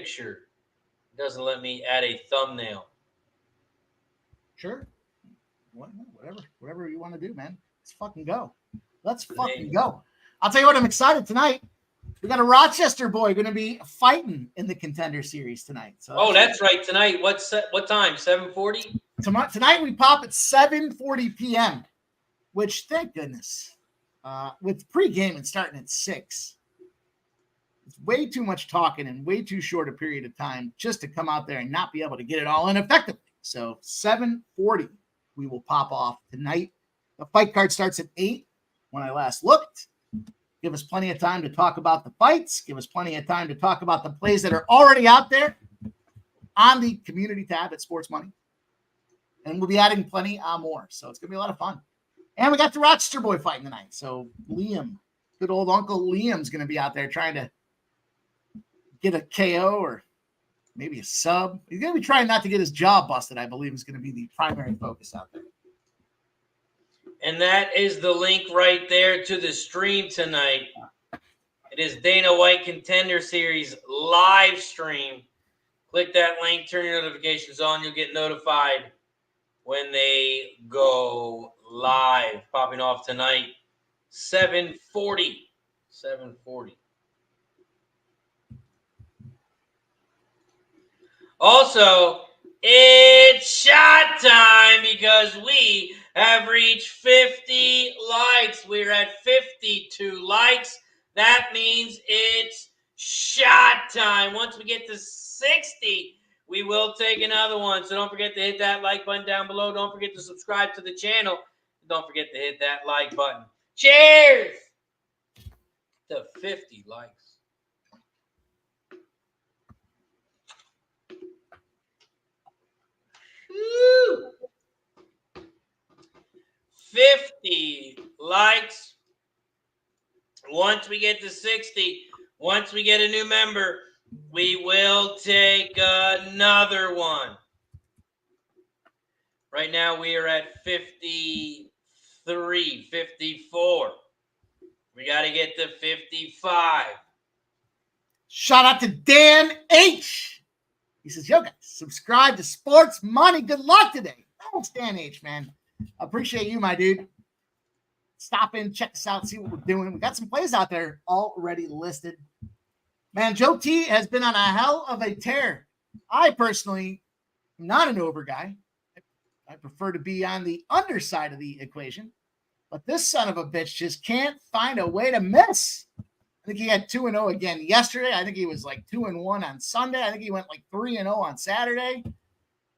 picture. It doesn't let me add a thumbnail. Sure. Whatever you want to do, man. Let's fucking go. Let's fucking go. I'll tell you what, I'm excited tonight. We got a Rochester boy going to be fighting in the Contender Series tonight. So that's right. Tonight, what time? 7:40? Tonight we pop at 7:40 p.m., which, thank goodness, with pregame and starting at 6. It's way too much talking in way too short a period of time just to come out there and not be able to get it all in effectively. So 7:40, we will pop off tonight. The fight card starts at 8 when I last looked. Give us plenty of time to talk about the fights. Give us plenty of time to talk about the plays that are already out there on the community tab at Sports Money. And we'll be adding plenty more. So it's going to be a lot of fun. And we got the Rochester boy fighting tonight. So Liam, good old Uncle Liam's going to be out there trying to get a KO or maybe a sub. He's going to be trying not to get his jaw busted, I believe, is going to be the primary focus out there. And that is the link right there to the stream tonight. It is Dana White Contender Series live stream. Click that link, turn your notifications on. You'll get notified when they go live. Popping off tonight, 7:40. 7:40. Also, it's shot time because we have reached 50 likes. We're at 52 likes. That means it's shot time. Once we get to 60, we will take another one. So don't forget to hit that like button down below. Don't forget to subscribe to the channel. Don't forget to hit that like button. Cheers to 50 likes. Woo! 50 likes. Once we get to 60, once we get a new member, we will take another one. Right now we are at 53, 54. We got to get to 55. Shout out to Dan H. He says, yo, guys, subscribe to Sports Money. Good luck today. Thanks, Dan H, man. Appreciate you, my dude. Stop in, check us out, see what we're doing. We got some plays out there already listed. Man, Joe T has been on a hell of a tear. I personally am not an over guy. I prefer to be on the underside of the equation. But this son of a bitch just can't find a way to miss. I think he had 2-0 again yesterday. I think he was like 2-1 on Sunday. I think he went like 3-0 on Saturday.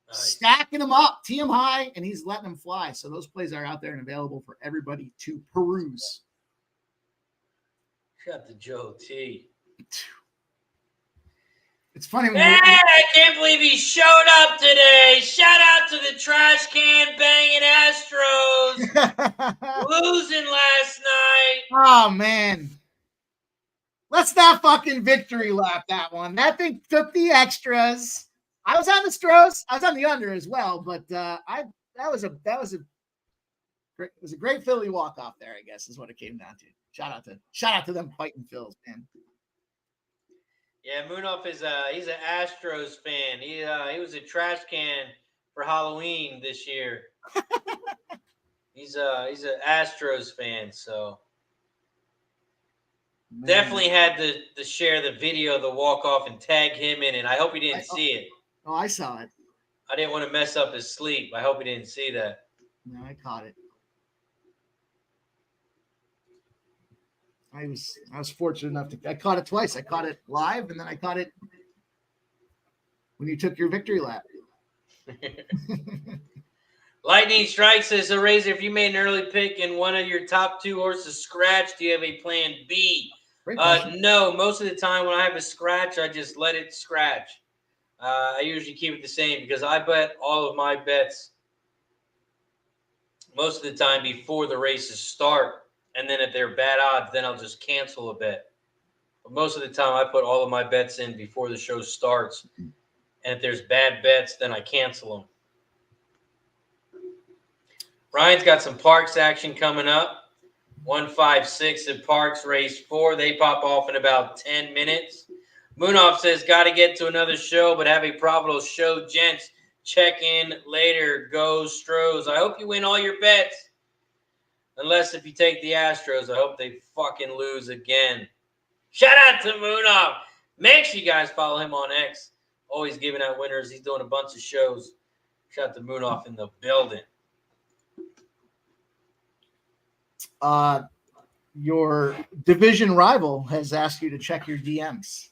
Nice. Stacking them up, tee them high, and he's letting them fly. So those plays are out there and available for everybody to peruse. Shout out to Joe T. It's funny. I can't believe he showed up today. Shout out to the trash can banging Astros. Losing last night. Oh, man. Let's not fucking victory lap that one. That thing took the extras. I was on the Stros. I was on the under as well, but that was a great Philly walk off there, I guess, is what it came down to. Shout out to them fighting Phils, man. Yeah, Moonoff is he's an Astros fan. He was a trash can for Halloween this year. he's an Astros fan, so man. Definitely had to share the video of the walk off and tag him in it. I hope he didn't see it. Oh, I saw it. I didn't want to mess up his sleep. I hope he didn't see that. No, I caught it. I was fortunate enough I caught it twice. I caught it live, and then I caught it when you took your victory lap. Lightning Strike says, so Razor, if you made an early pick and one of your top 2 horses scratch, do you have a plan B? No, most of the time when I have a scratch, I just let it scratch. I usually keep it the same because I bet all of my bets most of the time before the races start. And then if they're bad odds, then I'll just cancel a bet. But most of the time, I put all of my bets in before the show starts. And if there's bad bets, then I cancel them. Ryan's got some Parx action coming up. 156 at Parx Race 4. They pop off in about 10 minutes. Moonoff says, got to get to another show, but have a profitable show, gents. Check in later. Go Stros. I hope you win all your bets. Unless if you take the Astros, I hope they fucking lose again. Shout out to Moonoff. Make sure you guys follow him on X. Always giving out winners. He's doing a bunch of shows. Shout out to Moonoff in the building. Your division rival has asked you to check your DMs.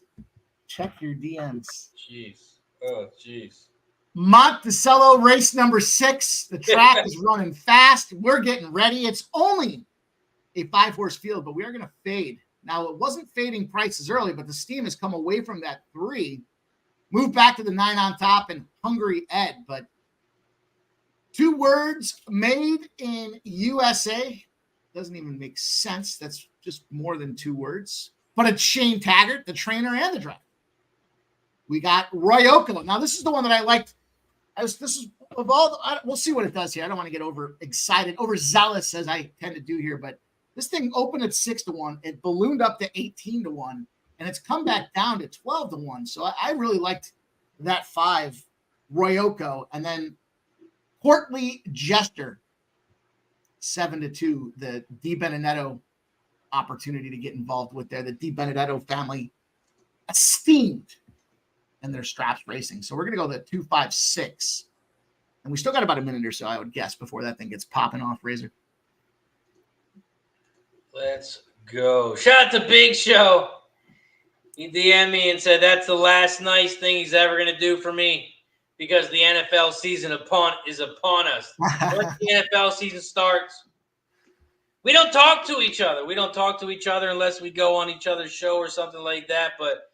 Check your DMs. Jeez. Oh, jeez. Monticello race number 6. The track is running fast. We're getting ready. It's only a 5-horse field, but we are going to fade. Now, it wasn't fading prices early, but the steam has come away from that 3. Moved back to the 9 on top and Hungry Ed. But 2 words, made in USA. Doesn't even make sense. That's just more than 2 words. But it's Shane Taggart, the trainer and the driver. We got Roy Okala. Now, this is the one that I liked. This is of all. We'll see what it does here. I don't want to get overexcited, overzealous as I tend to do here. But this thing opened at 6-1. It ballooned up to 18-1, and it's come back down to 12-1. So I really liked that 5, Roy Oko, and then Courtly Jester, 7-2. The Di Benedetto opportunity to get involved with there. The Di Benedetto family, esteemed in their straps racing. So we're going to go the 2-5-6. And we still got about a minute or so, I would guess, before that thing gets popping off, Razor. Let's go. Shout out to Big Show. He DM'd me and said that's the last nice thing he's ever going to do for me because the NFL season is upon us. Once the NFL season starts, we don't talk to each other. We don't talk to each other unless we go on each other's show or something like that. But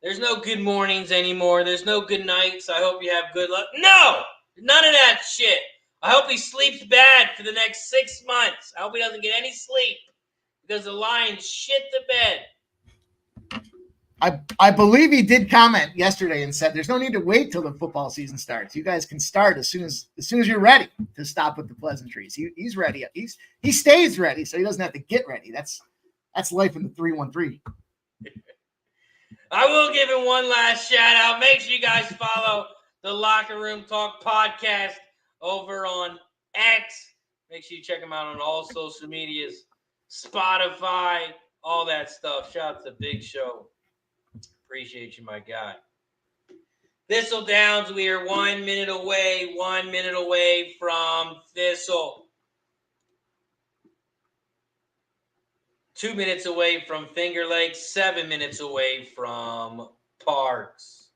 there's no good mornings anymore. There's no good nights. I hope you have good luck. No, none of that shit. I hope he sleeps bad for the next 6 months. I hope he doesn't get any sleep because the Lions shit the bed. I believe he did comment yesterday and said there's no need to wait till the football season starts. You guys can start as soon as you're ready to stop with the pleasantries. He's ready. He stays ready, so he doesn't have to get ready. That's life in the 313. I will give him one last shout out. Make sure you guys follow the Locker Room Talk podcast over on X. Make sure you check them out on all social medias, Spotify, all that stuff. Shout out to Big Show. Appreciate you, my guy. Thistledowns, we are 1 minute away from Thistle. 2 minutes away from Finger Lakes, 7 minutes away from Parx.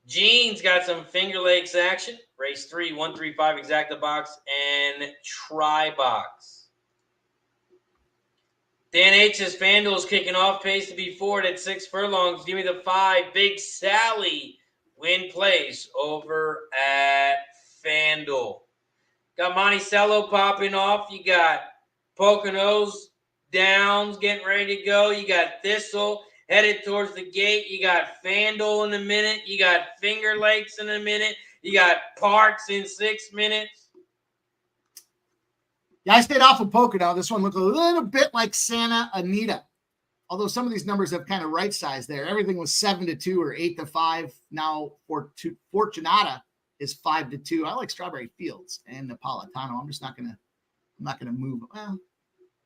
Gene's got some Finger Lakes action. Race 3, 135 Exacta Box and Tri-Box. Dan H says Fan Duel is kicking off. Pace to be forward at 6 furlongs. Give me the 5. Big Sally win place over at Fan Duel. Got Monticello popping off. You got Poconos Downs getting ready to go. You got Thistle headed towards the gate. You got Fan Duel in a minute. You got Finger Lakes in a minute. You got Parx in 6 minutes. Yeah, I stayed off of Pocono. This one looked a little bit like Santa Anita. Although some of these numbers have kind of right-sized there. Everything was 7-2 or 8-5. Now Fortunata is 5-2. I like Strawberry Fields and Napolitano. I'm just not gonna move. Well,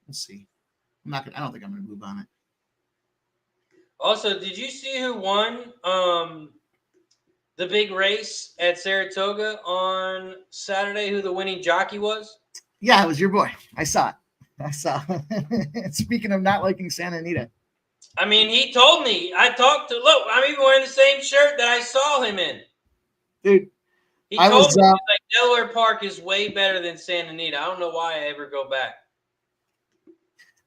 let's see. I don't think I'm gonna move on it. Also, did you see who won the big race at Saratoga on Saturday? Who the winning jockey was? Yeah, it was your boy. I saw it. Speaking of not liking Santa Anita. I mean, he told me. Look, I'm even wearing the same shirt that I saw him in. Dude. He told me like Delaware Park is way better than Santa Anita. I don't know why I ever go back.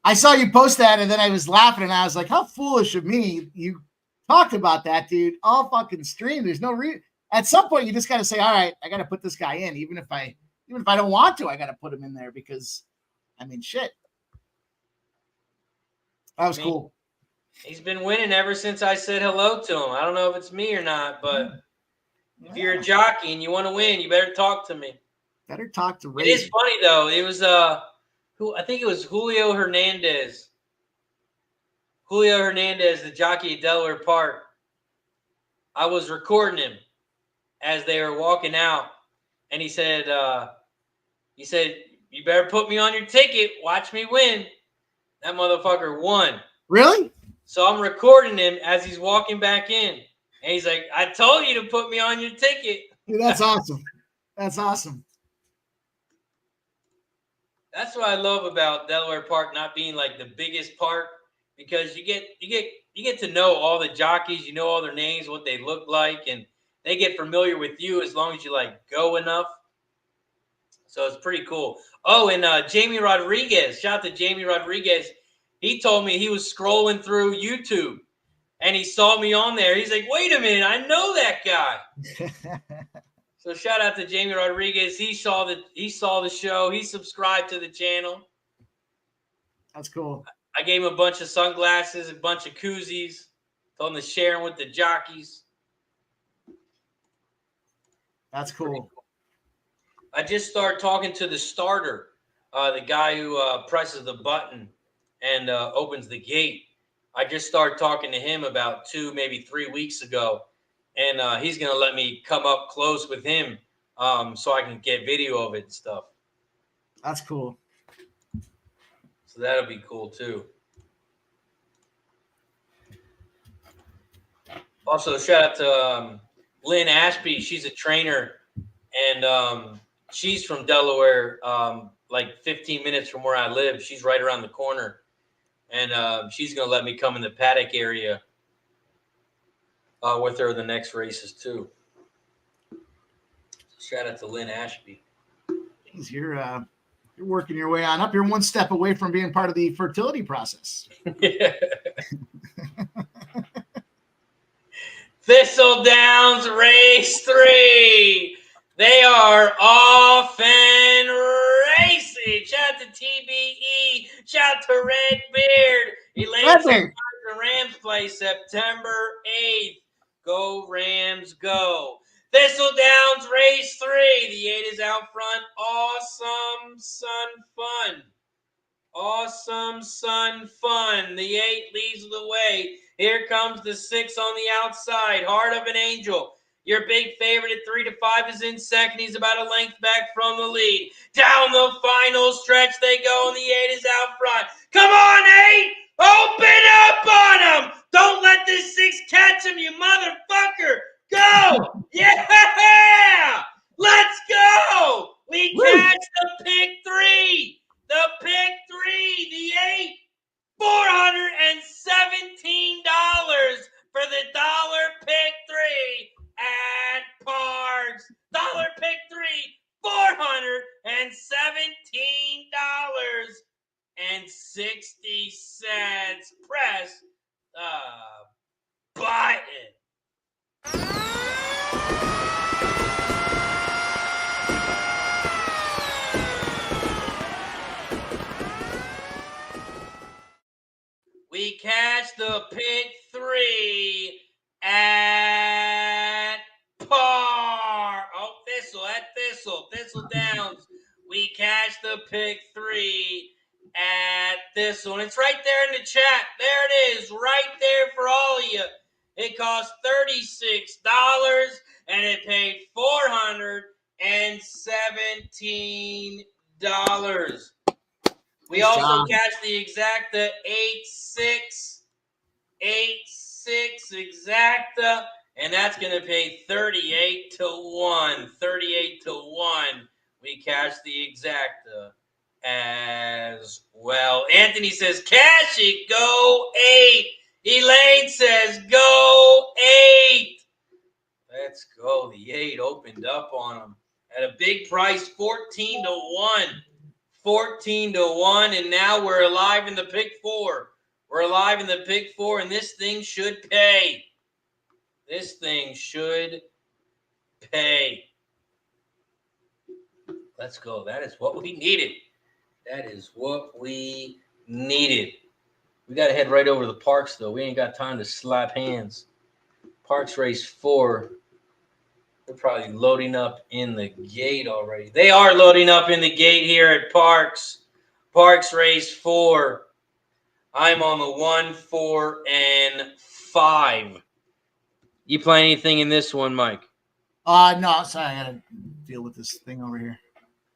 I saw you post that, and then I was laughing, and I was like, how foolish of me. You talked about that, dude, all fucking stream. There's no reason. At some point, you just got to say, all right, I got to put this guy in, even if I don't want to, I got to put him in there because, I mean, shit. That was cool. He's been winning ever since I said hello to him. I don't know if it's me or not, but if you're a jockey and you want to win, you better talk to me. Better talk to Ray. It is funny, though. It was I think it was Julio Hernandez. Julio Hernandez, the jockey at Delaware Park. I was recording him as they were walking out, and he said, "You better put me on your ticket. Watch me win." That motherfucker won. Really? So I'm recording him as he's walking back in, and he's like, "I told you to put me on your ticket." Dude, that's awesome. That's awesome. That's what I love about Delaware Park not being like the biggest park, because you get to know all the jockeys, you know all their names, what they look like, and they get familiar with you as long as you like go enough. So it's pretty cool. Oh, and Jamie Rodriguez, shout out to Jamie Rodriguez. He told me he was scrolling through YouTube and he saw me on there. He's like, "Wait a minute, I know that guy." So shout out to Jamie Rodriguez. He saw the show. He subscribed to the channel. That's cool. I gave him a bunch of sunglasses, a bunch of koozies. Told him to share them with the jockeys. That's cool. I just started talking to the starter, the guy who presses the button and opens the gate. I just started talking to him about 2, maybe 3 weeks ago, and he's going to let me come up close with him so I can get video of it and stuff. That's cool. So that'll be cool too. Also, shout out to Lynn Ashby. She's a trainer, and she's from Delaware, like 15 minutes from where I live. She's right around the corner, and she's going to let me come in the paddock area with her the next races too. So shout out to Lynn Ashby. Jeez, you're working your way on up. You're one step away from being part of the fertility process. Thistledowns Race 3. They are off and racing. Shout out to TBE. Shout out to Redbeard. Elaine the Rams play September 8th. Go Rams, go. Thistledowns Race 3. The 8 is out front. Awesome Sun Fun. Awesome Sun Fun. The 8 leads the way. Here comes the 6 on the outside. Heart of an Angel. Your big favorite at 3 to 5 is in second. He's about a length back from the lead. Down the final stretch they go, and the 8 is out front. Come on, 8! Open up on him! Don't let this 6 catch him, you motherfucker! Go! Yeah! Let's go! We catch the pick 3! The pick 3, the 8, $417 for the dollar pick 3 at Parx. Dollar pick 3, $417.60. Press the button. We catch the pick 3 at Thistledowns. We catch the pick 3 at Thistle. And it's right there in the chat. There it is, right there for all of you. It cost $36 and it paid $417. We also catch the exacta 8-6 exacta, and that's going to pay 38 to 1. 38 to 1. We catch the exacta as well. Anthony says, cash it, go 8. Elaine says, go 8. Let's go. The 8 opened up on them at a big price, 14 to 1. 14 to 1, and now we're alive in the pick 4. We're alive in the pick 4, and this thing should pay. This thing should pay. Let's go. That is what we needed. That is what we needed. We got to head right over to the Parx, though. We ain't got time to slap hands. Parx Race 4. They're probably loading up in the gate already. They are loading up in the gate here at Parx. Parx Race 4. I'm on the 1, 4, and 5. You play anything in this one, Mike? No, sorry, I gotta deal with this thing over here.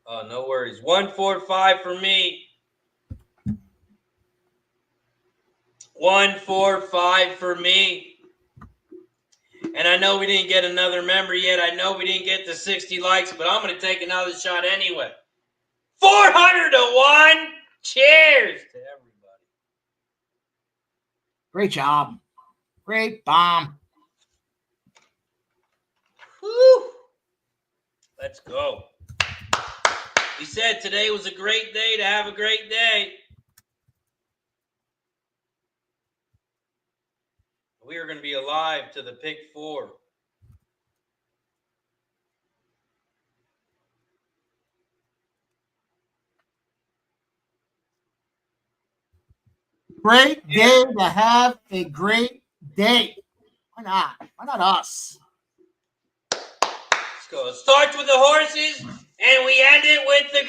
Oh, no worries. 1, 4, 5 for me. 1, 4, 5 for me. And I know we didn't get another member yet. I know we didn't get the 60 likes, but I'm going to take another shot anyway. 400 to 1. Cheers to everybody. Great job. Great bomb. Whew. Let's go. We said today was a great day to have a great day. We are going to be alive to the pick 4. Great day to have a great day. Why not? Why not us? Let's go. It starts with the horses, and we end it with the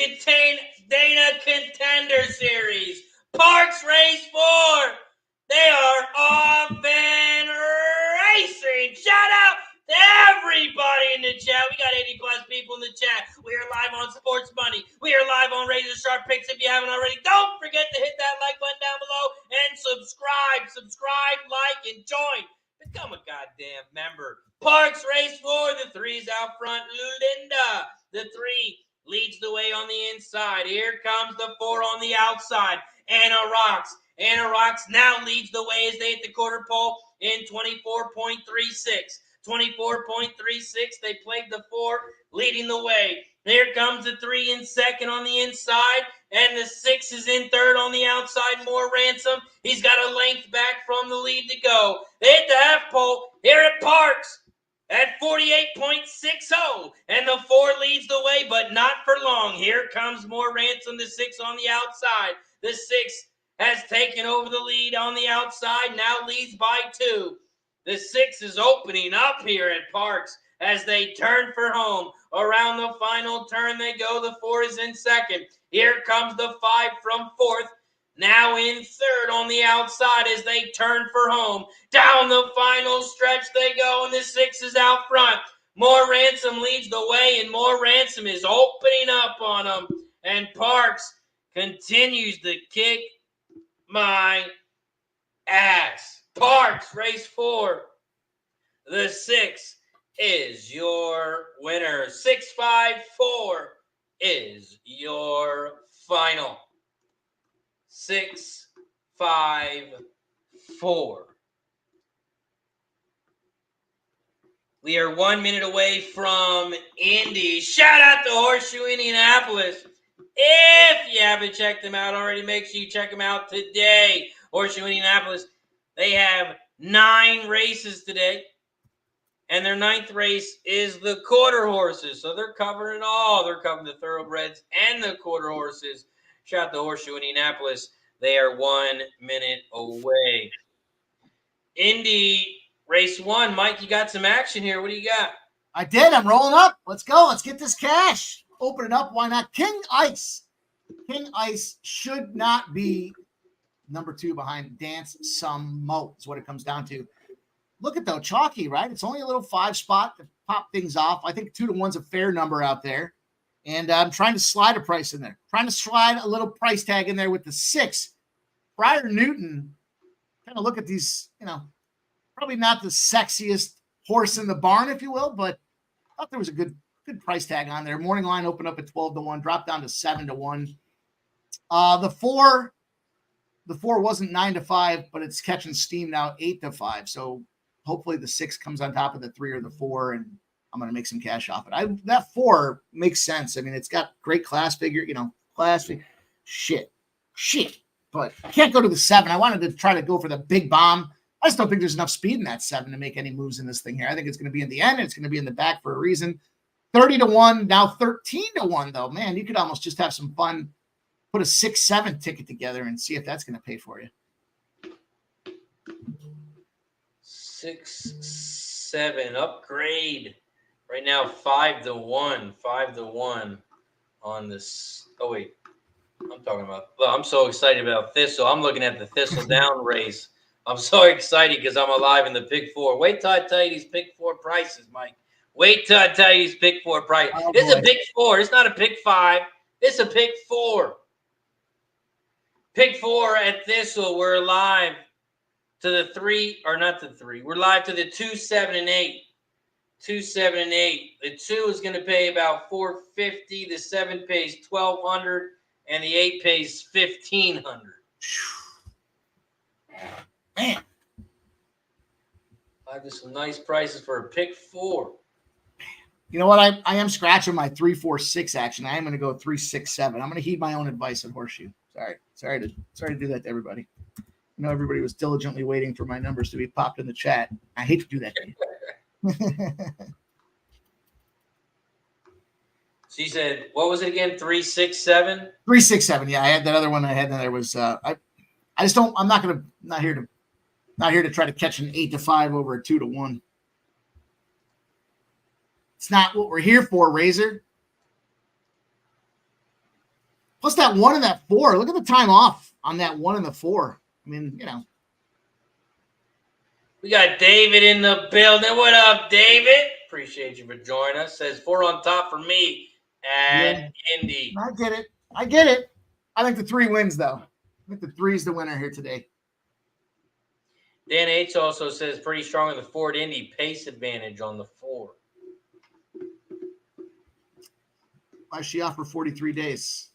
Dana Contender Series. Parx Race 4. They are off and racing. Shout out to everybody in the chat. We got 80 plus people in the chat. We are live on Sports Money. We are live on RazorSharpPicks. If you haven't already, don't forget to hit that like button down below and subscribe. Subscribe, like, and join. Become a goddamn member. Parx Race 4. The 3's out front. Lulinda. The 3 leads the way on the inside. Here comes the 4 on the outside. Anna Rocks. Anna Rocks now leads the way as they hit the quarter pole in 24.36. 24.36. They played the 4, leading the way. Here comes the 3 in second on the inside, and the 6 is in third on the outside. More Ransom. He's got a length back from the lead to go. They hit the half pole here at Parx at 48.60, and the 4 leads the way, but not for long. Here comes More Ransom, the 6 on the outside. The 6 has taken over the lead on the outside, now leads by 2. The 6 is opening up here at Parx as they turn for home. Around the final turn they go. The 4 is in second. Here comes the 5 from fourth. Now in third on the outside as they turn for home. Down the final stretch they go, and the 6 is out front. More Ransom leads the way, and More Ransom is opening up on them. And Parx continues to kick my ass. Parx Race 4. The 6 is your winner. 654 is your final. 654. We are 1 minute away from Indy. Shout out to Horseshoe Indianapolis. If you haven't checked them out already, make sure you check them out today. Horseshoe Indianapolis, they have 9 races today. And their 9th race is the quarter horses. So they're covering it all. They're covering the thoroughbreds and the quarter horses. Shout out to Horseshoe Indianapolis. They are 1 minute away. Indy race 1. Mike, you got some action here. What do you got? I did. I'm rolling up. Let's go. Let's get this cash. Open it up. Why not? King Ice. King Ice should not be number 2 behind Dance Some Mo is what it comes down to. Look at the chalky, right? It's only a little 5 spot to pop things off. I think 2 to 1's a fair number out there. And I'm trying to slide a price in there. Trying to slide a little price tag in there with the 6. Prior Newton, kind of look at these, probably not the sexiest horse in the barn, if you will, but I thought there was a good price tag on there. Morning line opened up at 12 to 1, dropped down to 7 to 1. The 4 wasn't 9 to 5, but it's catching steam now, 8 to 5. So hopefully the 6 comes on top of the 3 or the 4, and I'm going to make some cash off it. That 4 makes sense. I mean, it's got great class figure, shit. But I can't go to the 7. I wanted to try to go for the big bomb. I just don't think there's enough speed in that 7 to make any moves in this thing here. I think it's going to be in the end. It's going to be in the back for a reason. 30 to 1, now 13 to 1, though. Man, you could almost just have some fun. Put a 6-7 ticket together and see if that's going to pay for you. 6-7 upgrade right now. 5 to 1 on this. Oh wait, I'm talking about. Well, I'm so excited about Thistle. I'm looking at the Thistledown race. I'm so excited because I'm alive in the Pick 4. Wait till I tell you these Pick 4 prices, Mike. Wait till I tell you these Pick 4 prices. Oh, This is boy. a Pick 4. It's not a Pick 5. It's a Pick 4. Pick 4 at Thistle. We're live to the 3, or not the 3. We're live to the 2, 7, and 8. 2, 7, and 8. The 2 is going to pay about $450. The 7 pays $1,200, and the 8 pays $1,500. Man, I have some nice prices for a Pick 4. you know what? I am scratching my 3, 4, 6 action. I am going to go 3, 6, 7. I'm going to heed my own advice at Horseshoe. Sorry to do that to everybody. I know everybody was diligently waiting for my numbers to be popped in the chat. I hate to do that to you. She said, what was it again? 3, 6, 7? 3, 6, 7. Yeah, I had that other one. I had that. There was I just don't. I'm not here to try to catch an 8 to 5 over a 2 to 1. It's not what we're here for, Razor. Plus that 1 and that 4. Look at the time off on that 1 and the 4. I mean, We got David in the building. What up, David? Appreciate you for joining us. Says 4 on top for me at Indy. I get it. I think the 3 wins, though. I think the 3 is the winner here today. Dan H also says pretty strong in the Ford Indy, pace advantage on the 4. Why is she off for 43 days?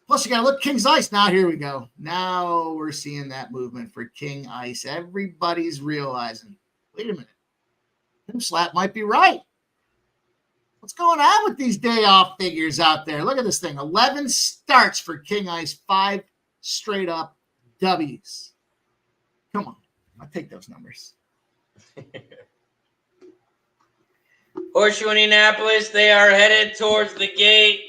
Plus, you got to look King's Ice. Now, here we go. Now we're seeing that movement for King Ice. Everybody's realizing, wait a minute. Tim Slap might be right. What's going on with these day off figures out there? Look at this thing. 11 starts for King Ice, 5 straight up W's. Come on. I'll take those numbers. Horseshoe Indianapolis, they are headed towards the gate.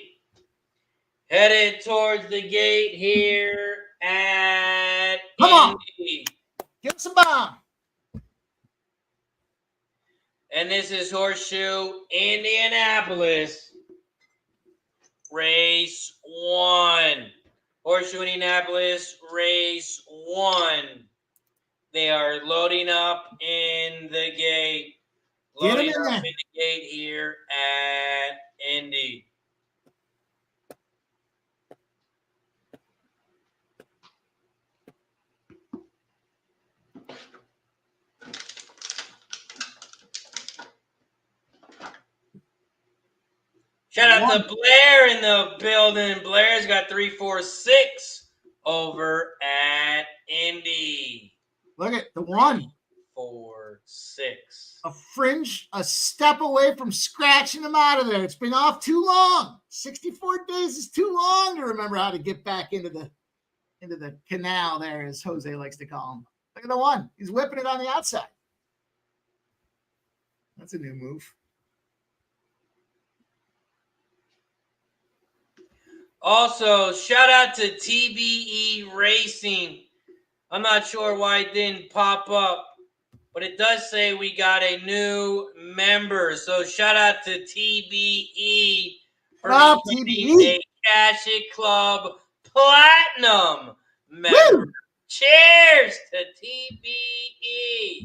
Headed towards the gate here at Come Indy. on. Give us a bomb. And this is Horseshoe Indianapolis, race 1. Horseshoe Indianapolis, race 1. They are loading up in the gate. Loading up in the gate here at Indy. Shout out to Blair in the building. Blair's got 3, 4, 6 over at Indy. Look at the 1. 4, 6. A fringe, a step away from scratching them out of there. It's been off too long. 64 days is too long to remember how to get back into the canal there, as Jose likes to call him. Look at the 1. He's whipping it on the outside. That's a new move. Also, shout out to TBE Racing. I'm not sure why it didn't pop up, but it does say we got a new member. So shout out to TBE for becoming a Cash It Club Platinum member. Woo! Cheers to TBE.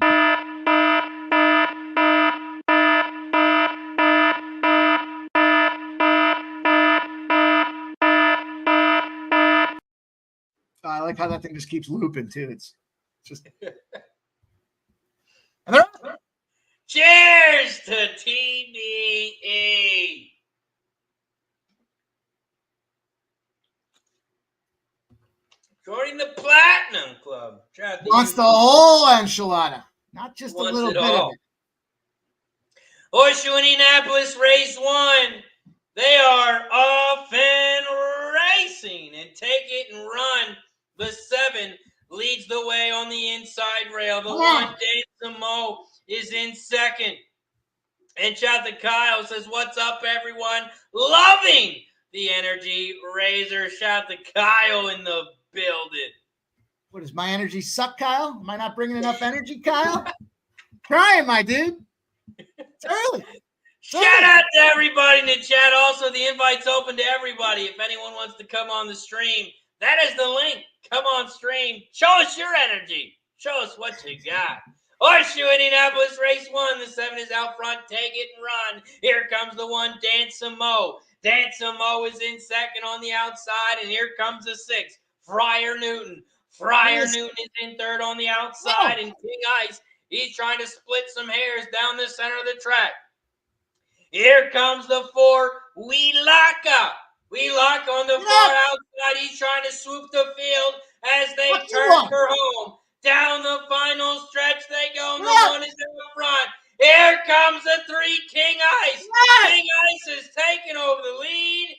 I like how that thing just keeps looping too. It's just. Cheers to TBE. Joining the Platinum Club. Wants the whole enchilada, not just a little bit of it. Horseshoe Indianapolis, race 1. They are off and racing, and take it and run. The 7 leads the way on the inside rail. The 1, Dave Samo, is in second. And shout to Kyle, says, what's up, everyone? Loving the energy. Razor, shout to Kyle in the building. What, does my energy suck, Kyle? Am I not bringing enough energy, Kyle? Trying, my dude. It's early. Shout out to everybody in the chat. Also, the invite's open to everybody. If anyone wants to come on the stream, that is the link. Come on stream. Show us your energy. Show us what you got. Horseshoe Indianapolis race 1. The 7 is out front. Take it and run. Here comes the 1, Dancemo. Dancemo is in second on the outside, and here comes the 6, Friar Newton. Friar Newton is in third on the outside, and King Ice, he's trying to split some hairs down the center of the track. Here comes the 4, Weelaka. Weelaka on the far outside. He's trying to swoop the field as they turn her home. Down the final stretch they go, and the 1 is in the front. Here comes the 3, King Ice. King Ice is taking over the lead.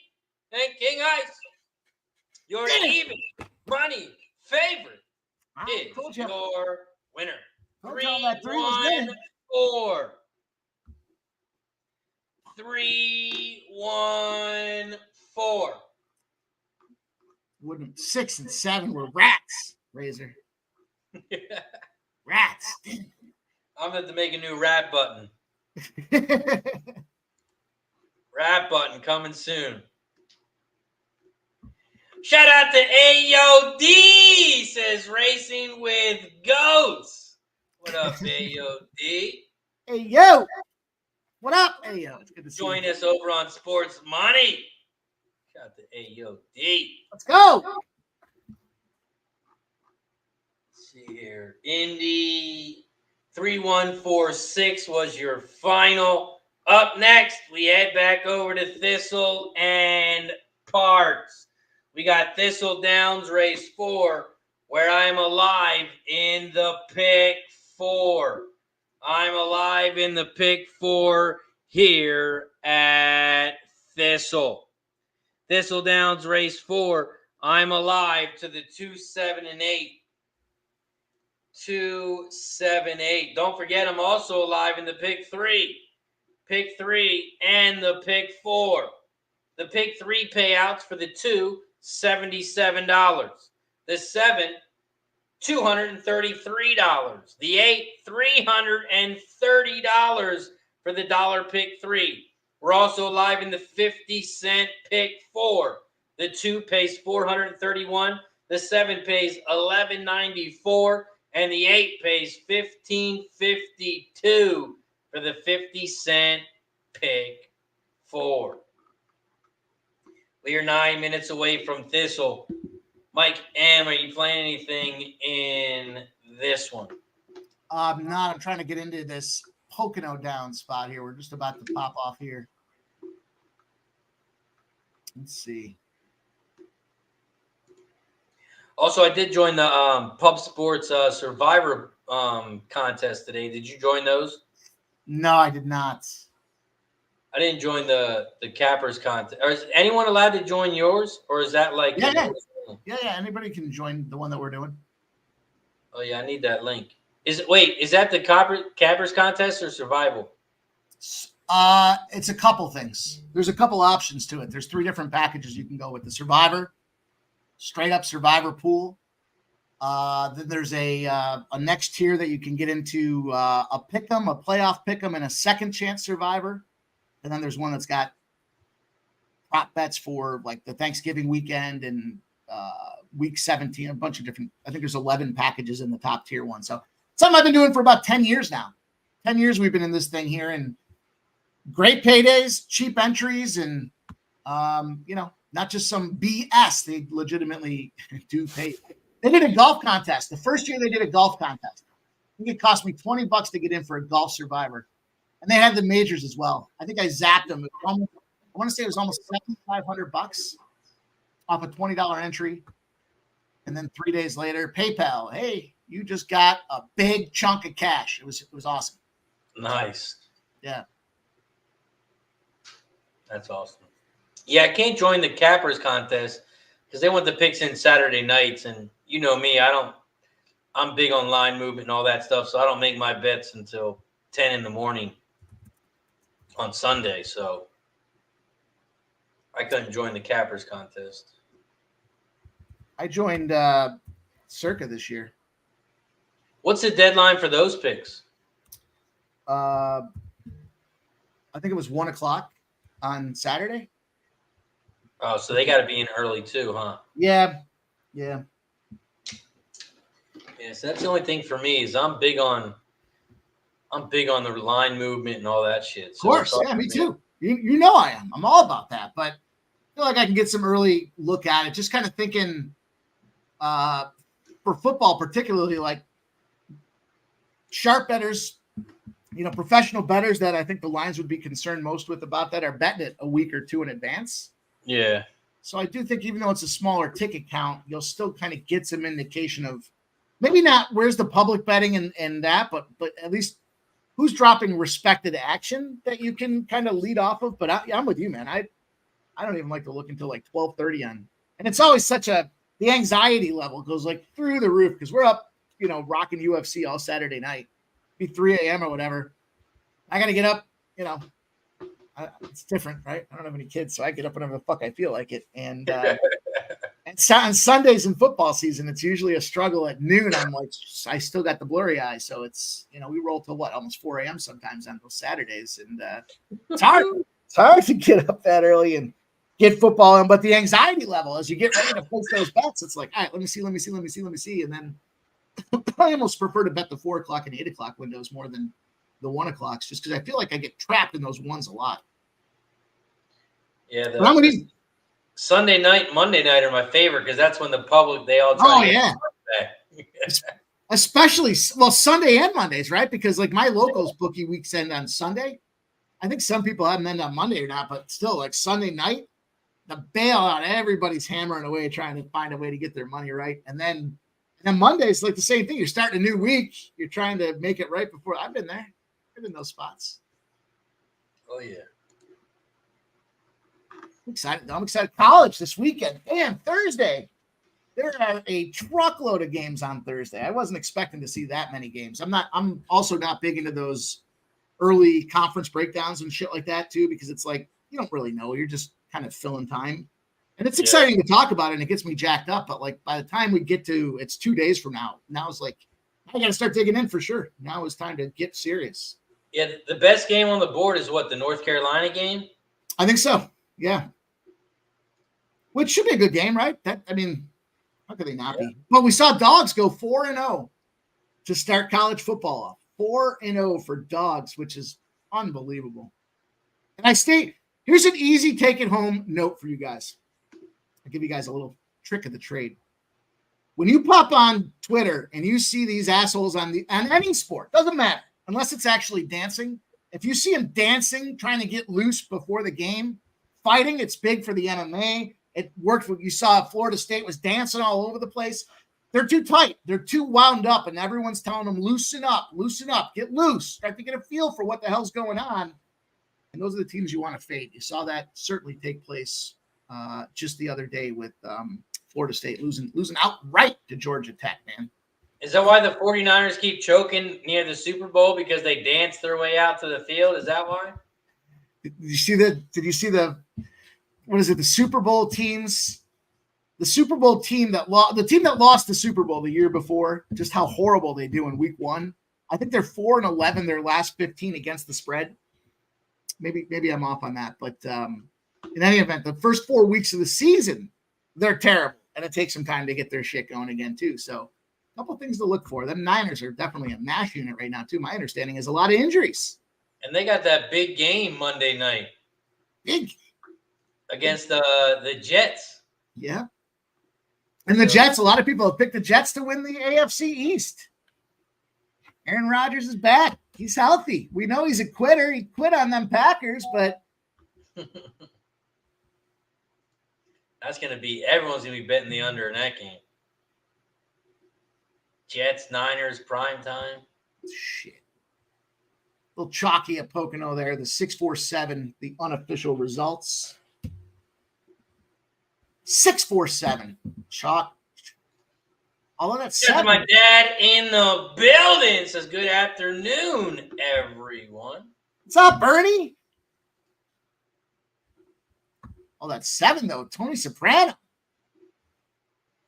And King Ice, your even money favorite is your winner. 3-1-4. 3-1-4. Wouldn't 6 and 7 were rats, Razor. Rats. I'm going to make a new rat button. Rat button coming soon. Shout out to AOD, says Racing with Goats. What up, AOD? Hey, yo. What up, Ayo? It's good to see you. Join us over on Sports Money. Shout out to AOD. Let's go. Let's see here. Indy 3146 was your final. Up next, we head back over to Thistle and Parx. We got Thistledowns race 4, where I'm alive in the pick 4. I'm alive in the pick 4 here at Thistle. Thistledowns race 4. I'm alive to the 2, 7, and 8. 2, 7, 8. Don't forget, I'm also alive in the pick 3. Pick 3 and the pick 4. The pick 3 payouts for the 2, $77. The 7, $233. The 8, $330 for the dollar pick 3. We're also live in the 50-cent pick 4. The 2 pays $431. The 7 pays $11.94. And the 8 pays $15.52 for the 50-cent pick 4. We are 9 minutes away from Thistle. Mike M., are you playing anything in this one? I'm not. I'm trying to get into this Pocono down spot here. We're just about to pop off here. Let's see. Also, I did join the Pub Sports Survivor contest today. Did you join those? No, I did not. I didn't join the Cappers contest. Or is anyone allowed to join yours? Or is that like... Yeah. Anybody can join the one that we're doing. Oh, yeah, I need that link. Is that the Cappers contest or survival? It's a couple things. There's a couple options to it. There's 3 different packages you can go with. The Survivor, straight up Survivor pool. Then there's a next tier that you can get into a pick'em, a playoff pick'em, and a second chance Survivor. And then there's one that's got prop bets for like the Thanksgiving weekend and week 17, a bunch of different. I think there's 11 packages in the top tier one. So something I've been doing for about 10 years now. 10 years we've been in this thing here, and great paydays, cheap entries, and not just some BS. They legitimately do pay. They did a golf contest. The first year they did a golf contest. I think it cost me $20 to get in for a golf Survivor. And they had the majors as well. I think I zapped them. I want to say it was almost $7,500 off a $20 entry. And then 3 days later, PayPal, hey, you just got a big chunk of cash. It was awesome. Nice. Yeah. That's awesome. Yeah, I can't join the Cappers contest because they want the picks in Saturday nights. And you know me, I'm big on line movement and all that stuff, so I don't make my bets until 10 in the morning on Sunday. So I couldn't join the Cappers contest. I joined Circa this year. What's the deadline for those picks? I I think it was 1:00 on Saturday. Oh, so they got to be in early too, huh? Yeah. Yeah, so that's the only thing for me is I'm big on the line movement and all that shit. So Of course, yeah, me too. You know I am. I'm all about that, but I feel like I can get some early look at it. Just kind of thinking for football, particularly like sharp bettors, professional bettors that I think the lines would be concerned most with about that are betting it a week or two in advance. Yeah. So I do think even though it's a smaller ticket count, you'll still kind of get some indication of maybe not where's the public betting and that, but at least who's dropping respected action that you can kind of lead off of. But I'm with you, man. I don't even like to look until like 12:30 on, and it's always the anxiety level goes like through the roof because we're up, rocking UFC all Saturday night, be 3 a.m. or whatever. I got to get up, it's different, right? I don't have any kids, so I get up whenever the fuck I feel like it. And on Sundays in football season, it's usually a struggle at noon. I'm like, I still got the blurry eye. So it's, we roll till almost 4 a.m. sometimes on those Saturdays. And it's hard. It's hard to get up that early and get football in. But the anxiety level as you get ready to place those bets, it's like, all right, let me see. And then I almost prefer to bet the 4:00 and 8:00 windows more than the 1:00 just because I feel like I get trapped in those ones a lot. Yeah. But I'm going to Sunday night, Monday night are my favorite because that's when the public, they all try. Oh, yeah. Especially, Sunday and Mondays, right? Because like my locals bookie weeks end on Sunday. I think some people have them end on Monday or not, but still like Sunday night, the bailout, everybody's hammering away trying to find a way to get their money right. And then Monday's like the same thing. You're starting a new week. You're trying to make it right before. I've been there. I've been in those spots. Oh, yeah. I'm excited. College this weekend. Damn, Thursday. There are a truckload of games on Thursday. I wasn't expecting to see that many games. I'm also not big into those early conference breakdowns and shit like that too, because it's like, you don't really know. You're just kind of filling time. And it's exciting to talk about it and it gets me jacked up. But like by the time we get to, it's 2 days from now. Now it's like, I got to start digging in for sure. Now it's time to get serious. Yeah. The best game on the board is what? The North Carolina game? I think so. Yeah. Which should be a good game, right? How could they not be? But we saw Dogs go 4-0 to start college football off. 4-0 for Dogs, which is unbelievable. And here's an easy take-it-home note for you guys. I'll give you guys a little trick of the trade. When you pop on Twitter and you see these assholes on any sport, doesn't matter, unless it's actually dancing. If you see them dancing, trying to get loose before the game, fighting, it's big for the MMA. It worked. You saw Florida State was dancing all over the place. They're too tight. They're too wound up, and everyone's telling them, loosen up, get loose. Start to get a feel for what the hell's going on. And those are the teams you want to fade. You saw that certainly take place just the other day with Florida State losing outright to Georgia Tech, man. Is that why the 49ers keep choking near the Super Bowl? Because they dance their way out to the field? Is that why? Did you see the what is it? The Super Bowl teams, the Super Bowl team that lost the Super Bowl the year before, just how horrible they do in week 1. I think they're 4-11 their last 15 against the spread. Maybe I'm off on that, but in any event, the first 4 weeks of the season, they're terrible, and it takes some time to get their shit going again too. So a couple things to look for. Them Niners are definitely a mash unit right now too. My understanding is a lot of injuries. And they got that big game Monday night. Big. Against the Jets. Yeah. And the Jets, a lot of people have picked the Jets to win the AFC East. Aaron Rodgers is back. He's healthy. We know he's a quitter. He quit on them Packers, but everyone's going to be betting the under in that game. Jets, Niners, prime time. Shit. Little chalky at Pocono there. The 647, the unofficial results. 647. Chalk. All of that seven. My dad in the building says good afternoon, everyone. What's up, Bernie? All that 7 though. Tony Soprano.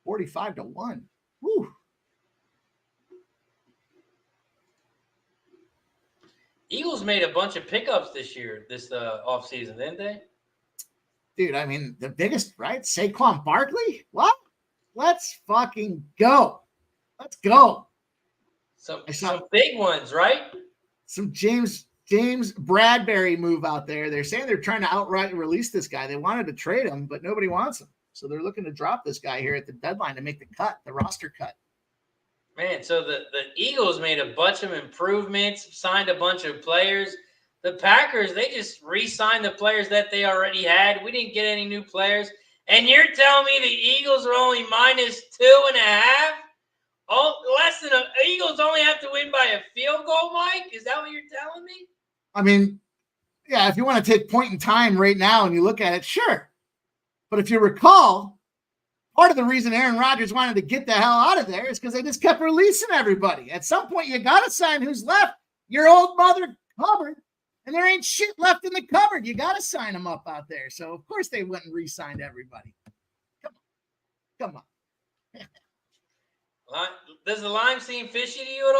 45-1. Woo. Eagles made a bunch of pickups this offseason, didn't they? Dude, I mean, the biggest, right? Saquon Barkley? What? Let's fucking go. Let's go. Some big ones, right? Some James Bradbury move out there. They're saying they're trying to outright release this guy. They wanted to trade him, but nobody wants him. So they're looking to drop this guy here at the deadline to make the roster cut. Man, so the Eagles made a bunch of improvements, signed a bunch of players. The Packers, they just re-signed the players that they already had. We didn't get any new players. And you're telling me the Eagles are only -2.5? Eagles only have to win by a field goal, Mike? Is that what you're telling me? I mean, yeah, if you want to take point in time right now and you look at it, sure. But if you recall, part of the reason Aaron Rodgers wanted to get the hell out of there is because they just kept releasing everybody. At some point, you got to sign who's left. Your old mother cupboard, and there ain't shit left in the cupboard. You got to sign them up out there. So, of course, they went and re-signed everybody. Come on. Does the lime seem fishy to you at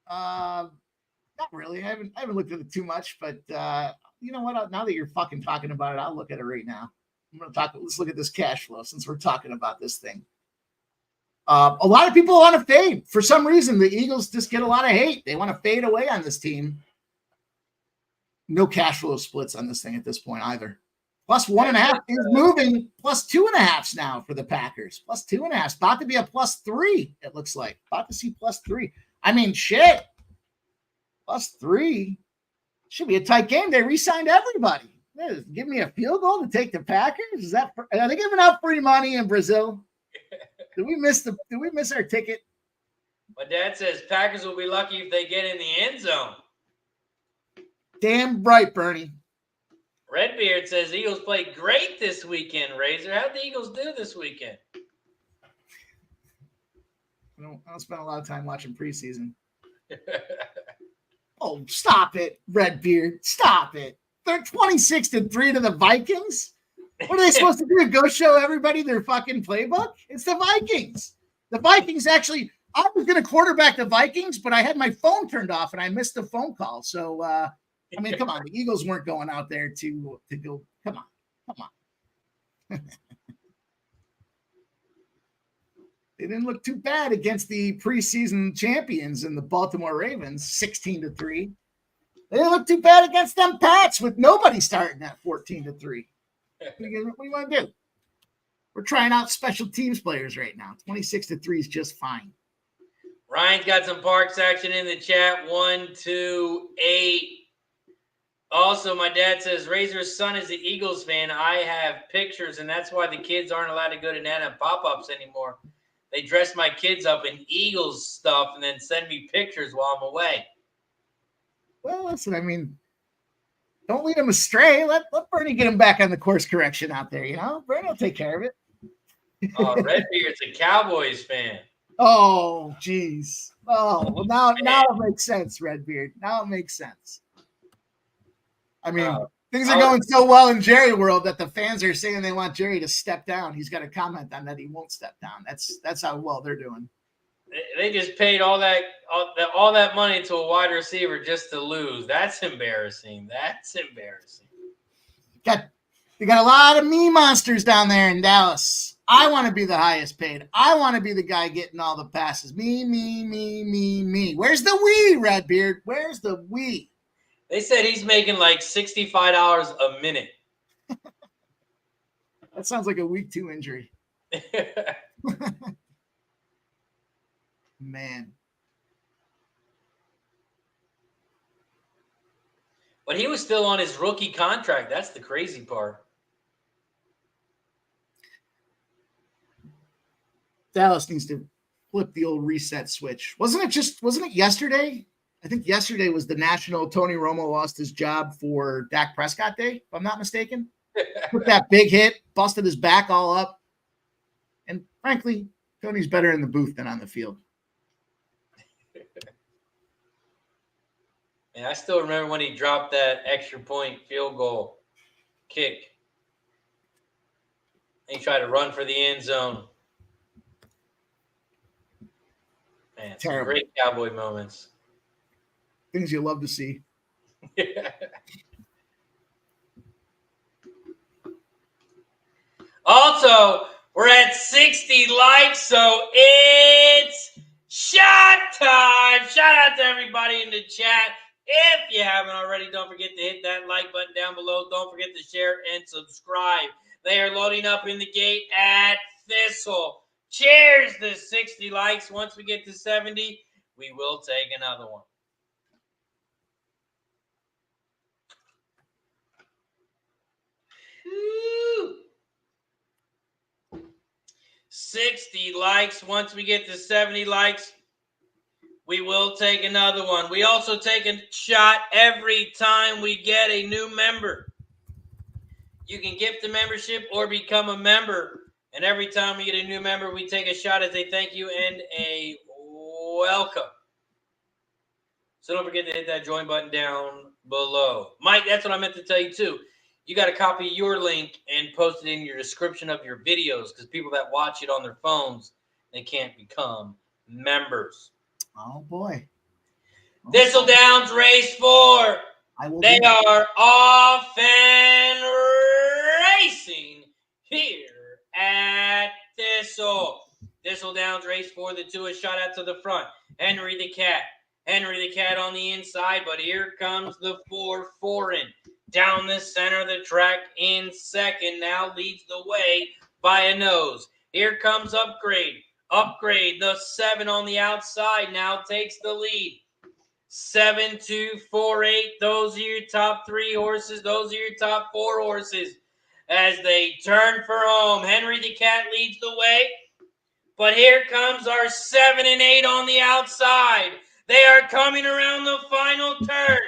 all? Not really. I haven't looked at it too much, but you know what? Now that you're fucking talking about it, I'll look at it right now. Let's look at this cash flow since we're talking about this thing. A lot of people want to fade. For some reason, the Eagles just get a lot of hate. They want to fade away on this team. No cash flow splits on this thing at this point either. +1.5 is moving. +2.5 now for the Packers. +2.5. About to be a +3, it looks like. About to see +3. I mean, shit. +3. Should be a tight game. They re-signed everybody. Give me a field goal to take the Packers? Are they giving out free money in Brazil? Did we miss our ticket? My dad says Packers will be lucky if they get in the end zone. Damn right, Bernie. Redbeard says Eagles played great this weekend, Razor. How'd the Eagles do this weekend? I don't spend a lot of time watching preseason. Oh, stop it, Redbeard. Stop it. They're 26-3 to the Vikings. What are they supposed to do? Go show everybody their fucking playbook? It's the Vikings. The Vikings actually, I was going to quarterback the Vikings, but I had my phone turned off and I missed the phone call. So, I mean, come on. The Eagles weren't going out there to go. Come on. They didn't look too bad against the preseason champions in the Baltimore Ravens, 16-3. They didn't look too bad against them Pats with nobody starting at 14-3. What do you want to do? We're trying out special teams players right now. 26-3 is just fine. Ryan's got some Parx action in the chat. 1, 2, 8. Also, my dad says Razor's son is the Eagles fan. I have pictures, and that's why the kids aren't allowed to go to Nana pop-ups anymore. They dress my kids up in Eagles stuff and then send me pictures while I'm away. Well, listen, I mean, don't lead him astray. Let Bernie get him back on the course correction out there, you know? Bernie will take care of it. Oh, Redbeard's a Cowboys fan. Oh, geez. Oh, well, now it makes sense, Redbeard. Now it makes sense. I mean, things are going so well in Jerry world that the fans are saying they want Jerry to step down. He's got a comment on that he won't step down. That's how well they're doing. They just paid all that money to a wide receiver just to lose. That's embarrassing. They got a lot of me monsters down there in Dallas. I want to be the highest paid. I want to be the guy getting all the passes. Me. Where's the we, Redbeard? Where's the we? They said he's making like $65 a minute. That sounds like a week 2 injury. Man. But he was still on his rookie contract. That's the crazy part. Dallas needs to flip the old reset switch. Wasn't it yesterday? I think yesterday was the national Tony Romo lost his job for Dak Prescott Day, if I'm not mistaken. Took that big hit, busted his back all up. And frankly, Tony's better in the booth than on the field. And I still remember when he dropped that extra point field goal kick. He tried to run for the end zone. Man, some great Cowboy moments. Things you love to see. Also, we're at 60 likes, so it's shot time. Shout out to everybody in the chat. If you haven't already, don't forget to hit that like button down below. Don't forget to share and subscribe. They are loading up in the gate at Thistle. Cheers to 60 likes. Once we get to 70, we will take another one. Woo. 60 likes. Once we get to 70 likes, we will take another one. We also take a shot every time we get a new member. You can gift a membership or become a member. And every time we get a new member, we take a shot as a thank you and a welcome. So don't forget to hit that join button down below. Mike, that's what I meant to tell you too. You got to copy your link and post it in your description of your videos, because people that watch it on their phones, they can't become members. Oh, boy. Thistledowns race 4. They are off and racing here at Thistle. Thistledowns race 4. The 2 is shot out to the front. Henry the Cat. Henry the Cat on the inside, but here comes the 4 foreign. Down the center of the track in second, now leads the way by a nose. Here comes Upgrade. Upgrade, the 7 on the outside, now takes the lead. 7, 2, 4, 8. Those are your top 3 horses. Those are your top 4 horses. As they turn for home, Henry the Cat leads the way. But here comes our 7 and 8 on the outside. They are coming around the final turn.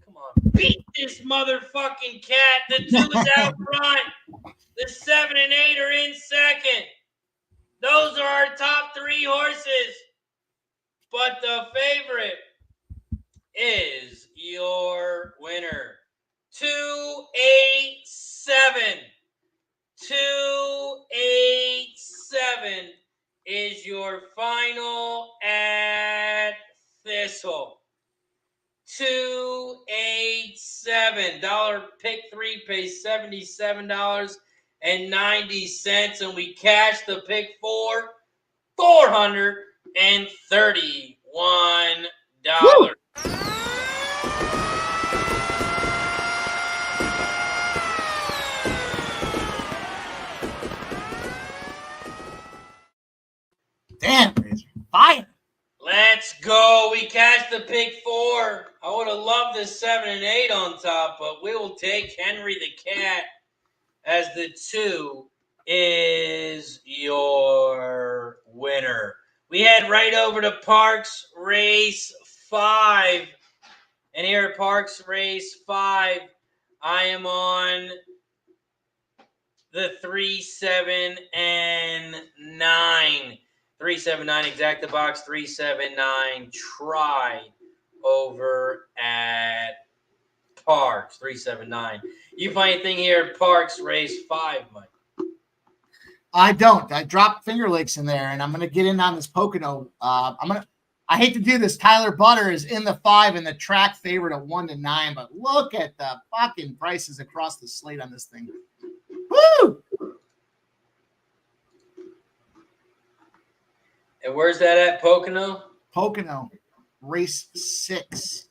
Come on, beat this motherfucking cat. The 2 is out front. The 7 and 8 are in second. Those are our top 3 horses. But the favorite is your winner. 287. 287 is your final at Thistle. 287. Pick 3 pays $77.90, and we cash the pick 4, $431. Woo! Damn, Razor. Fire. Let's go. We cashed the pick 4. I would have loved the 7 and 8 on top, but we will take Henry the Cat as the 2 is your winner. We head right over to Parx Race 5. And here at Parx Race 5, I am on the 3, 7, and 9. 379 exacta box, 379 try over at Parx 379. You find anything here at Parx Race 5, Mike? I don't. I dropped Finger Lakes in there, and I'm gonna get in on this Pocono. I hate to do this. Tyler Butter is in the 5 and the track favorite at 1-9, but look at the fucking prices across the slate on this thing. Woo! And where's that at, Pocono? Pocono, race 6.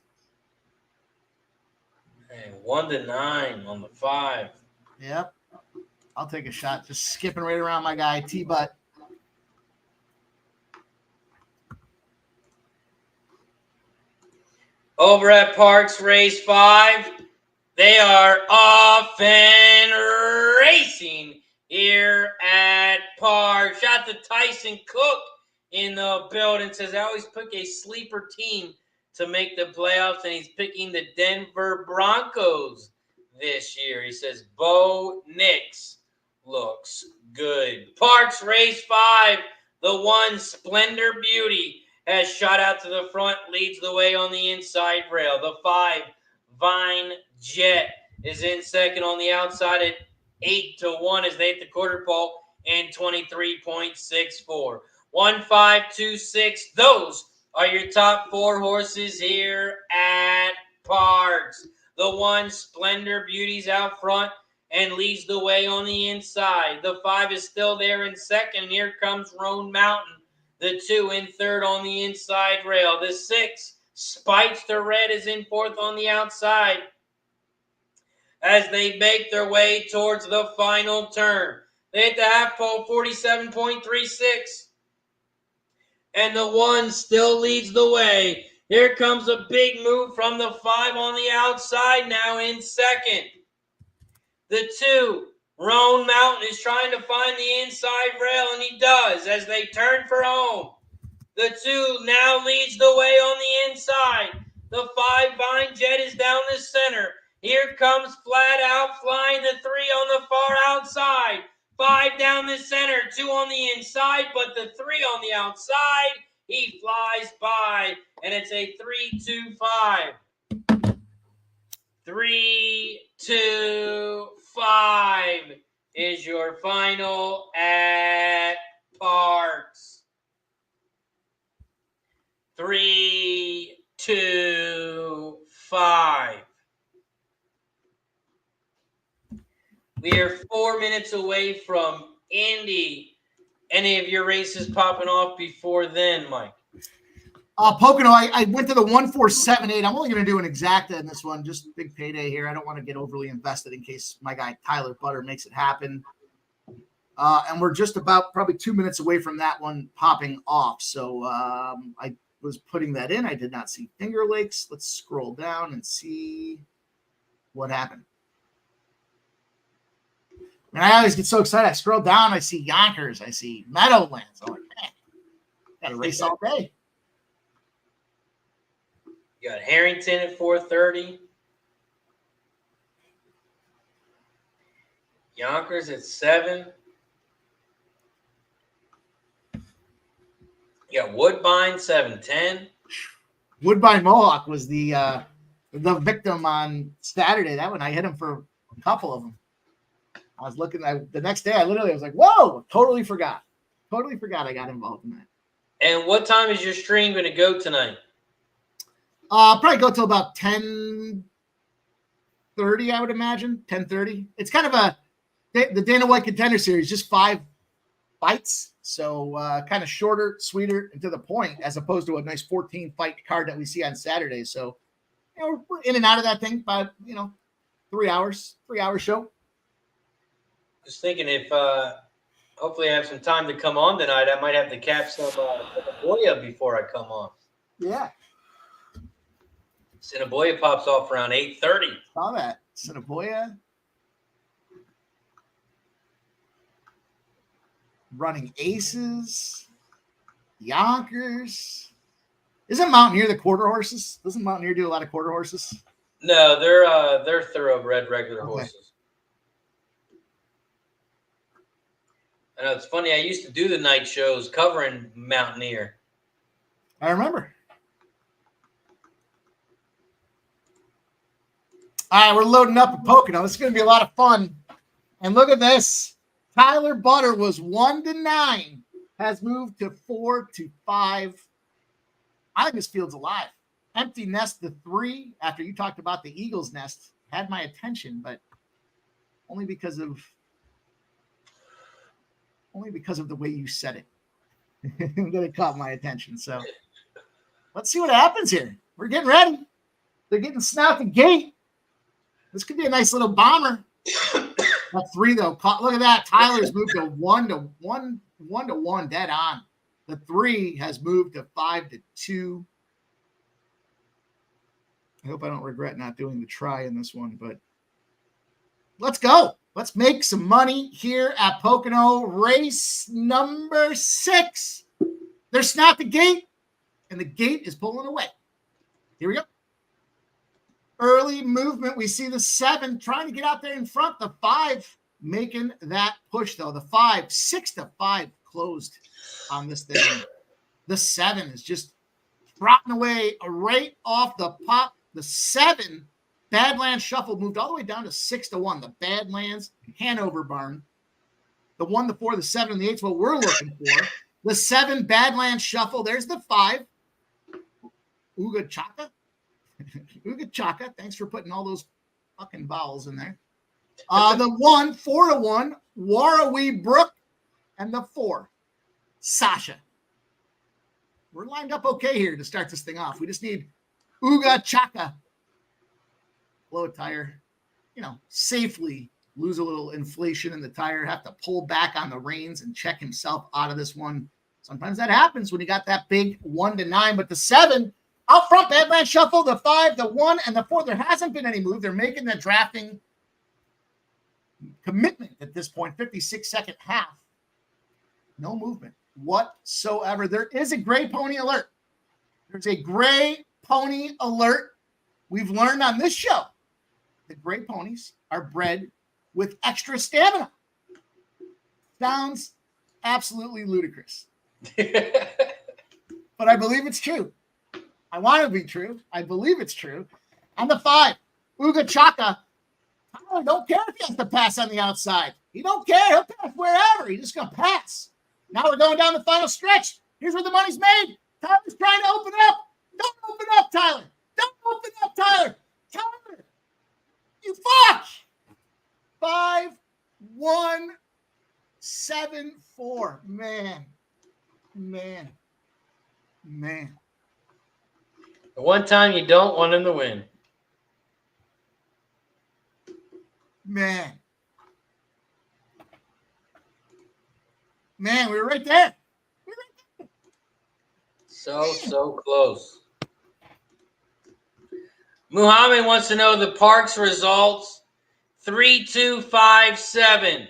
Hey, 1-9 on the 5. Yep. I'll take a shot. Just skipping right around my guy, T-Butt. Over at Parx Race 5, they are off and racing here at Parx. Shout to Tyson Cook in the building. Says, I always pick a sleeper team to make the playoffs, and he's picking the Denver Broncos this year. He says, Bo Nix looks good. Parx Race 5, the 1 Splendor Beauty has shot out to the front, leads the way on the inside rail. The 5 Vine Jet is in second on the outside at 8-1 as they hit the quarter pole and 23.64. 1, 5, 2, 6. Those are your top 4 horses here at Parx. The 1, Splendor Beauty's out front and leads the way on the inside. The 5 is still there in second. Here comes Roan Mountain. The 2 in third on the inside rail. The 6, Spites the Red, is in fourth on the outside as they make their way towards the final turn. They hit the half pole, 47.36. And the 1 still leads the way. Here comes a big move from the 5 on the outside, now in second. The 2, Roan Mountain, is trying to find the inside rail, and he does as they turn for home. The 2 now leads the way on the inside. The 5, Vine Jet, is down the center. Here comes Flat Out Flying, the 3 on the far outside. 5 down the center, 2 on the inside, but the 3 on the outside, he flies by, and it's a 3-2-5. 3-2-5 is your final at Parx. 3-2-5. We are 4 minutes away from Indy. Any of your races popping off before then, Mike? Pocono, I went to the 1478. I'm only going to do an exacta in this one. Just big payday here. I don't want to get overly invested in case my guy Tyler Butter makes it happen. And we're just about probably 2 minutes away from that one popping off. So I was putting that in. I did not see Finger Lakes. Let's scroll down and see what happened. And I always get so excited. I scroll down, I see Yonkers, I see Meadowlands. I'm like, man, got to race all day. You got Harrington at 4:30. Yonkers at 7. You got Woodbine 7:10. Woodbine Mohawk was the victim on Saturday. That one I hit him for a couple of them. I was looking the next day. I was like, "Whoa!" Totally forgot I got involved in that. And what time is your stream going to go tonight? Probably go till about 10:30, I would imagine. 10:30. It's kind of the Dana White Contender Series, just 5 fights, so kind of shorter, sweeter, and to the point, as opposed to a nice 14 fight card that we see on Saturday. So, we're in and out of that thing by 3 hours, 3-hour show. Just thinking if hopefully I have some time to come on tonight, I might have to cap some Cinnabon before I come on. Yeah. Cinnabon pops off around 8:30. Saw that. Cinnabon. Running Aces. Yonkers. Isn't Mountaineer the quarter horses? Doesn't Mountaineer do a lot of quarter horses? No, they're thoroughbred regular horses. I know it's funny. I used to do the night shows covering Mountaineer. I remember. All right, we're loading up at Pocono. This is going to be a lot of fun. And look at this. Tyler Butter was 1-9, has moved to 4-5. I think this field's alive. Empty Nest, the 3, after you talked about the Eagles Nest, had my attention, but only because of the way you said it. That it caught my attention. So let's see what happens here. We're getting ready. They're getting snout the gate. This could be a nice little bomber. That 3 though. Look at that. Tyler's moved to 1-1 dead on. The 3 has moved to 5-2. I hope I don't regret not doing the try in this one, but let's go. Let's make some money here at Pocono. Race number 6. There's not the gate, and the gate is pulling away. Here we go. Early movement. We see the 7 trying to get out there in front. The 5 making that push, though. The 5, 6-5 closed on this thing. The 7 is just trotting away right off the pop. The 7 Badlands Shuffle moved all the way down to 6-1. The Badlands Hanover Barn. The 1, the 4, the 7, and the 8 is what we're looking for. The 7 Badlands Shuffle. There's the 5. Uga Chaka. Uga Chaka. Thanks for putting all those fucking vowels in there. The 1, 4-1, Warrawee Brook, and the 4, Sasha. We're lined up okay here to start this thing off. We just need Uga Chaka. Blow a tire, safely lose a little inflation in the tire, have to pull back on the reins and check himself out of this one. Sometimes that happens when you got that big 1-9, but the 7 out front, Badland Shuffle, the 5, the 1, and the 4. There hasn't been any move. They're making the drafting commitment at this point, 56-second half. No movement whatsoever. There is a gray pony alert. There's a gray pony alert. We've learned on this show that gray ponies are bred with extra stamina. Sounds absolutely ludicrous. But I believe it's true. I want it to be true. I believe it's true. On the 5, Uga Chaka. Tyler don't care if he has to pass on the outside. He don't care. He'll pass wherever. He's just going to pass. Now we're going down the final stretch. Here's where the money's made. Tyler's trying to open up. Don't open up, Tyler. Don't open up, Tyler. Tyler, you fuck. 5, 1, 7, 4. Man. The one time you don't want him to win. Man, we were right there. So close. Muhammad wants to know the Parx results. 3-2-5-7.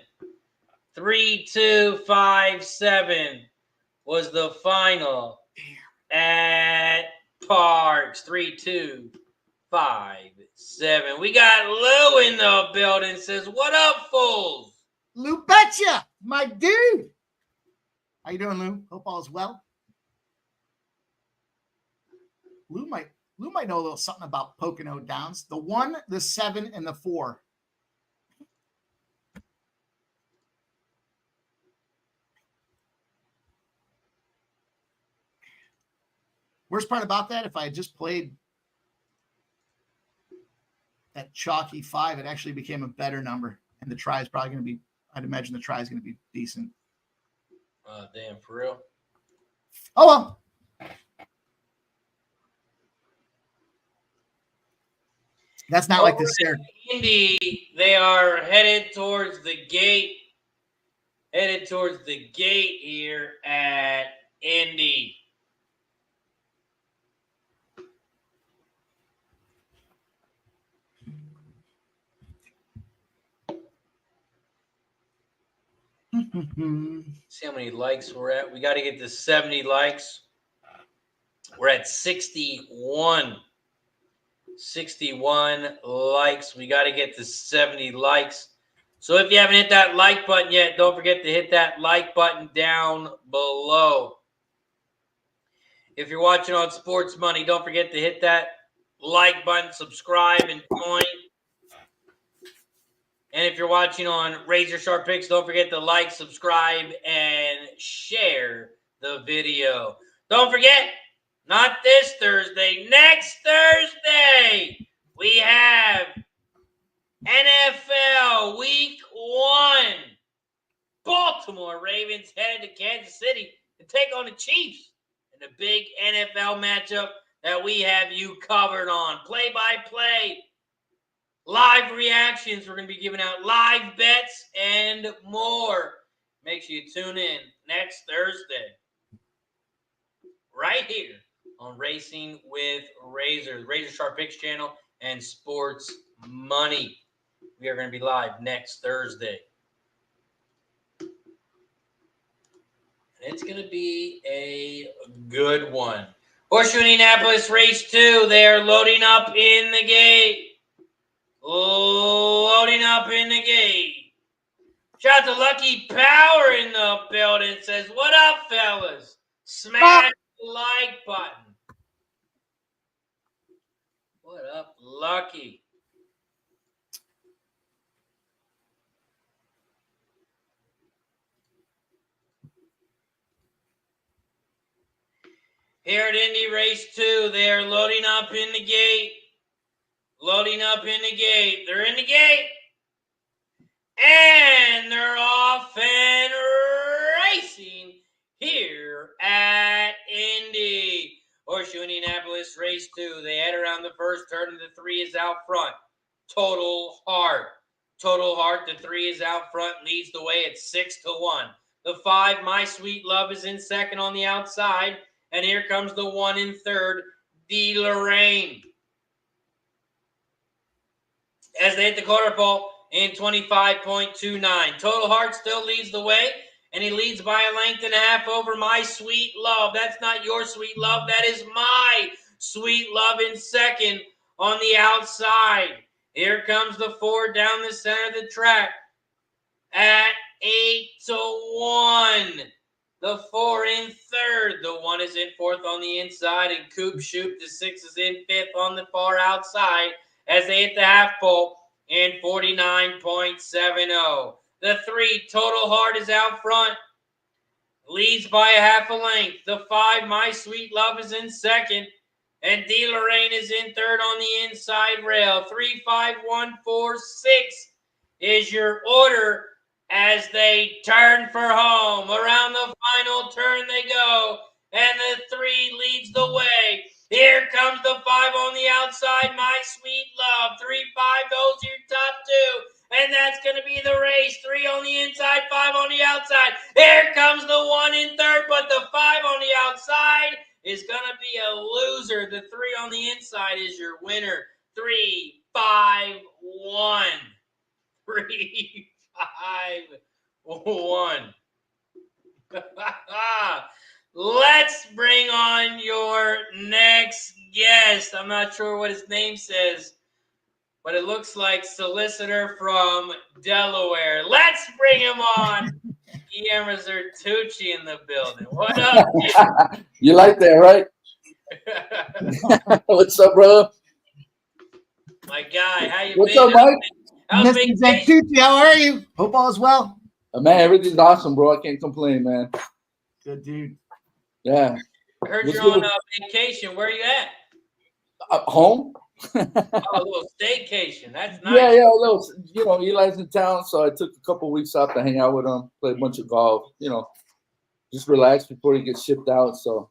3-2-5-7 was the final at Parx. 3-2-5-7. We got Lou in the building. Says, what up, fools? Lou Betcha, my dude. How you doing, Lou? Hope all is well. Lou might know a little something about Pocono Downs. The 1, the 7, and the 4. Worst part about that, if I had just played that chalky 5, it actually became a better number. And the try is probably going to be, I'd imagine the try is going to be decent. Damn, for real? Oh, well. That's not like this here. Indy, they are headed towards the gate. Headed towards the gate here at Indy. See how many likes we're at. We got to get to 70 likes. We're at 61. 61 likes. We got to get to 70 likes. So if you haven't hit that like button yet, don't forget to hit that like button down below. If you're watching on Sports Money, don't forget to hit that like button, subscribe, and join. And if you're watching on RazorSharpPicks, don't forget to like, subscribe, and share the video. Don't forget, not this Thursday, next Thursday, we have NFL Week 1. Baltimore Ravens headed to Kansas City to take on the Chiefs in a big NFL matchup that we have you covered on. Play-by-play. Live reactions. We're going to be giving out live bets and more. Make sure you tune in next Thursday. Right here on Racing with Razor. The Razor Sharp Picks channel and Sports Money. We are going to be live next Thursday. And it's going to be a good one. Horseshoe Indianapolis Race 2. They are loading up in the gate. Loading up in the gate. Shout out to Lucky Power in the building. Says, what up, fellas? Smash the like button. What up, Lucky? Here at Indy Race 2, they are loading up in the gate. Loading up in the gate. They're in the gate. And they're off and racing here at Indy. Horseshoe Indianapolis Race 2. They head around the first turn, and the 3 is out front. Total Heart. Total Heart, the 3 is out front, leads the way at 6-1. The 5, My Sweet Love, is in second on the outside. And here comes the 1 in third, D. Lorraine. As they hit the quarter pole in 25.29. Total Heart still leads the way, and he leads by a length and a half over My Sweet Love. That's not Your Sweet Love. That is My Sweet Love in second on the outside. Here comes the 4 down the center of the track at 8-1. The 4 in third. The 1 is in fourth on the inside, and Coop Shoop, the 6 is in fifth on the far outside as they hit the half pole in 49.70. The 3, Total Heart, is out front, leads by a half a length. The 5, My Sweet Love, is in second, and D. Lorraine is in third on the inside rail. 3, 5, 1, 4, 6 is your order as they turn for home. Around the final turn they go, and the 3 leads the way. Here comes the 5 on the outside, My Sweet Love. 3, 5, those are your top 2. And that's going to be the race. 3 on the inside, 5 on the outside. Here comes the 1 in third, but the 5 on the outside is going to be a loser. The 3 on the inside is your winner. 3, 5, 1. 3, 5, 1. Let's bring on your next guest. I'm not sure what his name says, but it looks like solicitor from Delaware. Let's bring him on. Guillermo Zertucci in the building. What up, You like that, right? What's up, brother? My guy, how you What's been? up, Mike? How's Mr. vacation? Zertucci, how are you? Hope all is well. Man, everything's awesome, bro. I can't complain, man. Good dude. Yeah. I heard What's you're on good? vacation. Where are you at? Home? Oh, a little staycation. That's nice. Yeah, a little. Eli's in town, so I took a couple weeks off to hang out with him, play a bunch of golf. Just relax before he gets shipped out. So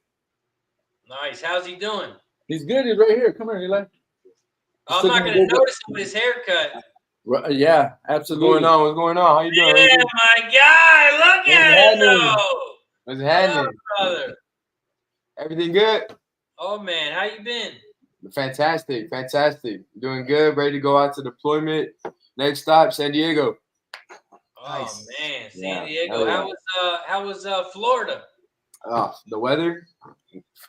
Nice. How's he doing? he's good. He's right here. Come here, Eli. I'm not going to notice him with his haircut. Right, yeah, absolutely. What's going on? How you doing? Yeah, my guy. Look at it, though. What's happening? Brother. Everything good? Oh, man. How you been? Fantastic. Doing good. Ready to go out to deployment. Next stop, San Diego. Oh, Nice. man. San Yeah. Diego. Oh, yeah. How was Florida? Oh, the weather?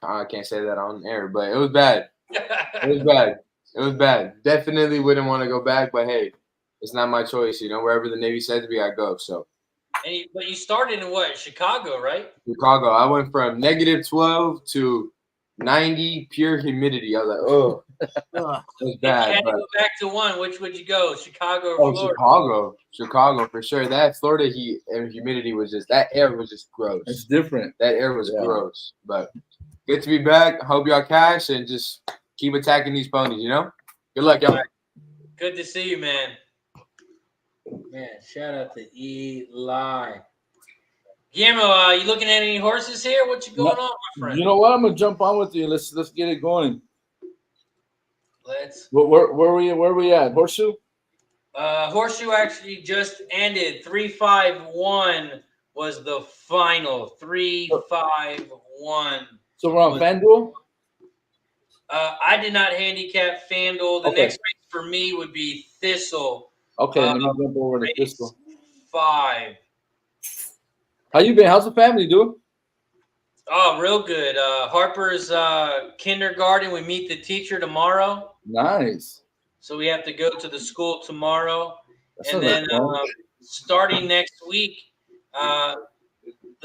I can't say that on air, but it was bad. It was bad. Definitely wouldn't want to go back, but hey, it's not my choice. Wherever the Navy sends me, I go. So But you started in what? Chicago, right? Chicago, I went from -12 to 90 pure humidity. I was like, oh, Ugh. it was If you bad. had to But go back to one, which would you go? Chicago or Florida? Chicago for sure. That Florida heat and humidity was that air was just gross. It's different. That air was gross. But good to be back. Hope y'all cash and just keep attacking these ponies, Good luck, y'all. Good to see you, man. Man, shout out to Eli. Guillermo, you looking at any horses here? What you going on, my friend? You know what? I'm gonna jump on with you. Let's get it going. Let's. Where we at? Horseshoe? Horseshoe actually just ended. 3-5-1 was the final. 3-5-1. So we're on Fan Duel? I did not handicap Fan Duel. The Okay. next race for me would be Thistle. Okay, let me jump over to Race Thistle. 5. How you been? How's the family doing? Oh, real good. Harper's kindergarten. We meet the teacher tomorrow. Nice. So we have to go to the school tomorrow. That And sounds then like fun. starting next week, the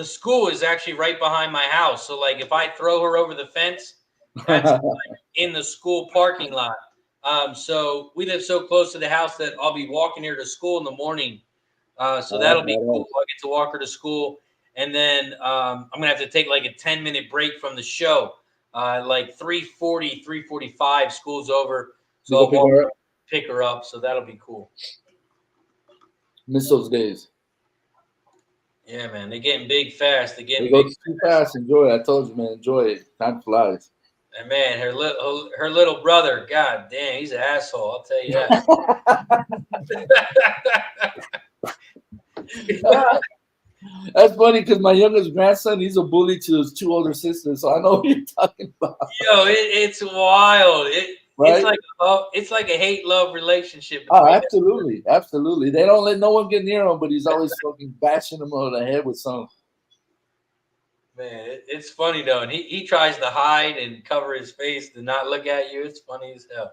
school is actually right behind my house. So, if I throw her over the fence, that's in the school parking lot. So we live so close to the house that I'll be walking her to school in the morning. So that'll be cool. I'll get to walk her to school. And then I'm going to have to take a 10-minute break from the show. like 3:40, 3:45. School's over, so You go pick her up? pick her up. So that'll be cool. Miss those days. Yeah, man, they're getting big fast. They're getting It goes big too fast. Enjoy it. I told you, man. Enjoy it. Time flies. And man, her little brother, god damn, he's an asshole. I'll tell you that. That's funny because my youngest grandson, he's a bully to his two older sisters, so I know what you're talking about. Yo, it's wild. Right? It's like a hate-love relationship. Oh, absolutely, absolutely. They don't let no one get near him, but he's always fucking bashing them over the head with something. Man, it's funny though, and he tries to hide and cover his face to not look at you. It's funny as hell.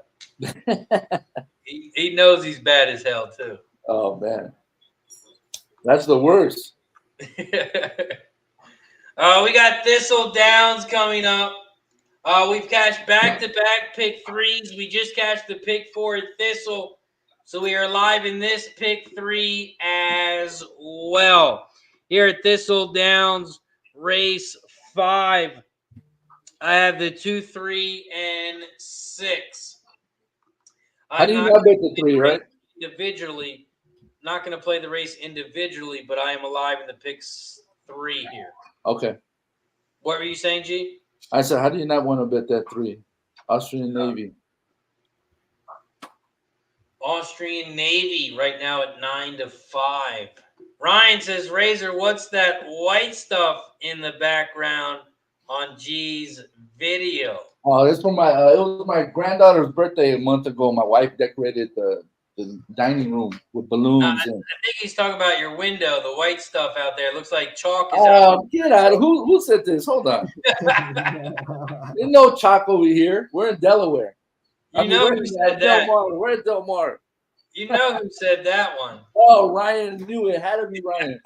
he knows he's bad as hell too. Oh man, that's the worst. We got Thistledowns coming up. We've cashed back-to-back pick threes. We just cashed the pick 4 at Thistle, so we are live in this pick 3 as well. Here at Thistledowns, race 5. I have the 2, 3, and 6. How do you not bet the 3, right? Individually, not going to play the race individually, but I am alive in the picks 3 here. Okay. What were you saying, G? I said, how do you not want to bet that 3? Austrian Navy. Austrian Navy right now at 9-5. Ryan says, Razor, what's that white stuff in the background on G's video? Oh, that's for my. It was my granddaughter's birthday a month ago. My wife decorated the dining room with balloons. I think he's talking about your window, the white stuff out there. It looks like chalk is out. Get out of who said this? Hold on. There's no chalk over here. We're in Delaware. Who said that? We're at Del Mar. You know who said that one. Oh, Ryan knew it. Had to be Ryan.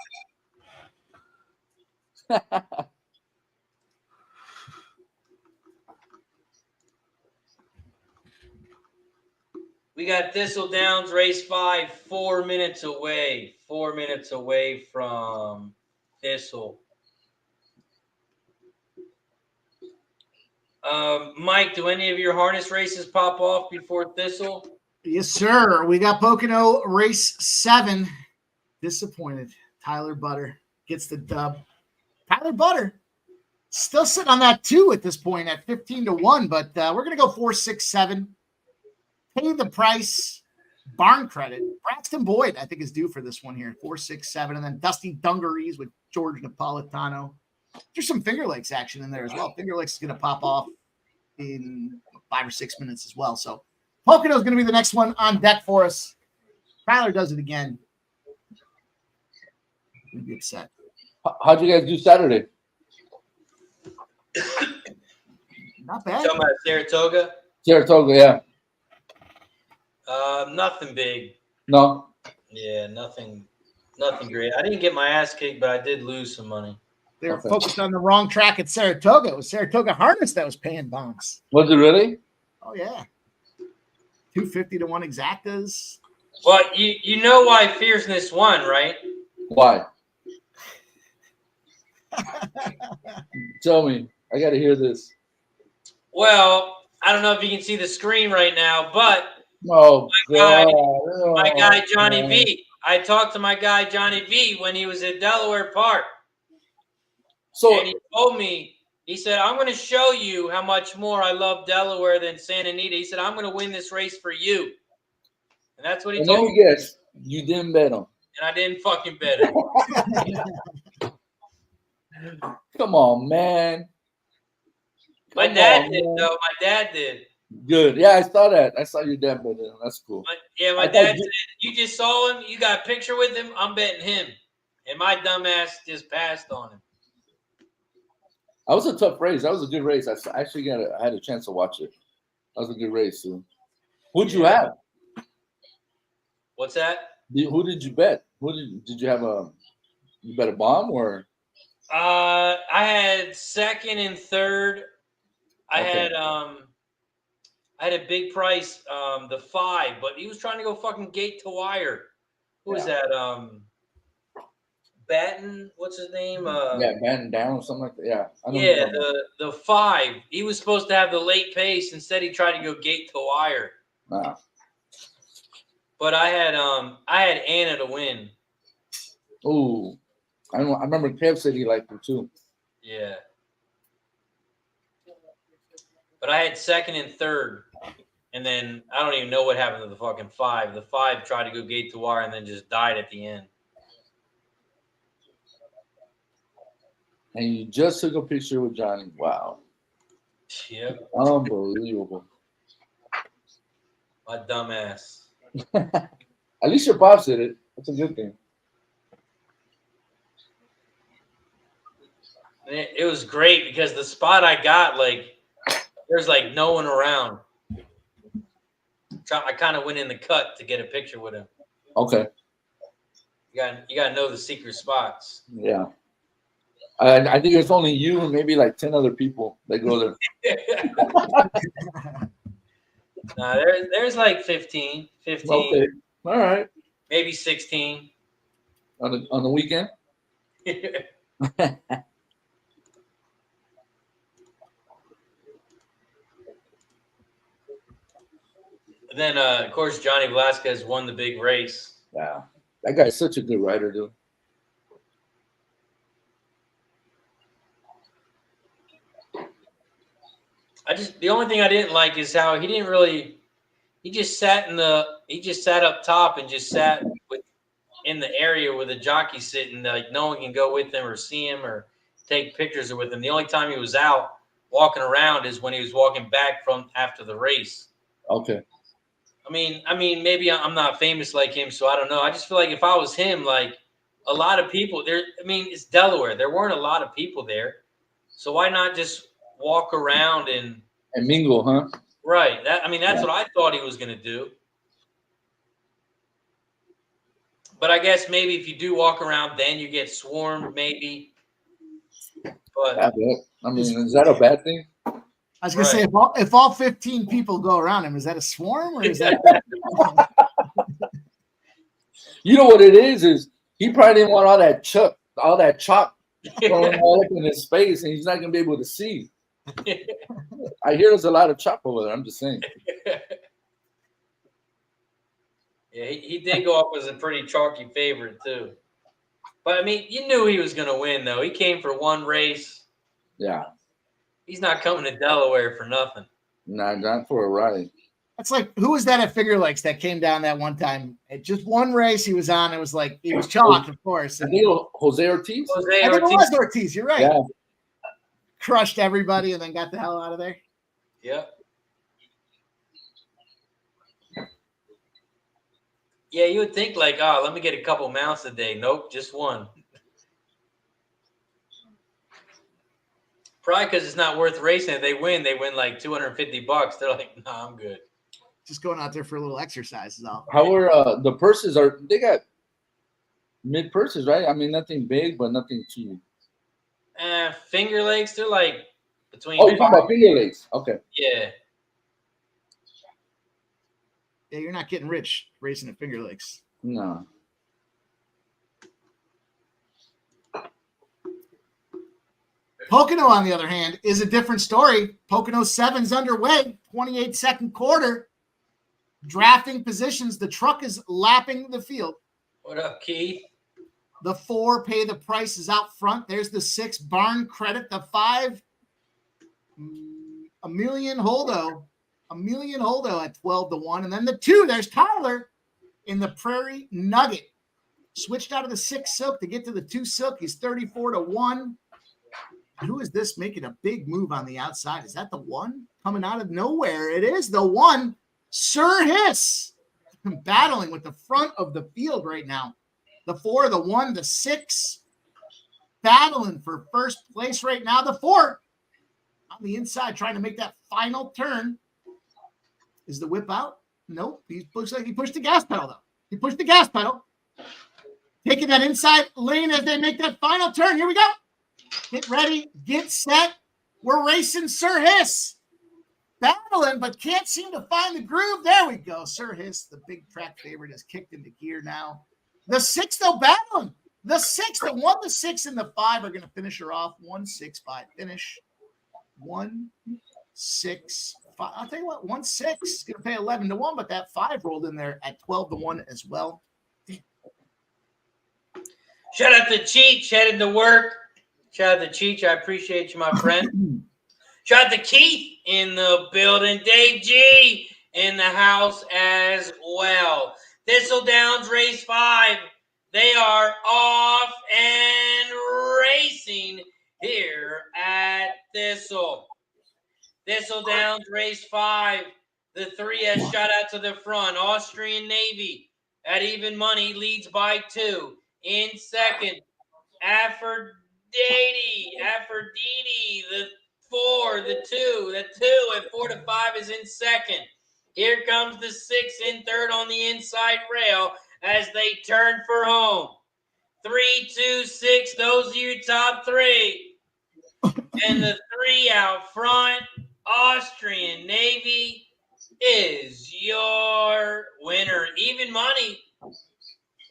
We got Thistledowns race 5, 4 minutes away. 4 minutes away from Thistle. Mike, do any of your harness races pop off before Thistle? Yes, sir. We got Pocono race 7. Disappointed. Tyler Butter gets the dub. Tyler Butter still sitting on that 2 at this point at 15-1, but we're going to go 4, 6, 7. Pay the price. Barn credit. Braxton Boyd, I think, is due for this one here. 4, 6, 7. And then Dusty Dungarees with George Napolitano. There's some Finger Lakes action in there as well. Finger Lakes is going to pop off in 5 or 6 minutes as well. So Pocono is going to be the next one on deck for us. Tyler does it again. We'll be upset. How'd you guys do Saturday? Not bad. Talking about Saratoga? Saratoga, yeah. Nothing big. No. Yeah, nothing great. I didn't get my ass kicked, but I did lose some money. They were focused on the wrong track at Saratoga. It was Saratoga Harness that was paying bombs. Was it really? Oh yeah. 250-1 exactas. Well, you know why Fierceness won, right? Why? Tell me. I got to hear this. Well, I don't know if you can see the screen right now, but my guy Johnny V. I talked to my guy Johnny V when he was at Delaware Park. And he told me, he said, I'm going to show you how much more I love Delaware than Santa Anita. He said, I'm going to win this race for you. And that's what he told me. Yes, you didn't bet him. And I didn't fucking bet him. Come on, man. My dad did, though. My dad did. Good. Yeah, I saw that. I saw your dad bet him. That's cool. My dad said, you just saw him. You got a picture with him. I'm betting him. And my dumbass just passed on him. That was a tough race. That was a good race. I actually I had a chance to watch it. That was a good race, too. Who'd you have? What's that? Who did you bet? Did you have you bet a bomb or? I had second and third. I had a big price, the 5, but he was trying to go fucking gate to wire. Who was that? Batten, what's his name? Yeah, Fan Down, something like that. Yeah. Yeah, the 5. He was supposed to have the late pace. Instead, he tried to go gate to wire. Nah. But I had Anna to win. Ooh. I remember Kev said he liked him too. Yeah. But I had second and third. And then I don't even know what happened to the fucking 5. The 5 tried to go gate to wire and then just died at the end. And you just took a picture with Johnny. Wow. Yep. Unbelievable. My dumbass. At least your pops did it. That's a good thing. It was great because the spot I got, like, there's like no one around. I kind of went in the cut to get a picture with him. Okay. You got to know the secret spots. Yeah. I think it's only you and maybe like 10 other people that go there. Nah, there's like 15. Okay. All right. Maybe 16. On the weekend? Then, of course, Johnny Velasquez won the big race. Yeah. That guy's such a good rider, dude. The only thing I didn't like is how he just sat up top and just sat in the area where the jockey's sitting. Like no one can go with him or see him or take pictures with him. The only time he was out walking around is when he was walking back from after the race. Okay. I mean, maybe I'm not famous like him, so I don't know. I just feel like if I was him, like a lot of people there. I mean, it's Delaware. There weren't a lot of people there, so why not just walk around and mingle, huh? Right. That's what I thought he was going to do. But I guess maybe if you do walk around, then you get swarmed, maybe. But yeah, I mean, is that a bad thing? I was going to say, if all 15 people go around him, is that a swarm or is that? You know what it is he probably didn't want all that chalk thrown all up in his face, and he's not going to be able to see. I hear there's a lot of chop over there. I'm just saying. Yeah, he did go up as a pretty chalky favorite too. But I mean, you knew he was going to win, though. He came for one race. Yeah. He's not coming to Delaware for nothing. Nah, not for a ride. That's like, who was that at Finger Lakes that came down that one time? At just one race he was on. It was like, he was chalked, of course. I think Jose Ortiz. I think it was Ortiz. You're right. Yeah. Crushed everybody and then got the hell out of there. Yep. Yeah, you would think like, oh, let me get a couple mounts a day. Nope, just one. Probably because it's not worth racing. If they win like $250. They're like, nah, I'm good. Just going out there for a little exercise is all. How are the purses? They got mid purses, right? I mean, nothing big, but nothing cheap. Finger Lakes, they're like between. Oh, you're talking about Finger Lakes? Okay. Yeah. Yeah, you're not getting rich racing at Finger Lakes. No. Pocono, on the other hand, is a different story. Pocono 7's underway, 28-second quarter. Drafting positions. The truck is lapping the field. What up, Keith? The 4 pay the prices out front. There's the 6 barn credit. The 5, a million holdo at 12-1. And then the 2, there's Tyler in the Prairie Nugget. Switched out of the 6 silk to get to the 2 silk. He's 34-1. Who is this making a big move on the outside? Is that the 1 coming out of nowhere? It is the 1. Sir Hiss battling with the front of the field right now. The 4, the 1, the 6 battling for first place right now. The 4 on the inside trying to make that final turn. Is the whip out? Nope. He looks like he pushed the gas pedal, though. He pushed the gas pedal. Taking that inside lane as they make that final turn. Here we go. Get ready. Get set. We're racing Sir Hiss. Battling, but can't seem to find the groove. There we go. Sir Hiss, the big track favorite, is kicked into gear now. The 6, though, battling. The 6, the 1, the 6, and the 5 are going to finish her off. 1, 6, 5 finish. 1, 6, 5. I'll tell you what, 1, 6 is going to pay 11-1, but that 5 rolled in there at 12-1 as well. Shout out to Cheech, heading to work. Shout out to Cheech. I appreciate you, my friend. Shout out to Keith in the building. Dave G in the house as well. Thistledowns race 5. They are off and racing here at Thistle. Thistledowns race 5. The 3 has shot out to the front. Austrian Navy at even money leads by 2. In second, Aphrodite, the 4, the 2 at 4 to 5 is in second. Here comes the 6 in third on the inside rail as they turn for home. 3, 2, 6, those are your top 3. And the 3 out front, Austrian Navy, is your winner. Even money.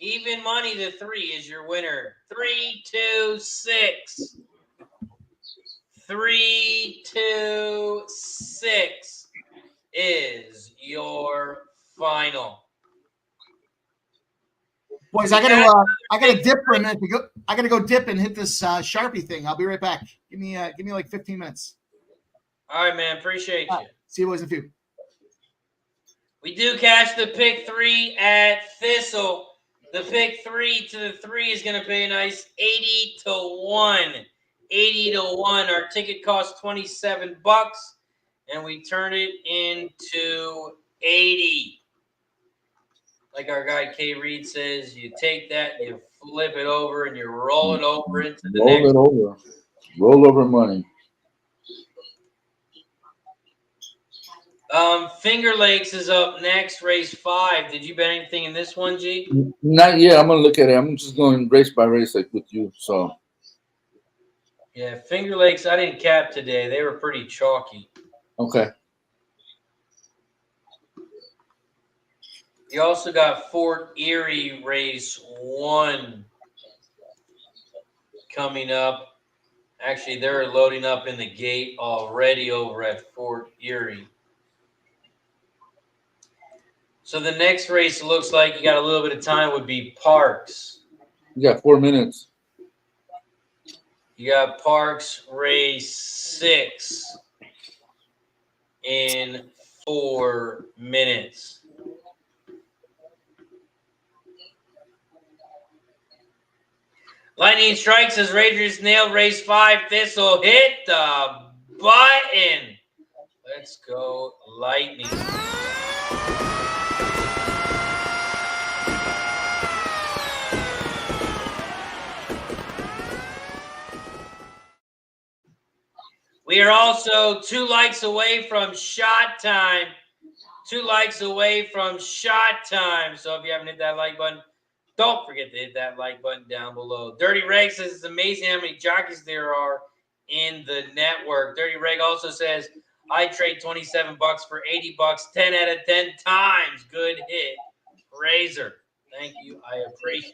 Even money, the 3 is your winner. 3, 2, 6. 3, 2, 6 is your final. Boys, I gotta dip for a minute to go. I gotta go dip and hit this Sharpie thing. I'll be right back. Give me like 15 minutes. All right, man. Appreciate you. See you boys in a few. We do cash the pick 3 at Thistle. The pick 3 to the 3 is going to pay a nice 80-1. 80-1. Our ticket costs $27, and we turn it into 80. Like our guy K. Reed says, you take that, you flip it over, and you roll it over into the next. Roll it over. Roll over money. Finger Lakes is up next, race 5. Did you bet anything in this one, G? Not yet. I'm gonna look at it. I'm just going race by race like with you. So Yeah, Finger Lakes, I didn't cap today. They were pretty chalky. okay. You also got Fort Erie race 1 coming up. Actually, they're loading up in the gate already over at Fort Erie. So the next race, it looks like you got a little bit of time, would be Parx. You got 4 minutes. You got Parx race 6 in 4 minutes. Lightning Strike says Rangers nailed race 5. Thistle hit the button. Let's go, Lightning. We are also 2 likes away from shot time. 2 likes away from shot time. So if you haven't hit that like button, don't forget to hit that like button down below. Dirty Reg says it's amazing how many jockeys there are in the network. Dirty Reg also says, I trade $27 for $80, 10 out of 10 times. Good hit, Razor. Thank you. I appreciate it.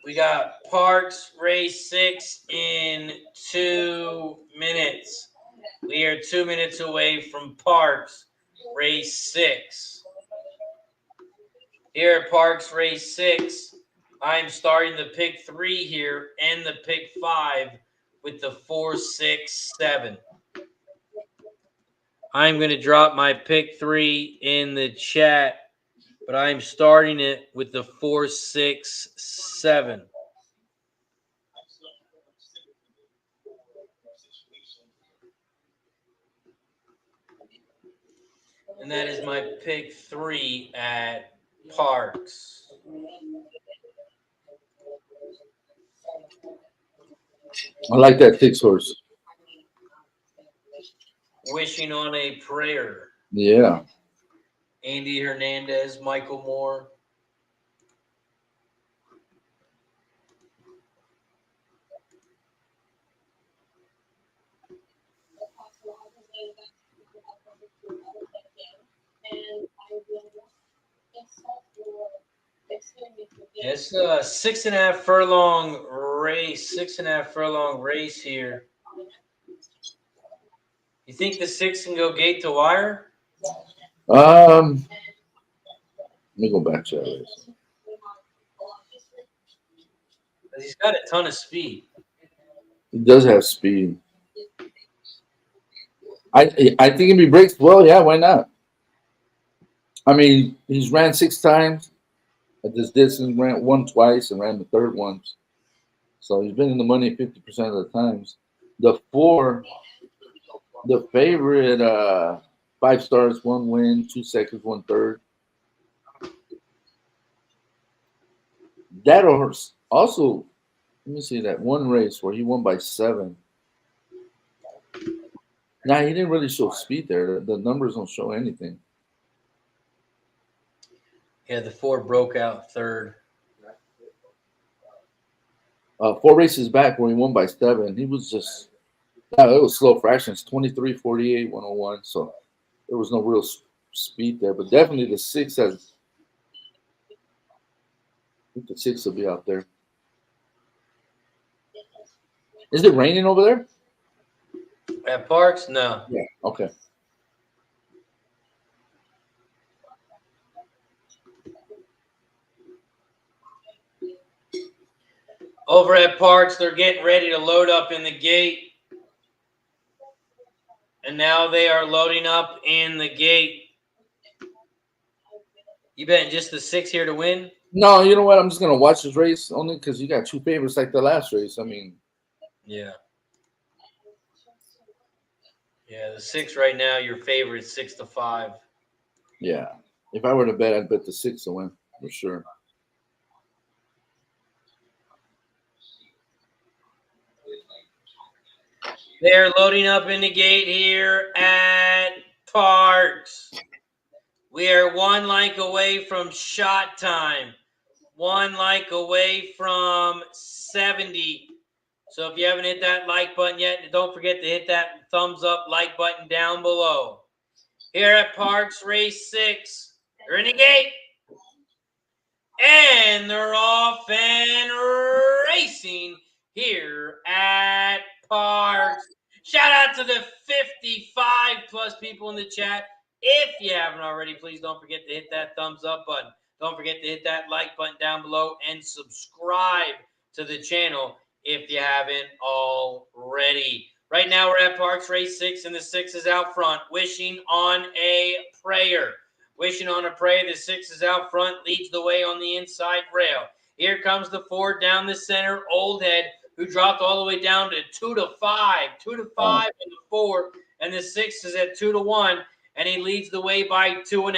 We got Parx race 6 in 2 minutes. We are 2 minutes away from Parx race 6. Here at Parx race 6, I'm starting the pick 3 here and the pick 5 with the 4, 6, 7. I'm going to drop my pick 3 in the chat, but I'm starting it with the 4, 6, 7. And that is my pick 3 at Parx. I like that 6 horse. Wishing on a Prayer. Yeah. Andy Hernandez, Michael Moore. It's a 6.5 furlong race. 6.5 furlong race here. You think the 6 can go gate to wire? Let me go back to that race. He's got a ton of speed. He does have speed. I think if he breaks well, yeah, why not? I mean, he's ran 6 times at this distance, ran one twice, and ran the third once. So he's been in the money 50% of the times. The 4, the favorite, 5 stars, 1 win, 2 seconds, 1 third. That horse also, let me see that one race where he won by 7. Nah, he didn't really show speed there. The numbers don't show anything. Yeah, the 4 broke out third. 4 races back where he won by 7, he was just, it was slow fractions, 23, 48, 101. So there was no real speed there. But definitely the 6 has, I think the 6 will be out there. Is it raining over there? At Parx? No. Yeah. Okay. Over at Parx, they're getting ready to load up in the gate. And now they are loading up in the gate. You betting just the 6 here to win? No, you know what? I'm just going to watch this race only because you got 2 favorites like the last race. I mean. Yeah. Yeah, the 6 right now, your favorite, 6-5. Yeah. If I were to bet, I'd bet the 6 to win for sure. They're loading up in the gate here at Parx. We are 1 like away from shot time. 1 like away from 70. So if you haven't hit that like button yet, don't forget to hit that thumbs up like button down below. Here at Parx Race 6, they're in the gate. And they're off and racing here at Parx. Shout out to the 55 plus people in the chat. If you haven't already, please don't forget to hit that thumbs up button. Don't forget to hit that like button down below and subscribe to the channel if you haven't already. Right now we're at Parx Race 6 and the 6 is out front. Wishing on a prayer. Wishing on a prayer. The 6 is out front, leads the way on the inside rail. Here comes the 4 down the center, Old Head, who dropped all the way down to 2-5. 2-5 and the 4, and the 6 is at 2-1, and he leads the way by 2.5.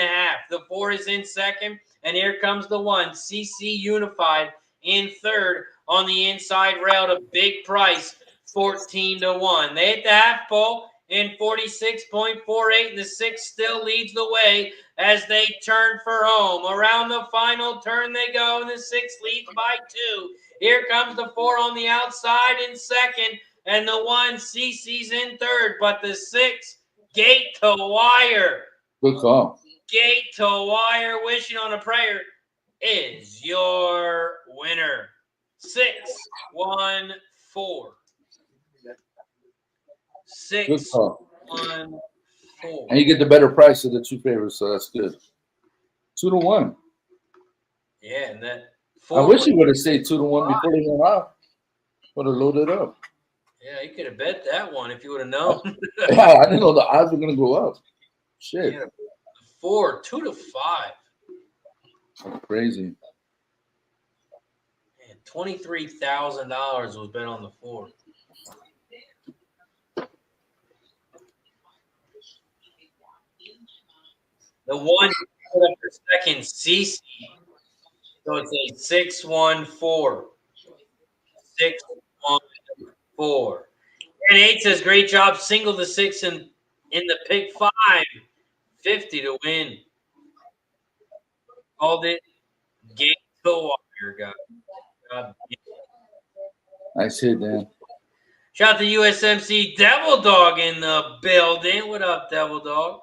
The 4 is in second, and here comes the 1, CC Unified, in third on the inside rail to Big Price, 14-1. They hit the half pole in 46.48, and the 6 still leads the way as they turn for home. Around the final turn they go, and the 6 leads by 2. Here comes the 4 on the outside in second, and the 1 CC's in third, but the 6 gate to wire. Good call. Gate to wire, wishing on a prayer, is your winner. 6-1-4. 6-1-4. And you get the better price of the 2 favorites, so that's good. 2-1. Yeah, and that 4. I wish he would have stayed 2-1 before they went off. Would have loaded up. Yeah, you could have bet that one if you would have known. Yeah, I didn't know the odds were gonna go up. Shit. Yeah, 4, 2-5. That's crazy. Man, $23,000 was bet on the 4. The 1 put up for second, CC. So it's a 6-1-4. 6-1-4. And 8 says, great job. Single the 6 in the pick 5. 50 to win. Called it gate to wire, God. Nice hit, Dan. Shout out to USMC Devil Dog in the building. What up, Devil Dog?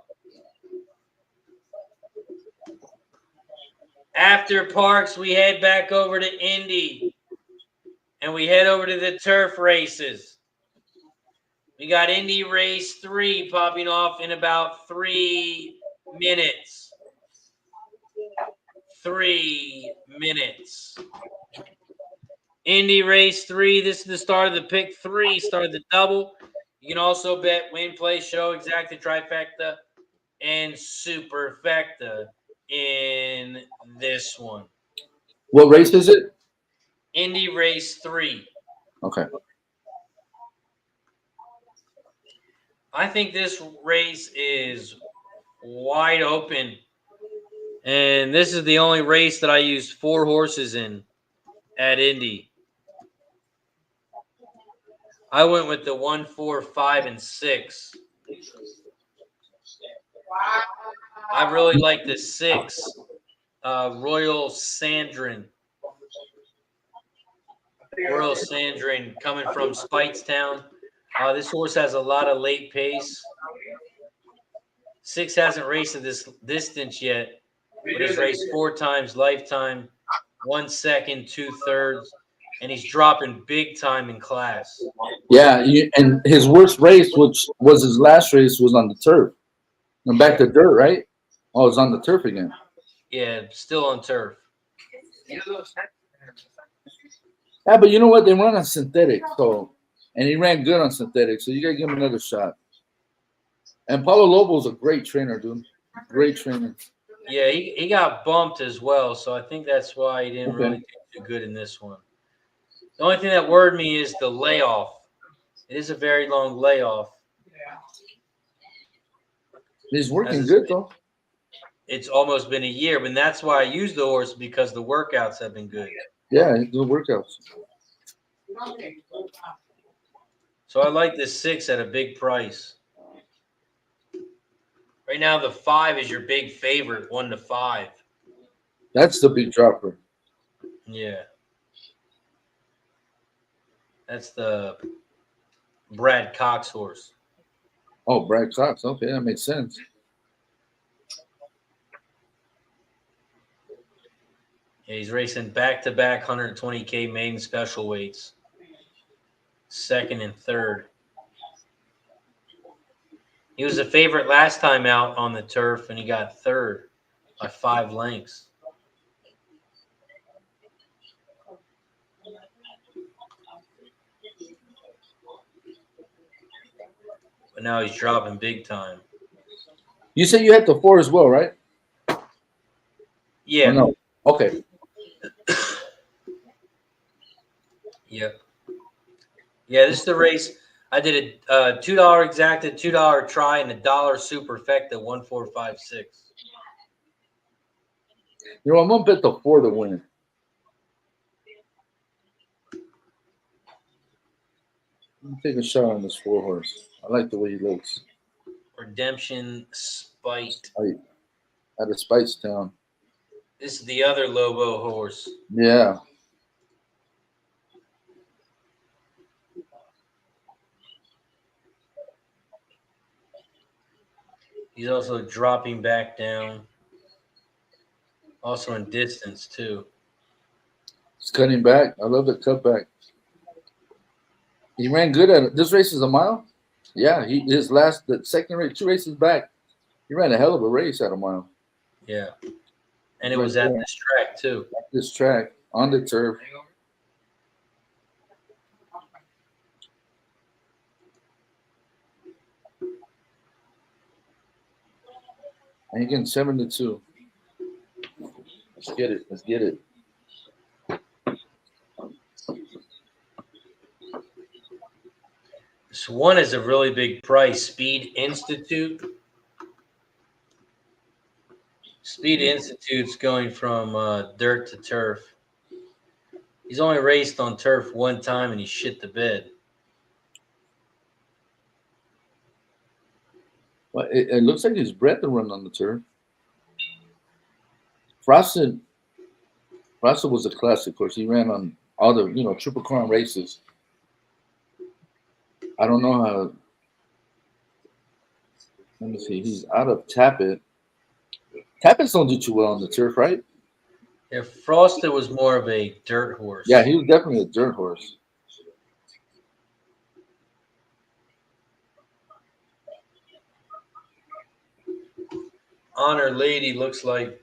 After Parx, we head back over to Indy, and we head over to the turf races. We got Indy Race 3 popping off in about 3 minutes. 3 minutes. Indy Race 3. This is the start of the pick 3, start of the double. You can also bet win, play, show, exacta, trifecta, and superfecta in this one. What race is it? Indy Race 3. Okay. I think this race is wide open. And this is the only race that I used 4 horses in at Indy. I went with the 1, 4, 5, and 6. I really like the 6, Royal Sandrin. Royal Sandrin coming from Spitestown. This horse has a lot of late pace. 6 hasn't raced at this distance yet, but has raced 4 times lifetime, 1 second, 2/3, and he's dropping big time in class. Yeah, and his worst race, which was his last race, was on the turf. And back to dirt, right? Oh, it's on the turf again. Yeah, still on turf. Yeah, but you know what? They run on synthetic, and he ran good on synthetic, so you gotta give him another shot. And Paulo Lobo's a great trainer, dude. Great trainer. Yeah, he got bumped as well, so I think that's why he didn't really do too good in this one. The only thing that worried me is the layoff. It is a very long layoff. He's working good, though. It's almost been a year, but that's why I use the horse, because the workouts have been good. Yeah, he's doing workouts. So I like this 6 at a big price. Right now, the 5 is your big favorite, 1 to 5. That's the big dropper. Yeah. That's the Brad Cox horse. Oh, Brad Cox. Okay, that makes sense. Yeah, he's racing back-to-back 120K maiden special weights. 2nd and 3rd. He was a favorite last time out on the turf, and he got 3rd by 5 lengths. But now he's dropping big time. You said you had the 4 as well, right? Yeah. Or no. Okay. Yep. Yeah, this is the race. I did a $2 exacted, $2 try, and $1 superfecta, 1, 4, 5, 6. You know, I'm gonna bet the 4 to win. Let me take a shot on this 4 horse. I like the way he looks. Redemption Spite. Out of Spitestown. This is the other Lobo horse. Yeah. He's also dropping back down. Also in distance, too. He's cutting back. I love the cutback. He ran good at it. This race is a mile? Yeah, the second race, 2 races back, he ran a hell of a race at a mile. Yeah. And it was at this track, too. At this track, on the turf. And again, 7 to 2. Let's get it. Let's get it. This one is a really big price. Speed Institute. Speed Institute's going from dirt to turf. He's only raced on turf 1 time, and he shit the bed. Well, it looks like he's bred to run on the turf. Frosted was a classic course. He ran on all the, Triple Crown races. I don't know how. Let me see. He's out of Tappet. Tappets don't do too well on the turf, right? If Frosted was more of a dirt horse. Yeah, he was definitely a dirt horse. Honor Lady looks like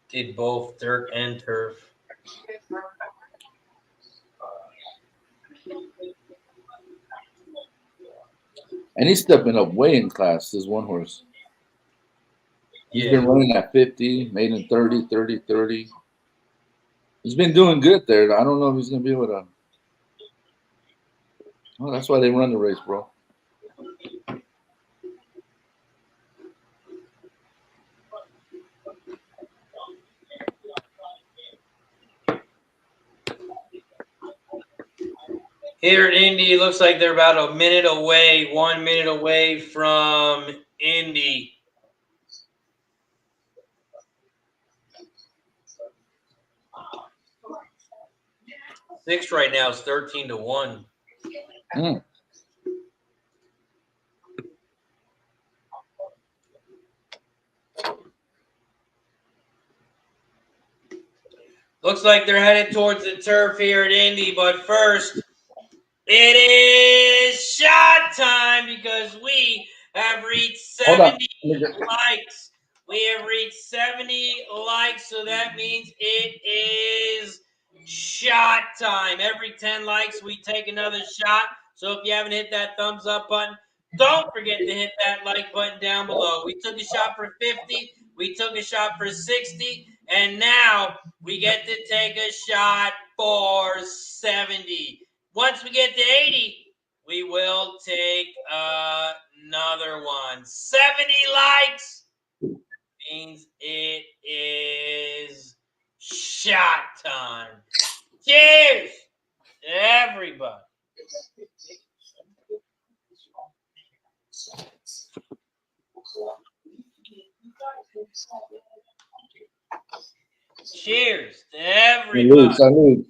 did both dirt and turf. And he's stepping up way in class, this one horse. He's Yeah. been running at 50, made in 30, 30, 30. He's been doing good there. I don't know if he's going to be able to. Well, that's why they run the race, bro. Here at Indy, it looks like they're about a minute away, 1 minute away from Indy. Six right now is 13-1. Looks like they're headed towards the turf here at Indy, but first, it is shot time because we have reached 70 likes. We have reached 70 likes, so that means it is shot time. Every 10 likes, we take another shot. So if you haven't hit that thumbs up button, don't forget to hit that like button down below. We took a shot for 50. We took a shot for 60. And now we get to take a shot for 70. Once we get to 80, we will take another one. 70 likes means it is shot time. Cheers to everybody. Cheers to everybody. Salud.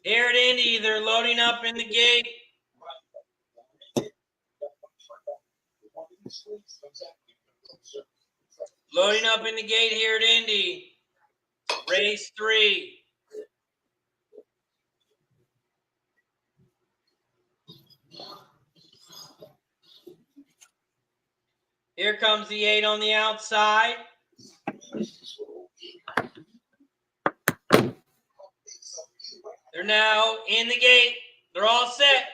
Here at Indy, they're loading up in the gate. Loading up in the gate here at Indy. Race 3. Here comes the 8 on the outside. They're now in the gate. They're all set.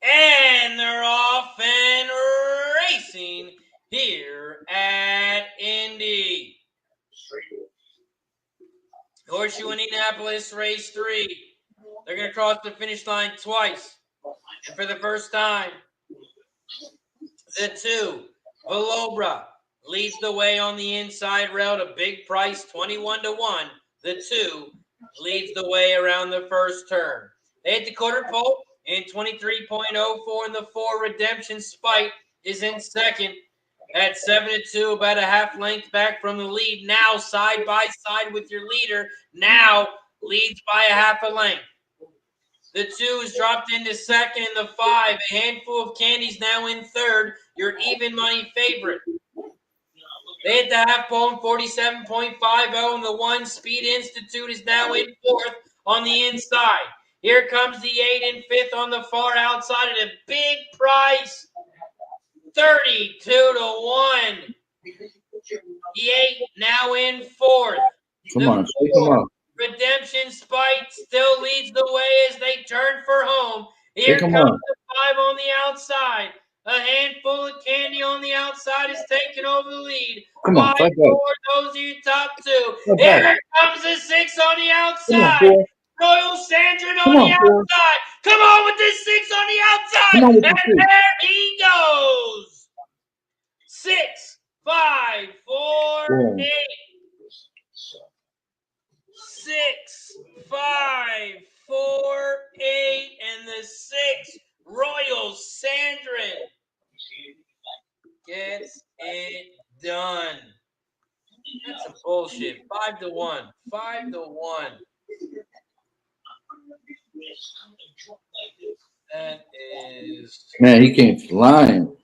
And they're off and racing here at Indy. Horseshoe Indianapolis, race 3. They're going to cross the finish line twice. And for the first time, the 2, Velobra, leads the way on the inside rail to big price, 21-1. The 2 leads the way around the first turn. They hit the quarter pole in 23.04, and the 4, Redemption Spite, is in second at 7-2, about a half length back from the lead. Now side by side with your leader. Now leads by a half a length. The 2 is dropped into second, and the 5, a handful of candies, now in third, your even money favorite. They hit the half pole in 47.50, and the 1, Speed Institute, is now in fourth on the inside. Here comes the 8 in fifth on the far outside at a big price, 32-1. The 8 now in fourth. Come on, shake him up. Redemption Spite still leads the way as they turn for home. Here Take 'em comes on. the 5 on the outside. A handful of candy on the outside is taking over the lead. Come on, 5, fight 4, back. those are your top 2. Fight Here back. comes the 6 on the Come on, outside. boy. Royal Sandrin Come on the on, boy. outside. Come on with this 6 on the outside. Come on with the And 6. there he goes. 6, 5, 4, Boom. 8. 6, 5, 4, 8, and the 6, Royal Sandrin, gets it done. That's some bullshit. 5-1. 5-1. That is. Man, he came flying.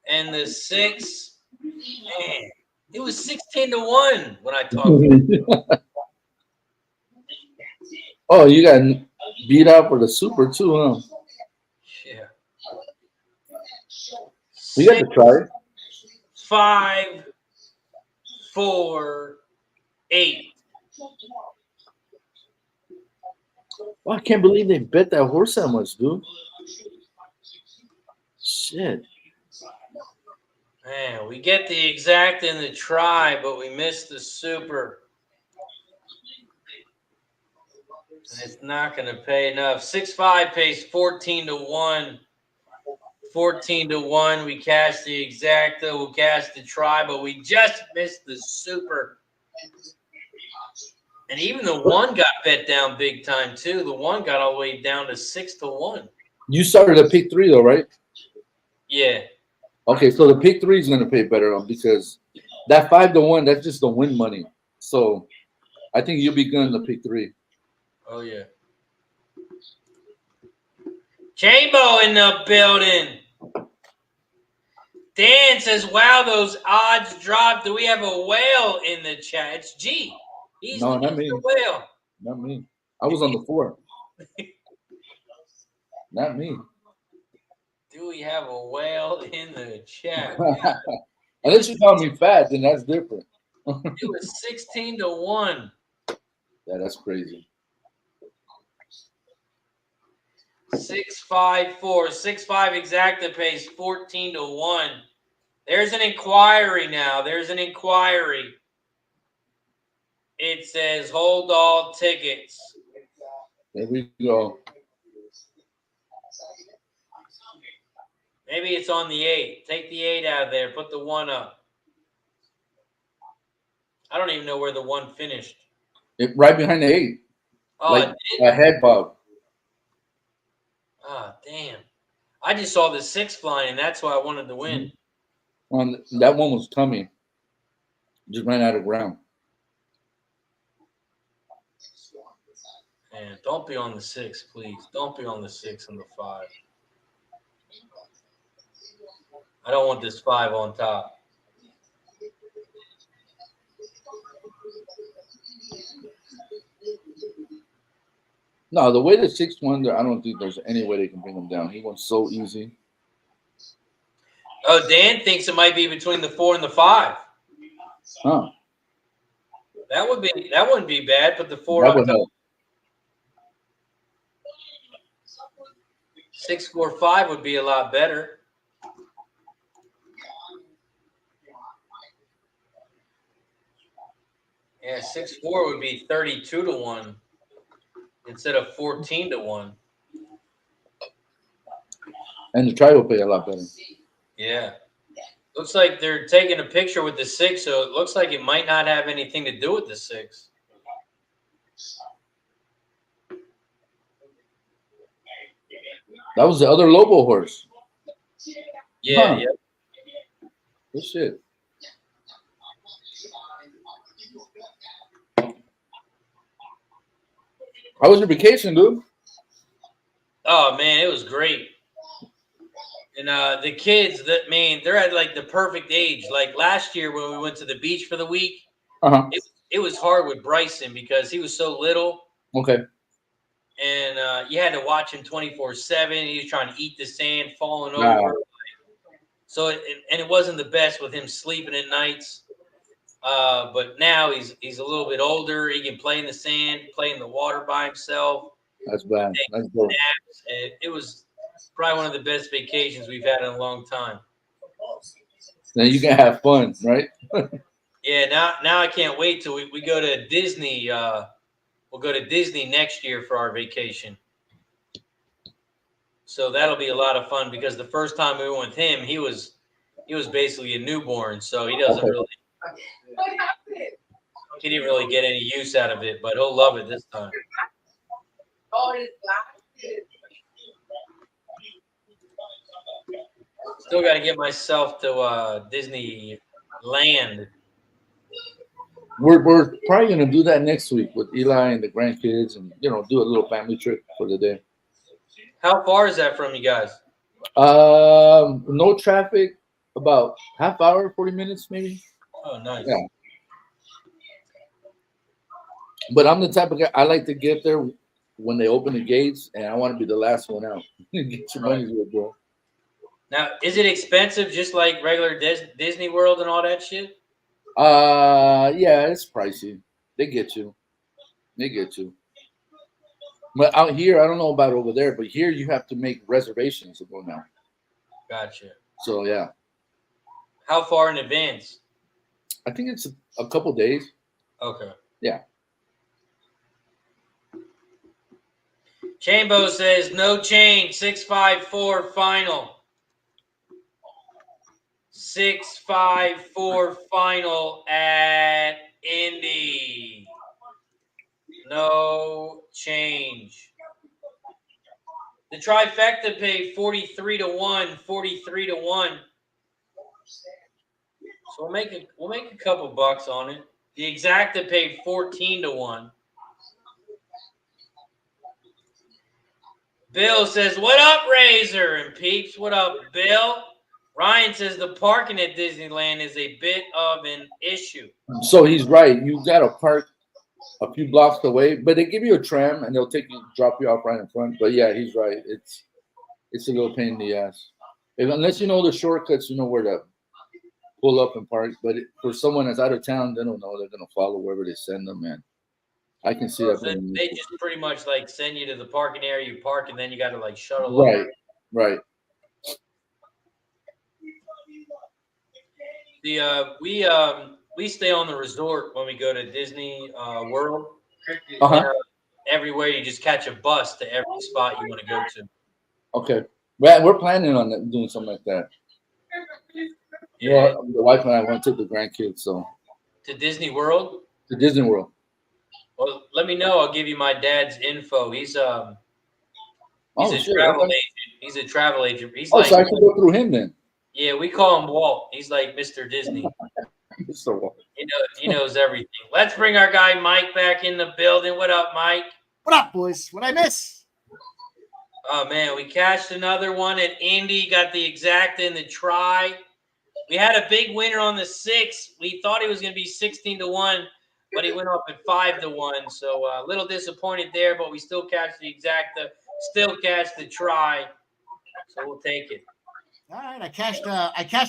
And the 6, man, it was 16-1 when I talked to him. Oh, you got beat out for the Super too, huh? Yeah. You got to try it. 5, 4, 8. Well, I can't believe they bet that horse that much, dude. Shit. Man, we get the exact and the try, but we missed the super. And it's not going to pay enough. 6-5 pays 14-1. 14-1. We cashed the exacta. We'll cash the try, but we just missed the super. And even the 1 got bet down big time too. The 1 got all the way down to 6-1. You started at pick 3 though, right? Yeah. Okay, so the pick 3 is going to pay better because that 5-1, that's just the win money. So I think you'll be good in the pick 3. Oh yeah. Chambo in the building. Dan says, "Wow, those odds dropped. Do we have a whale in the chat?" It's G. He's No, not me. the whale. Not me. I was on the 4. Not me. Do we have a whale in the chat? Unless you call me fat, then that's different. It was 16-1. Yeah, that's crazy. 6-5-4. 6-5 exacta pays 14-1. There's an inquiry now. There's an inquiry. It says hold all tickets. There we go. Maybe it's on the 8. Take the 8 out of there. Put the 1 up. I don't even know where the 1 finished. Right behind the 8. Oh, like it did? a head bob. Oh, damn. I just saw the 6 flying, and that's why I wanted to win. That one was coming. Just ran out of ground. Man, don't be on the 6, please. Don't be on the 6 and the 5. I don't want this 5 on top. No, the way the 6 won, I don't think there's any way they can bring him down. He went so easy. Oh, Dan thinks it might be between the 4 and the 5. Huh. That wouldn't be bad, but the 4 That up would top. help. 6-4-5 would be a lot better. Yeah, 6-4 would be 32-1 instead of 14-1. And the try will pay a lot better. Yeah. Looks like they're taking a picture with the 6, so it looks like it might not have anything to do with the 6. That was the other Lobo horse. Yeah, Huh. yeah. Good shit. How was your vacation, dude? Oh, man, it was great. And the kids, they're at like the perfect age. Like last year when we went to the beach for the week, it was hard with Bryson because he was so little. Okay. And you had to watch him 24/7. He was trying to eat the sand, falling over. So it wasn't the best with him sleeping at nights. But now he's a little bit older. He can play in the sand, play in the water by himself. That's bad. That's good. It was probably one of the best vacations we've had in a long time. Then you can have fun, right? Yeah, now I can't wait till we go to Disney. We'll go to Disney next year for our vacation. So that'll be a lot of fun because the first time we went with him, he was basically a newborn, so he didn't really get any use out of it, but he'll love it this time. Still got to get myself to Disneyland. We're probably gonna do that next week with Eli and the grandkids, and do a little family trip for the day. How far is that from you guys? No traffic, about half hour, 40 minutes, maybe. Oh, nice. Yeah. But I'm the type of guy I like to get there when they open the gates, and I want to be the last one out. Get your money's worth, bro. Now, is it expensive, just like regular Disney World and all that shit? Yeah, it's pricey. They get you. But out here, I don't know about over there, but here you have to make reservations to go now. Gotcha. So yeah, How far in advance? I think it's a couple days. Okay. Yeah. Chambo says no change. 654 final. 654 final at Indy. No change. The trifecta paid 43 to 1, 43 to 1. So we'll make a couple bucks on it. The exacta paid 14 to 1. Bill says, "What up, Razor?" And Peeps, what up, Bill? Ryan says the parking at Disneyland is a bit of an issue. So he's right. You got to park a few blocks away, but they give you a tram and they'll drop you off right in front. But yeah, he's right. It's a little pain in the ass. Unless you know the shortcuts, you know where to pull up and park. But for someone that's out of town, they don't know. They're gonna follow wherever they send them, man. I can see that. So they just pretty much like send you to the parking area, you park, and then you got to like shuttle over. Right. We stay on the resort when we go to Disney World. Everywhere you just catch a bus to every spot you want to go to. Okay. Well, we're planning on doing something like that. Yeah. The wife and I want to take the grandkids, so. To Disney World? To Disney World. Well, let me know. I'll give you my dad's info. He's a travel agent. He's a travel agent. He's so I can go through him then. Yeah, we call him Walt. He's like Mr. Disney. Mr. Walt. He knows everything. Let's bring our guy Mike back in the building. What up, Mike? What up, boys? What'd I miss? Oh, man, we cashed another one at Indy. Got the exacta and the try. We had a big winner on the 6. We thought he was going to be 16 to 1. But he went up at 5 to 1, so a little disappointed there. But we still cashed the exacta, still cashed the try, so we'll take it. All right, I cashed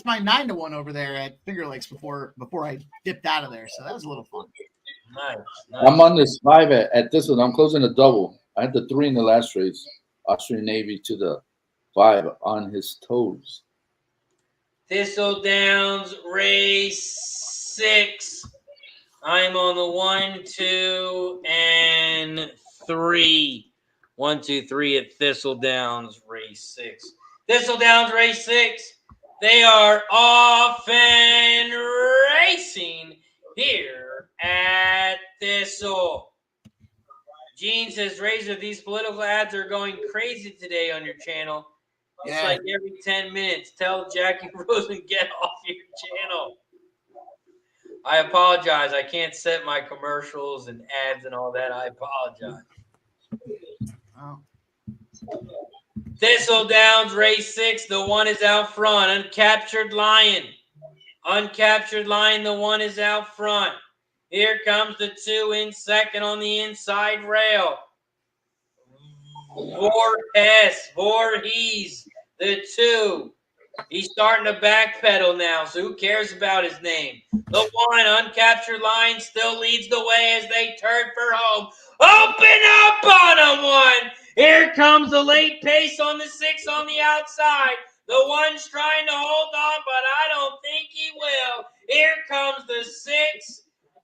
my 9 to 1 over there at Finger Lakes before I dipped out of there, so that was a little fun. Nice. I'm on this 5 at this one. I'm closing a double. I had the 3 in the last race. Austrian Navy to the 5 on his toes. Thistledowns race 6. I'm on the 1, 2, and 3. 1, 2, 3 at Thistledowns race 6. Thistledowns race 6. They are off and racing here at Thistle. Gene says, Razor, these political ads are going crazy today on your channel. It's like every 10 minutes. Tell Jackie Rosen, get off your channel. I apologize. I can't set my commercials and ads and all that. I apologize. Oh. Thistledowns race 6. The 1 is out front. Uncaptured Lion. Uncaptured Lion. The 1 is out front. Here comes the 2 in second on the inside rail. Voorhees, the 2. He's starting to backpedal now, so who cares about his name? The 1, Uncaptured Lion, still leads the way as they turn for home. Open up on him, 1. Here comes the late pace on the 6 on the outside. The 1's trying to hold on, but I don't think he will. Here comes the 6.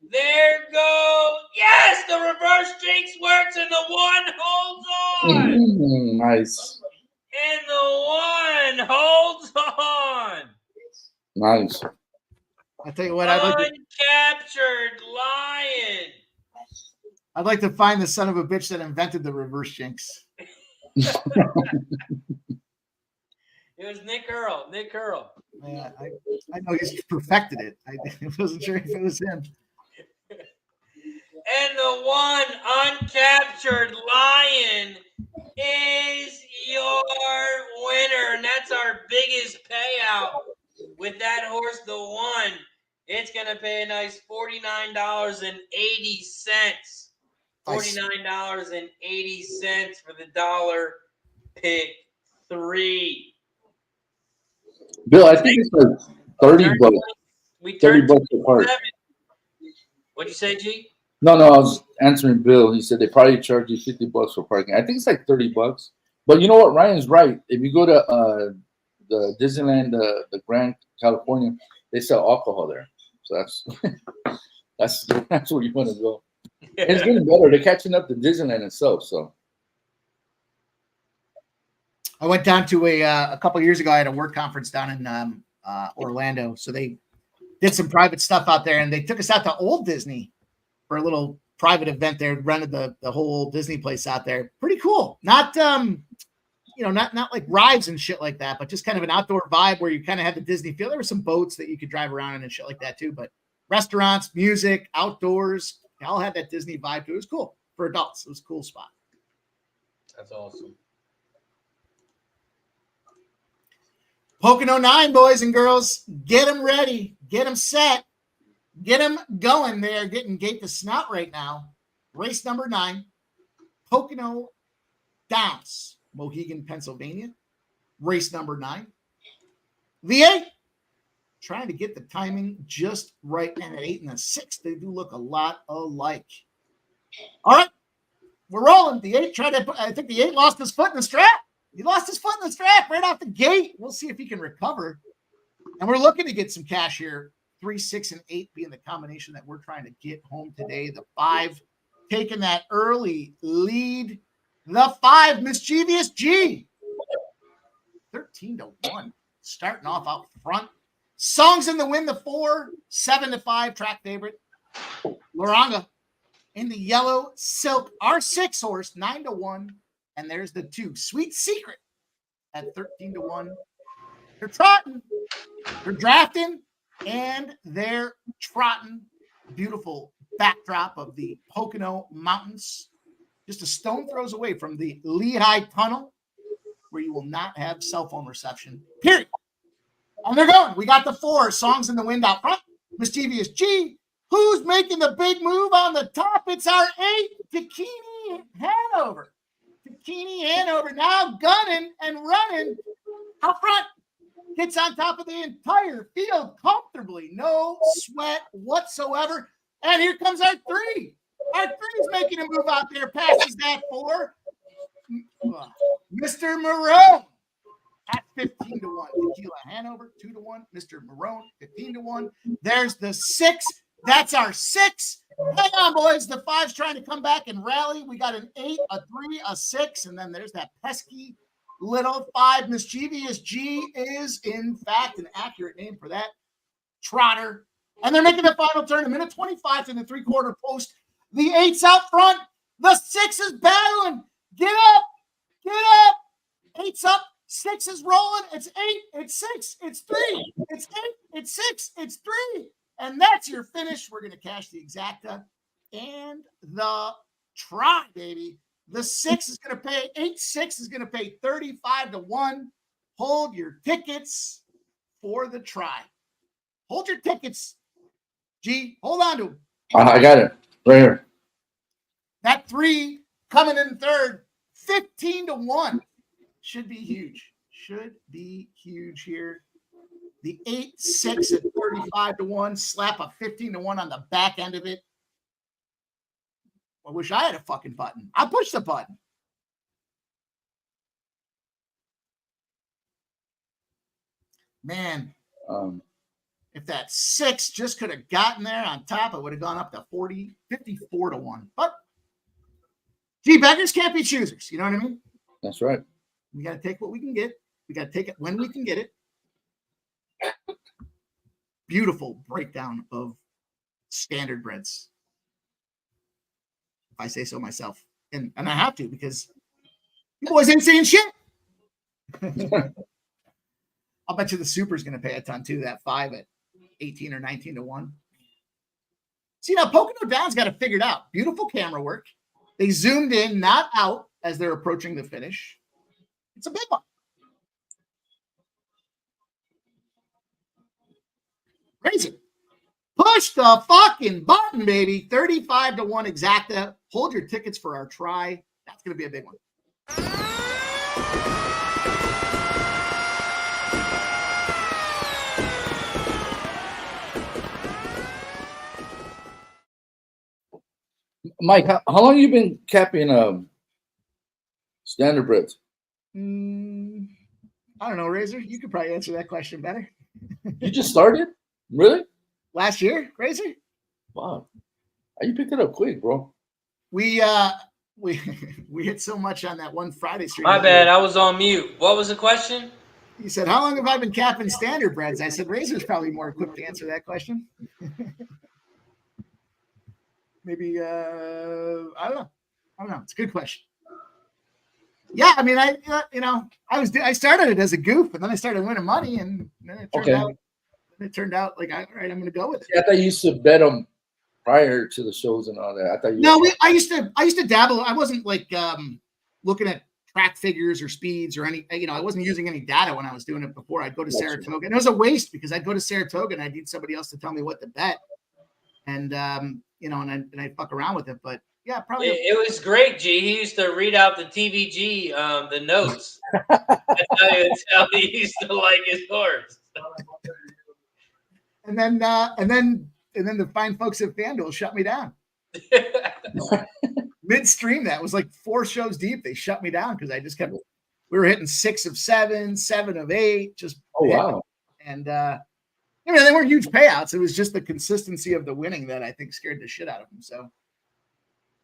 There goes. Yes, the reverse jinx works, and the 1 holds on. Nice. And the 1 holds on. Nice. I tell you what, Uncaptured Lion. I'd like to find the son of a bitch that invented the reverse jinx. It was Nick Earl. Yeah, I know he's perfected it. I wasn't sure if it was him. And the 1 Uncaptured Lion is your winner. And that's our biggest payout. With horse, the 1. It's going to pay a nice $49.80. $49.80 for the dollar pick 3. Bill, I think it's like 30 bucks. We 30 turned bucks apart. 7. What'd you say, G? No, I was answering Bill. He said they probably charge you 50 bucks for parking. I think it's like 30 bucks. But you know what? Ryan's right. If you go to the Disneyland, the Grand California, they sell alcohol there. So that's where you want to go. It's getting better. They're catching up to Disneyland itself. So I went down to a couple of years ago. I had a work conference down in Orlando. So they did some private stuff out there, and they took us out to Old Disney for a little private event there. Rented the whole Disney place out there. Pretty cool. Not not like rides and shit like that, but just kind of an outdoor vibe where you kind of had the Disney feel. There were some boats that you could drive around in and shit like that too, but restaurants, music, outdoors, they all had that Disney vibe too. It was cool for adults. It was a cool spot. That's awesome. Pocono 9, boys and girls, get them ready, get them set, get them going. They are getting gate to snout right now. Race number 9, Pocono Downs, Mohegan, Pennsylvania. Race number 9. The 8, trying to get the timing just right. And at 8 and a 6, they do look a lot alike. All right, we're rolling. The 8 I think the 8 lost his foot in the strap. He lost his foot in the strap right off the gate. We'll see if he can recover. And we're looking to get some cash here. 3, 6, and 8 being the combination that we're trying to get home today. The 5 taking that early lead. The 5, Mischievous G. 13-1. Starting off out front. Songs in the Wind, the 4. 7-5 track favorite. Loranga in the yellow silk. Our 6 horse, 9-1. And there's the 2, Sweet Secret, at 13-1. They're trotting, they're drafting, and they're trotting. Beautiful backdrop of the Pocono Mountains. Just a stone throws away from the Lehigh Tunnel, where you will not have cell phone reception, period. And they're going. We got the 4, Songs in the Wind out front. Mischievous G. Who's making the big move on the top? It's our 8, Bikini Hanover. Bikini Hanover now gunning and running out front. Gets on top of the entire field comfortably. No sweat whatsoever. And here comes our 3. Our 3 is making a move out there. Passes that 4. Mr. Marone at 15-1. Tequila Hanover, 2-1. Mr. Marone, 15-1. There's the 6. That's our 6. Hang on, boys. The 5's trying to come back and rally. We got an 8, a 3, a 6, and then there's that pesky little 5. Mischievous G is, in fact, an accurate name for that trotter. And they're making the final turn. A minute 25 to the 3/4 post. The 8's out front. The 6 is battling. Get up. Get up. 8's up. 6 is rolling. It's 8. It's 6. It's 3. It's 8. It's 6. It's 3. And that's your finish. We're going to cash the exacta and the try, baby. The 6 is going to pay, 8-6 is going to pay 35-1. Hold your tickets for the try. Hold your tickets. G, hold on to them. I got it right here. That 3 coming in third, 15-1. Should be huge. Should be huge here. The 8-6 at 35-1. Slap a 15-1 on the back end of it. I wish I had a fucking button. I push the button. Man, if that 6 just could have gotten there on top, it would have gone up to 54-1. But gee, beggars can't be choosers. You know what I mean? That's right. We got to take what we can get. We got to take it when we can get it. Beautiful breakdown of standard breads. If I say so myself. And I have to, because you boys ain't saying shit. I'll bet you the Super's going to pay a ton too. That 5 at 18 or 19-1. See, now Pocono Downs got it figured out. Beautiful camera work. They zoomed in, not out, as they're approaching the finish. It's a big one. Razor. Push the fucking button, baby. 35-1 exacta. Hold your tickets for our try. That's going to be a big one. Mike, how long you been capping standard breds? I don't know, Razor. You could probably answer that question better. You just started? Really? Last year, Razor? Wow. You picked it up quick, bro. We hit so much on that one Friday stream. My bad. I was on mute. What was the question? He said, how long have I been capping standard breds? I said, Razor's probably more equipped to answer that question. Maybe, I don't know. It's a good question. Yeah, I mean, I started it as a goof, and then I started winning money, and then it turned out like, all right, I'm going to go with it. Yeah, I thought you used to bet them prior to the shows and all that. I thought I used to dabble. I wasn't like looking at track figures or speeds or any. I wasn't using any data when I was doing it before. I'd go to Saratoga, and it was a waste because I'd go to Saratoga and I'd need somebody else to tell me what to bet, and and I'd fuck around with it. But yeah, probably it was great. G. He used to read out the TVG, the notes. That's how he used to like his horse. And then the fine folks at Fan Duel shut me down. Midstream, that was like 4 shows deep. They shut me down because I just kept. We were hitting 6 of 7, 7 of 8. Just wow. And they weren't huge payouts. It was just the consistency of the winning that I think scared the shit out of them. So,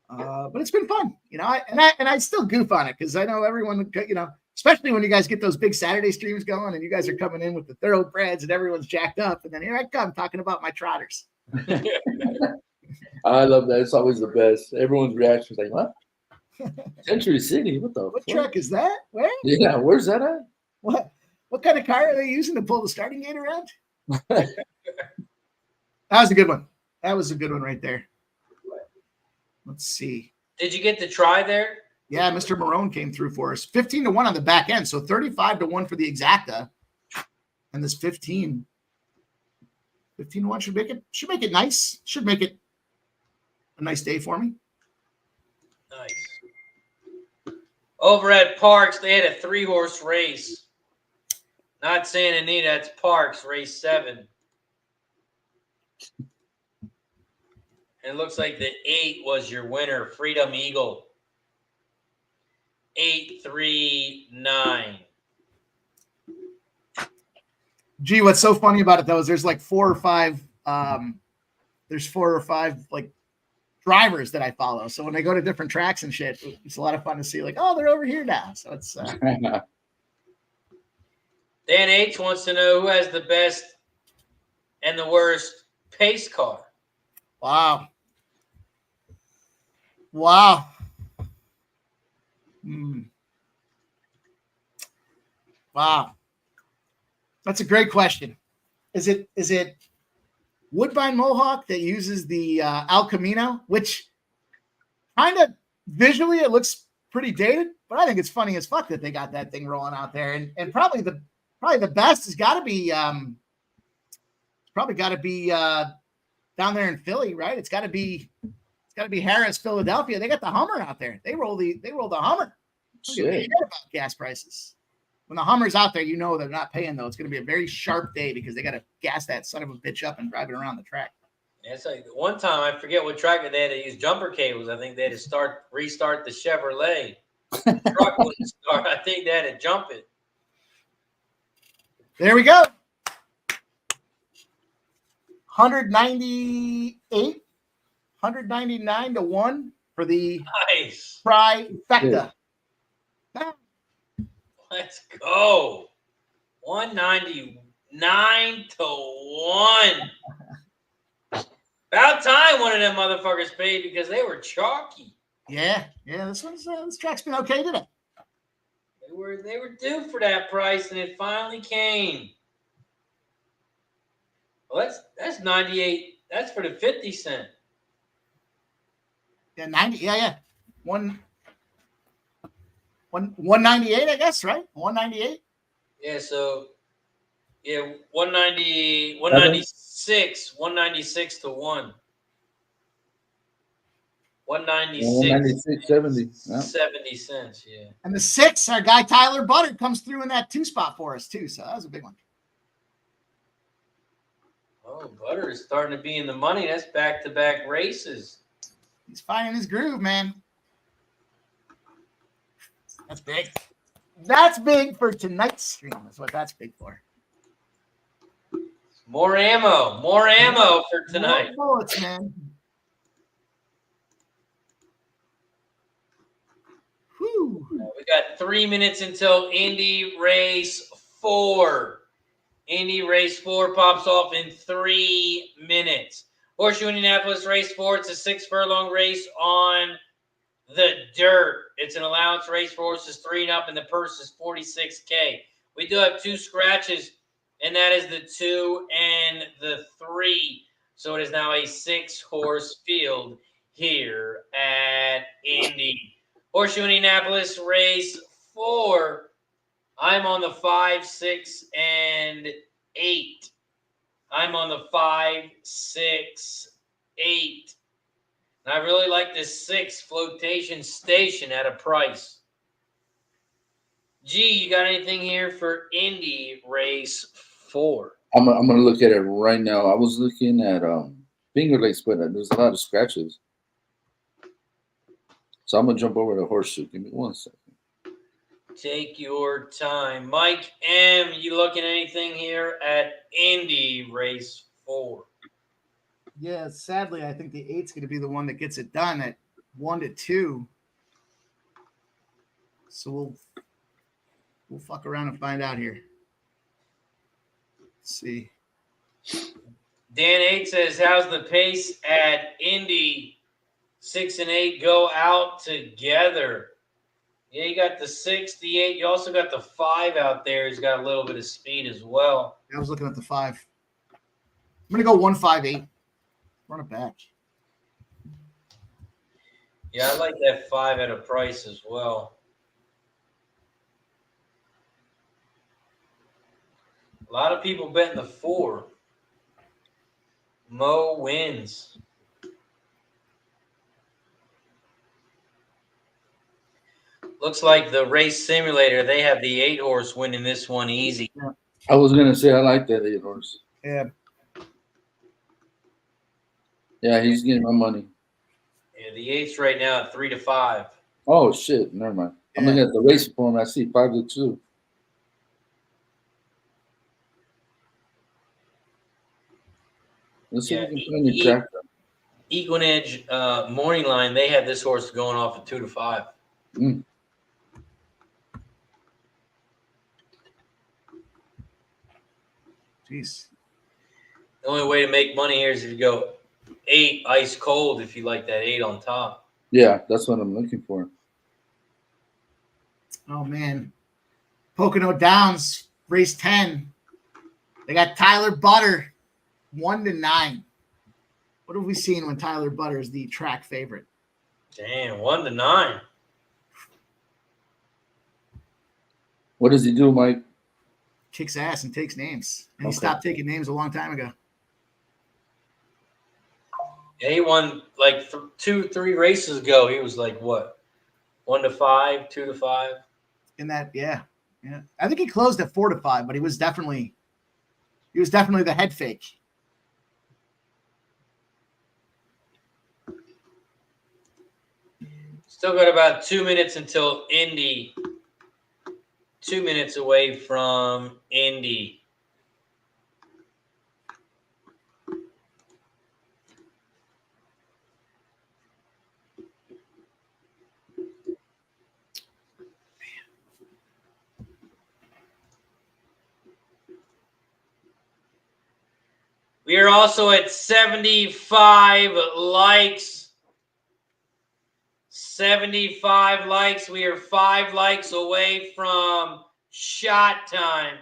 but it's been fun, I still goof on it because I know everyone, especially when you guys get those big Saturday streams going and you guys are coming in with the thoroughbreds and everyone's jacked up. And then here I come talking about my trotters. I love that. It's always the best. Everyone's reaction is like, what? Century City? What What track is that? Where? Yeah, where's that at? What kind of car are they using to pull the starting gate around? That was a good one. That was a good one right there. Let's see. Did you get the try there? Yeah, Mr. Marone came through for us. 15-1 on the back end. So 35-1 for the exacta. And this 15-1 should make it nice. Should make it a nice day for me. Nice. Over at Parx, they had a 3-horse race. Not Santa Anita, it's Parx, race 7. And it looks like the 8 was your winner, Freedom Eagle. 8-3-9. Gee, what's so funny about it though is there's like 4 or 5 like drivers that I follow. So when I go to different tracks and shit, it's a lot of fun to see like, oh, they're over here now. So it's Dan H wants to know who has the best and the worst pace car. Wow. Wow. That's a great question. Is it Woodbine Mohawk that uses the El Camino, which kind of visually it looks pretty dated, but I think it's funny as fuck that they got that thing rolling out there. And probably the best has got to be down there in Philly, right? It's got to be Harris, Philadelphia. They got the Hummer out there. They roll the Hummer. Shit about gas prices. When the Hummer's out there, they're not paying though. It's going to be a very sharp day because they got to gas that son of a bitch up and drive it around the track. Yeah, it's like one time I forget what track they had to use jumper cables. I think they had to restart the Chevrolet. The truck wouldn't start. I think they had to jump it. There we go. 199-1 for the nice trifecta. Yeah. Let's go. 199-1. About time one of them motherfuckers paid because they were chalky. Yeah. This track's been okay today. They were due for that price, and it finally came. Well, that's 98. That's for the 50 cent. Yeah, 90. Yeah. 198, I guess, right? 198. Yeah. So Yeah, 190, 196 to 1. 196, 70. Yeah. 70 cents, yeah. And the 6, our guy Tyler Butter comes through in that 2 spot for us too. So that was a big one. Oh, Butter is starting to be in the money. That's back-to-back races. He's finding his groove, man. That's big. That's big for tonight's stream. That's what that's big for. More ammo for tonight. More bullets, man. Whew. We got 3 minutes until Indy Race 4. Indy Race 4 pops off in 3 minutes. Horseshoe Indianapolis Race 4. It's a 6-furlong race on the dirt. It's an allowance race for horses 3 and up, and the purse is $46K. We do have 2 scratches, and that is the 2 and the 3. So it is now a 6-horse field here at Indy. Horseshoe Indianapolis Race 4. I'm on the 5, 6, and 8. I'm on the 5, 6, 8. And I really like this 6 flotation station at a price. G, you got anything here for Indy Race 4? I'm gonna look at it right now. I was looking at Finger Lakes, but there's a lot of scratches. So I'm gonna jump over to Horseshoe. Give me 1 second. Take your time. Mike M., you looking at anything here at Indy Race 4? Yeah, sadly, I think the 8's going to be the one that gets it done at 1 to 2. So we'll fuck around and find out here. Let's see. Dan 8 says, how's the pace at Indy? 6 and 8 go out together. Yeah, you got the 6, the 8. You also got the 5 out there. He's got a little bit of speed as well. I was looking at the 5. I'm going to go 1, 5, 8. Run it back. Yeah, I like that 5 at a price as well. A lot of people betting the 4. Mo wins. Looks like the race simulator, they have the 8-horse winning this one easy. Yeah. I was gonna say I like that 8-horse. Yeah. Yeah, he's getting my money. Yeah, the 8's right now at 3 to 5. Oh shit, never mind. I'm looking at the racing form. I see 5 to 2. Let's see if we can find the track. Equinedge Morning Line, they had this horse going off at 2 to 5. Mm. Jeez. The only way to make money here is if you go 8 ice cold, if you like that 8 on top. Yeah, that's what I'm looking for. Oh, man. Pocono Downs, race 10. They got Tyler Butter, 1 to 9. What have we seen when Tyler Butter is the track favorite? Damn, 1 to 9. What does he do, Mike? Kicks ass and takes names. And he Okay. stopped taking names a long time ago. Yeah, he won like 2, 3 races ago. He was like, what? 1 to 5, 2 to 5? In that, yeah. I think he closed at 4 to 5, but he was definitely the head fake. Still got about 2 minutes until Indy. 2 minutes away from Indy. We are also at 75 likes. 75 likes. We are 5 likes away from shot time.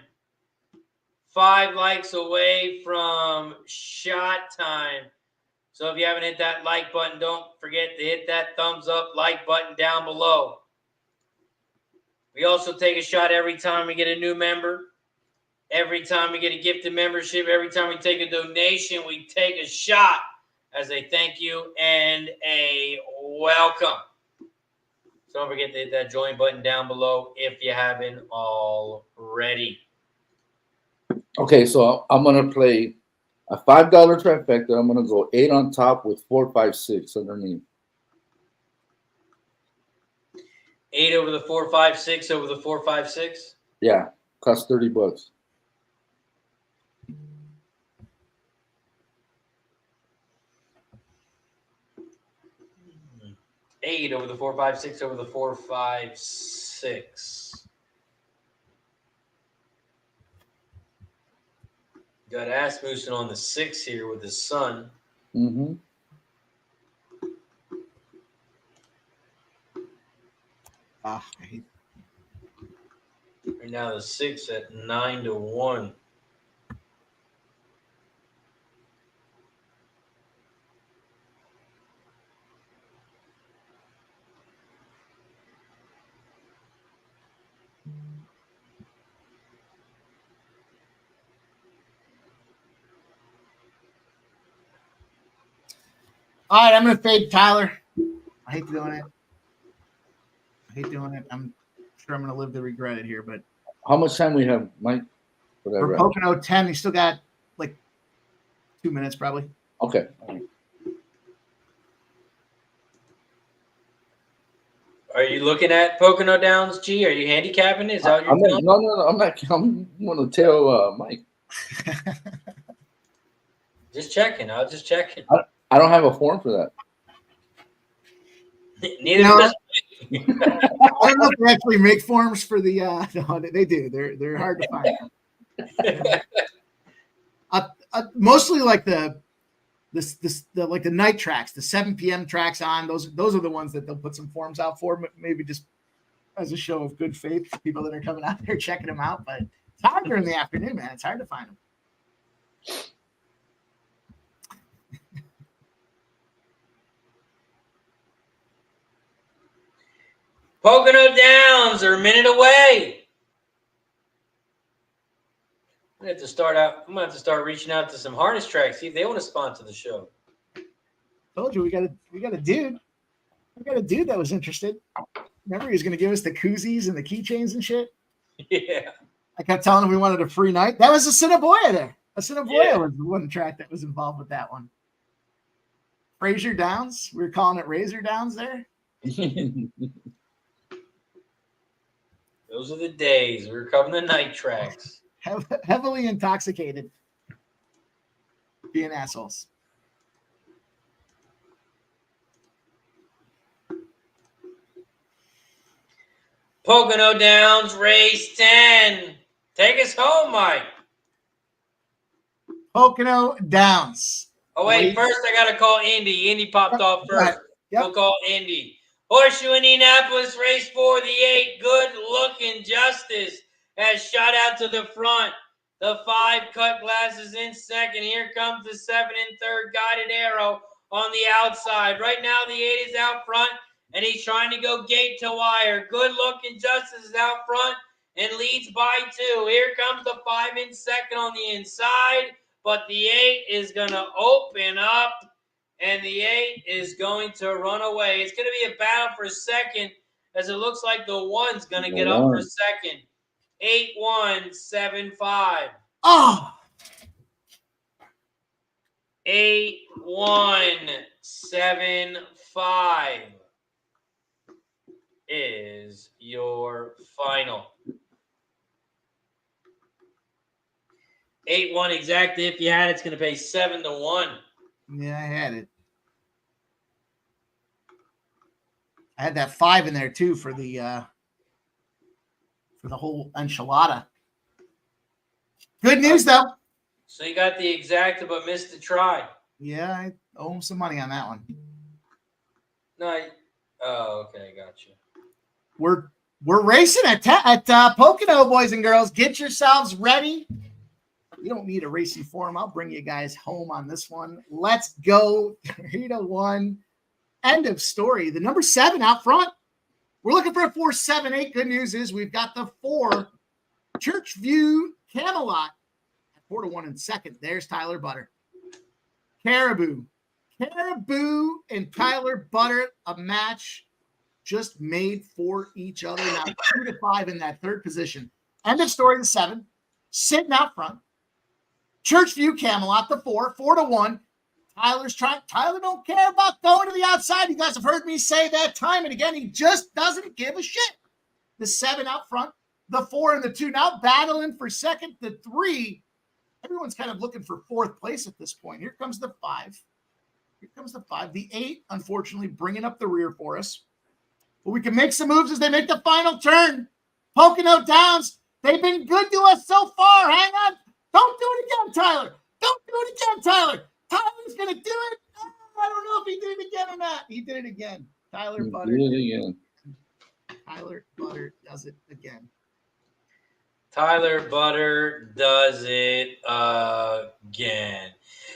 5 likes away from shot time. So if you haven't hit that like button, don't forget to hit that thumbs up like button down below. We also take a shot every time we get a new member. Every time we get a gifted membership, every time we take a donation, we take a shot as a thank you and a welcome. So don't forget to hit that join button down below if you haven't already. Okay, so I'm gonna play a $5 trifecta. I'm gonna go 8 on top with 4, 5, 6 underneath. 8 over the 4, 5, 6 over the 4, 5, 6. Yeah, cost $30. 8 over the 4, 5, 6 over the 4, 5, 6. Got Asmussen on the 6 here with his son. Mm-hmm. Right now the 6 at 9-1. All right, I'm going to fade Tyler. I hate doing it. I'm sure I'm going to live to regret it here, but How much time we have, Mike? For that for round? Pocono 10, he still got like 2 minutes probably. Okay. Are you looking at Pocono Downs, G? Are you handicapping it? Is that what you're doing? No, I'm not. I'm going to tell Mike. Just checking. I was just checking. I don't have a form for that. Neither No. does I don't know if they actually make forms for the no, they do. They're hard to find. Mostly like the like the night tracks, the 7 p.m. tracks on. Those are the ones that they'll put some forms out for, maybe just as a show of good faith for people that are coming out there checking them out. But it's hard during the afternoon, man. It's hard to find them. Pocono Downs are a minute away. I'm gonna have to start reaching out to some harness tracks, see if they want to sponsor the show. Told you we got a dude. We got a dude that was interested. Remember, he was gonna give us the koozies and the keychains and shit. Yeah. I kept telling him we wanted a free night. That was Assiniboia there. Assiniboia Yeah. was the one track that was involved with that one. Fraser Downs. We were calling it Razor Downs there. Those are the days. We were covering the night tracks. Heavily intoxicated. Being assholes. Pocono Downs, race 10. Take us home, Mike. Pocono Downs. Oh, wait. First, I got to call Indy. Indy popped off first. Yep. We'll call Indy. Horseshoe Indianapolis, race 4, the 8. Good looking Justice has shot out to the front. The 5 cut glasses in second. Here comes the 7 in third. Guided Arrow on the outside. Right now, the 8 is out front, and he's trying to go gate to wire. Good looking Justice is out front and leads by 2. Here comes the 5 in second on the inside, but the 8 is going to open up. And the 8 is going to run away. It's going to be a battle for second, as it looks like the 1's going to get up for second. 8-1-7-5. Oh! 8-1-7-5 is your final. 8-1 exactly. If you had it, it's going to pay 7-1. Yeah, I had it. I had that 5 in there too for the whole enchilada. Good news though. So you got the exacta but missed the try. Yeah, I owe him some money on that one. No. Oh, okay, gotcha. We're racing at Pocono, boys and girls. Get yourselves ready. You don't need a racing form. I'll bring you guys home on this one. Let's go. 3-1. End of story. The number 7 out front. We're looking for a 4-7-8. Good news is we've got the 4 Churchview Camelot at 4-1 in second. There's Tyler Butter. Caribou and Tyler Butter, a match just made for each other. Now 2-5 in that third position. End of story, the 7. Sitting out front. Churchview Camelot, the 4-1. Tyler don't care about going to the outside. You guys have heard me say that time and again. He just doesn't give a shit. The 7 out front, the 4 and the 2 now battling for second. The 3, everyone's kind of looking for fourth place at this point. Here comes the 5. The 8, unfortunately, bringing up the rear for us. But we can make some moves as they make the final turn. Pocono Downs, they've been good to us so far. Hang on. Don't do it again, Tyler. Don't do it again, Tyler. Tyler's going to do it. Oh, I don't know if he did it again or not. He did it again. Tyler Butter. Tyler Butter does it again. Tyler Butter does it again.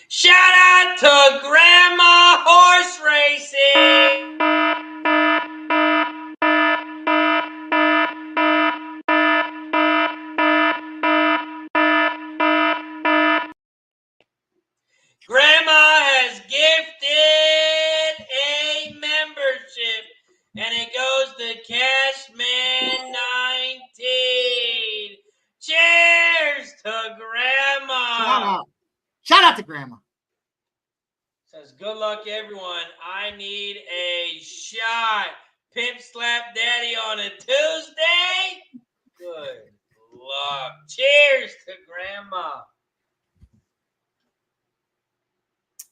Shout out to Grandma Horse Racing. Grandma has gifted a membership, and it goes to Cashman 19. Cheers to Grandma. Shout out to Grandma. Says, good luck, everyone. I need a shot. Pimp slap daddy on a Tuesday. Good luck. Cheers to Grandma.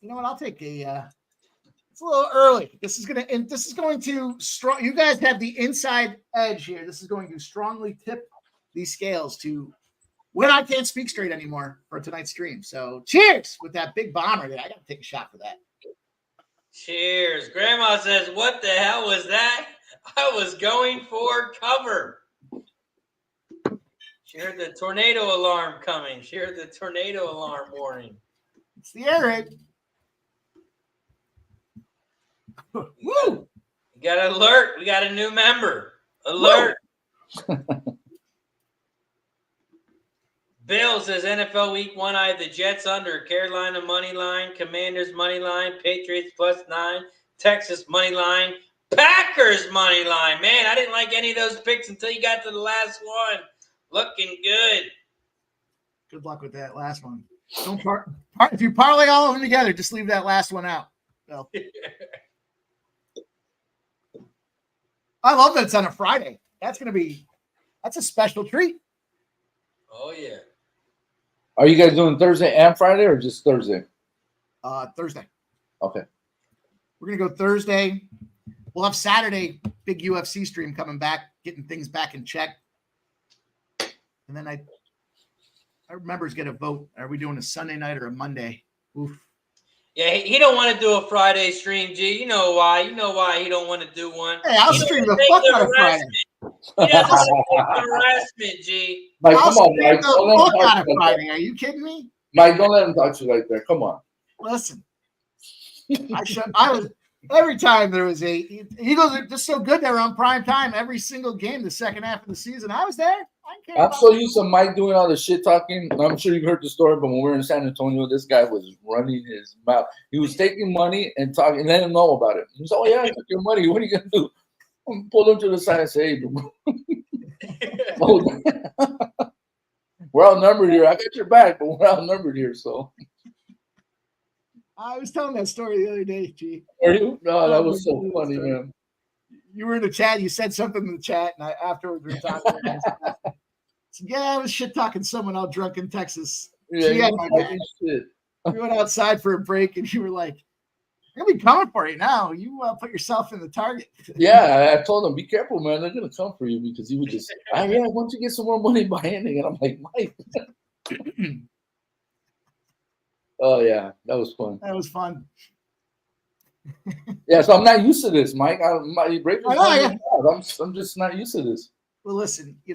You know what? I'll take it's a little early. This is going to strong. You guys have the inside edge here. This is going to strongly tip these scales to when I can't speak straight anymore for tonight's stream. So cheers with that big bomber there. I got to take a shot for that. Cheers. Grandma says, what the hell was that? I was going for cover. She heard the tornado alarm coming. She heard the tornado alarm warning. It's the air raid. Woo! You got an alert. We got a new member. Alert. Bill says NFL Week 1, I have the Jets under, Carolina money line, Commanders money line, Patriots +9, Texas money line, Packers money line. Man, I didn't like any of those picks until you got to the last one. Looking good. Good luck with that last one. Don't if you parlay all of them together, just leave that last one out. So. I love that it's on a Friday. That's a special treat. Oh, yeah. Are you guys doing Thursday and Friday or just Thursday? Thursday. Okay. We're going to go Thursday. We'll have Saturday, big UFC stream coming back, getting things back in check. And then our members get a vote. Are we doing a Sunday night or a Monday? Oof. Yeah, he don't want to do a Friday stream, G. You know why. You know why he don't want to do one. Hey, I'll stream the fuck out of Friday. He doesn't want to take harassment, G. Mike, I'll come on, stream Mike. the fuck out of Friday. Are you kidding me? Mike, don't let him touch you right there. Come on. Listen, I was every time there was Eagles are just so good. They were on prime time every single game the second half of the season. I was there. I'm so used to Mike doing all the shit talking. I'm sure you've heard the story, but when we were in San Antonio, this guy was running his mouth. He was taking money and talking, and letting him know about it. He was, oh yeah, I took your money. What are you gonna do? Pull him to the side and say, hey, we're outnumbered here. I got your back, but we're outnumbered here. So I was telling that story the other day, G. Are you? No, that was so funny, man. You were in the chat. You said something in the chat, and afterwards we were talking. I was shit talking someone out drunk in Texas. Yeah, shit. We went outside for a break, and you were like, "I'm gonna be coming for you now. You put yourself in the target." Yeah, I told him, "Be careful, man. They're gonna come for you," because he would just, "Yeah, why don't you get some more money by ending?" And I'm like, "Mike." Oh yeah, that was fun. That was fun. Yeah, so I'm not used to this, Mike. I'm just not used to this. Well, listen, he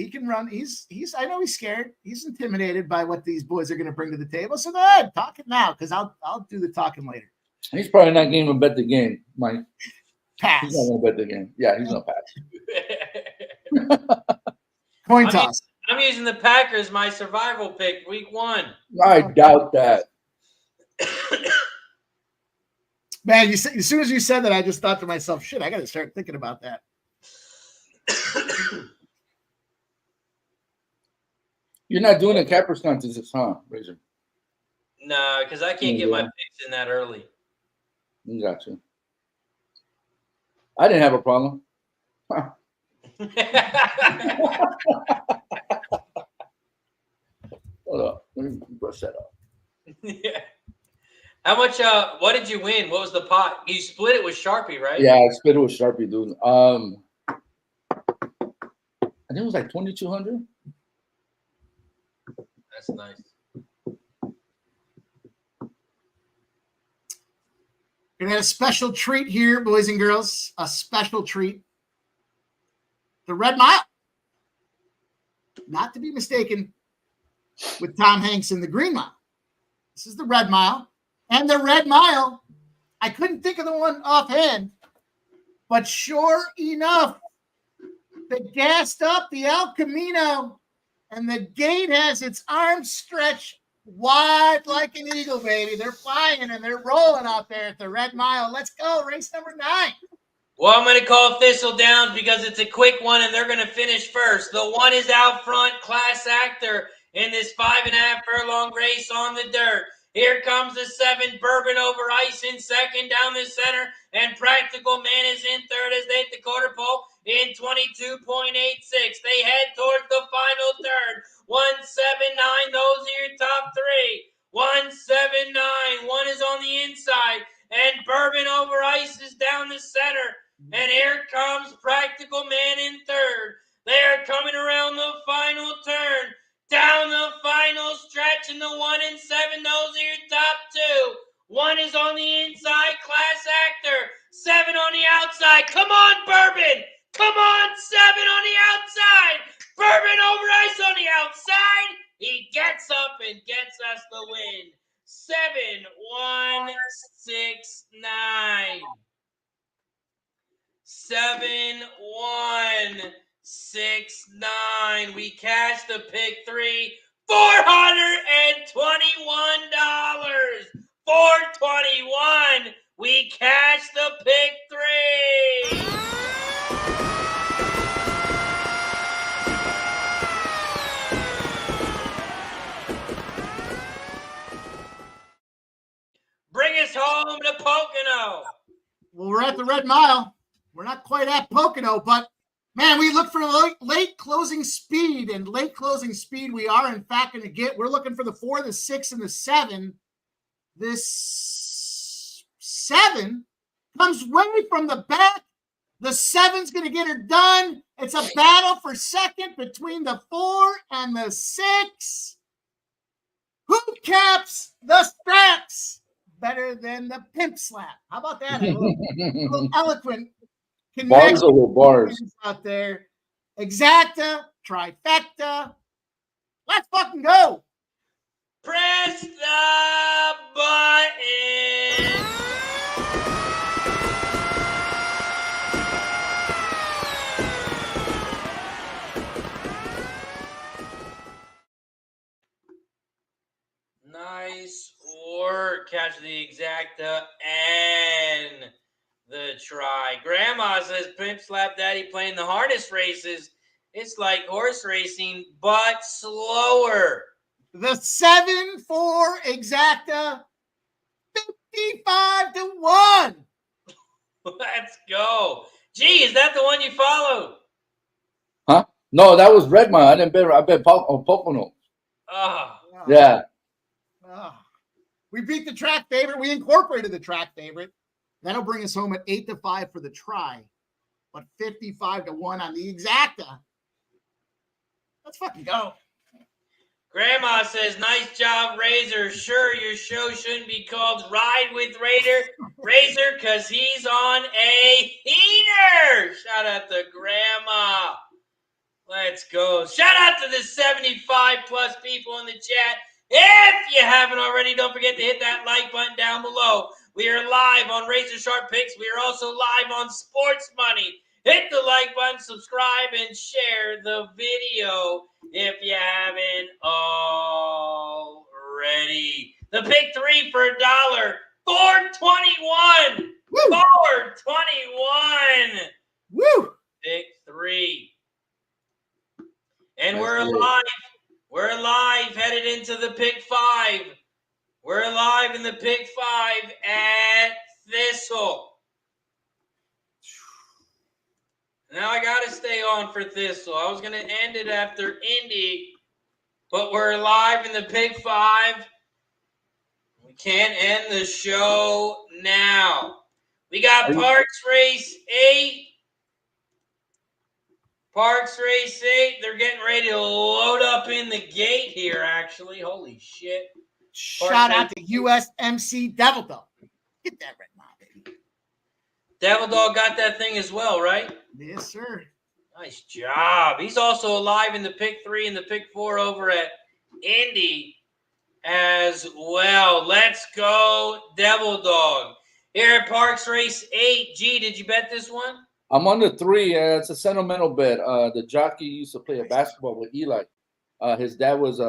can run. He's I know he's scared. He's intimidated by what these boys are going to bring to the table. So go ahead, talk it now, because I'll do the talking later. He's probably not going to bet the game, Mike. Pass. He's not going to bet the game. Yeah, he's not pass. Coin toss. I'm using the Packers, my survival pick, week 1. I doubt that. Man, as soon as you said that, I just thought to myself, shit, I got to start thinking about that. You're not doing a Capper's contest, huh, Razor? No, because I can't get my picks in that early. Gotcha. I didn't have a problem. Huh. Hold up. Let me brush that up. Yeah. How much? What did you win? What was the pot? You split it with Sharpie, right? Yeah, I split it with Sharpie, dude. I think it was like 2,200. That's nice. Gonna have a special treat here, boys and girls. A special treat. The Red Mile. Not to be mistaken with Tom Hanks in the Green Mile. This is the Red Mile. And the Red Mile, I couldn't think of the one offhand, but sure enough, they gassed up the El Camino, and the gate has its arms stretched wide like an eagle, baby. They're flying and they're rolling out there at the Red Mile. Let's go. Race number 9. Well, I'm going to call Thistledown because it's a quick one and they're going to finish first. The one is out front, class actor in this 5.5 furlong race on the dirt. Here comes the 7, Bourbon Over Ice in second down the center, and Practical Man is in third as they hit the quarter pole in 22.86. They head towards the final turn. 179, those are your top 3. 179, one is on the inside, and Bourbon Over Ice is down the center. And here comes Practical Man in third. They are coming around the final turn. Down the final stretch in the 1 and 7, those are your top 2. 1 is on the inside, class actor. 7 on the outside. Come on, Bourbon. Come on, 7 on the outside. Bourbon Over Ice on the outside. He gets up and gets us the win. 7, 1, 6, 9. 7, 1, 6, 9. We cashed the pick 3. $421. $421. We cashed the pick 3. Bring us home to Pocono. Well, we're at the Red Mile. We're not quite at Pocono, but man, we look for late closing speed, and late closing speed we are in fact going to get. We're looking for the 4, the 6, and the 7. This 7 comes way from the back. The 7's going to get her done. It's a battle for second between the 4 and the 6. Who caps the straps better than the pimp slap? How about that? A little eloquent. Bars over bars out there. Exacta, trifecta. Let's fucking go. Press the button. Nice work. Catch the exacta and the try. Grandma says Pimp Slap Daddy playing the harness races. It's like horse racing, but slower. The 7-4 exacta, 55-1. Let's go. Gee, is that the one you followed? Huh? No, that was Red Mile. I bet on Pocono. Oh. Yeah. Oh. We beat the track favorite. We incorporated the track favorite. That'll bring us home at 8-5 for the try, but 55-1 on the exacta. Let's fucking go. Grandma says, nice job, Razor. Sure, your show shouldn't be called Ride with Razor because he's on a heater. Shout out to Grandma. Let's go. Shout out to the 75-plus people in the chat. If you haven't already, don't forget to hit that like button down below. We are live on RazorSharpPicks. We are also live on Sports Money. Hit the like button, subscribe, and share the video. if you haven't already. The pick 3 for $1, $4.21. Woo! $4.21. Woo! Pick 3. And That's we're good. alive. We're alive, headed into the pick 5. We're alive in the pick 5 at Thistle. Now I got to stay on for Thistle. I was going to end it after Indy, but we're live in the pick 5. We can't end the show now. We got Parx Race 8. Parx Race 8. They're getting ready to load up in the gate here, actually. Holy shit. Shout out to USMC Devil Dog. Get that right now, baby. Devil Dog got that thing as well, right? Yes, sir. Nice job. He's also alive in the pick 3 and the pick 4 over at Indy as well. Let's go, Devil Dog. Here at Parx Race 8. G, did you bet this one? I'm on the 3. It's a sentimental bet. The jockey used to play a basketball with Eli. His dad was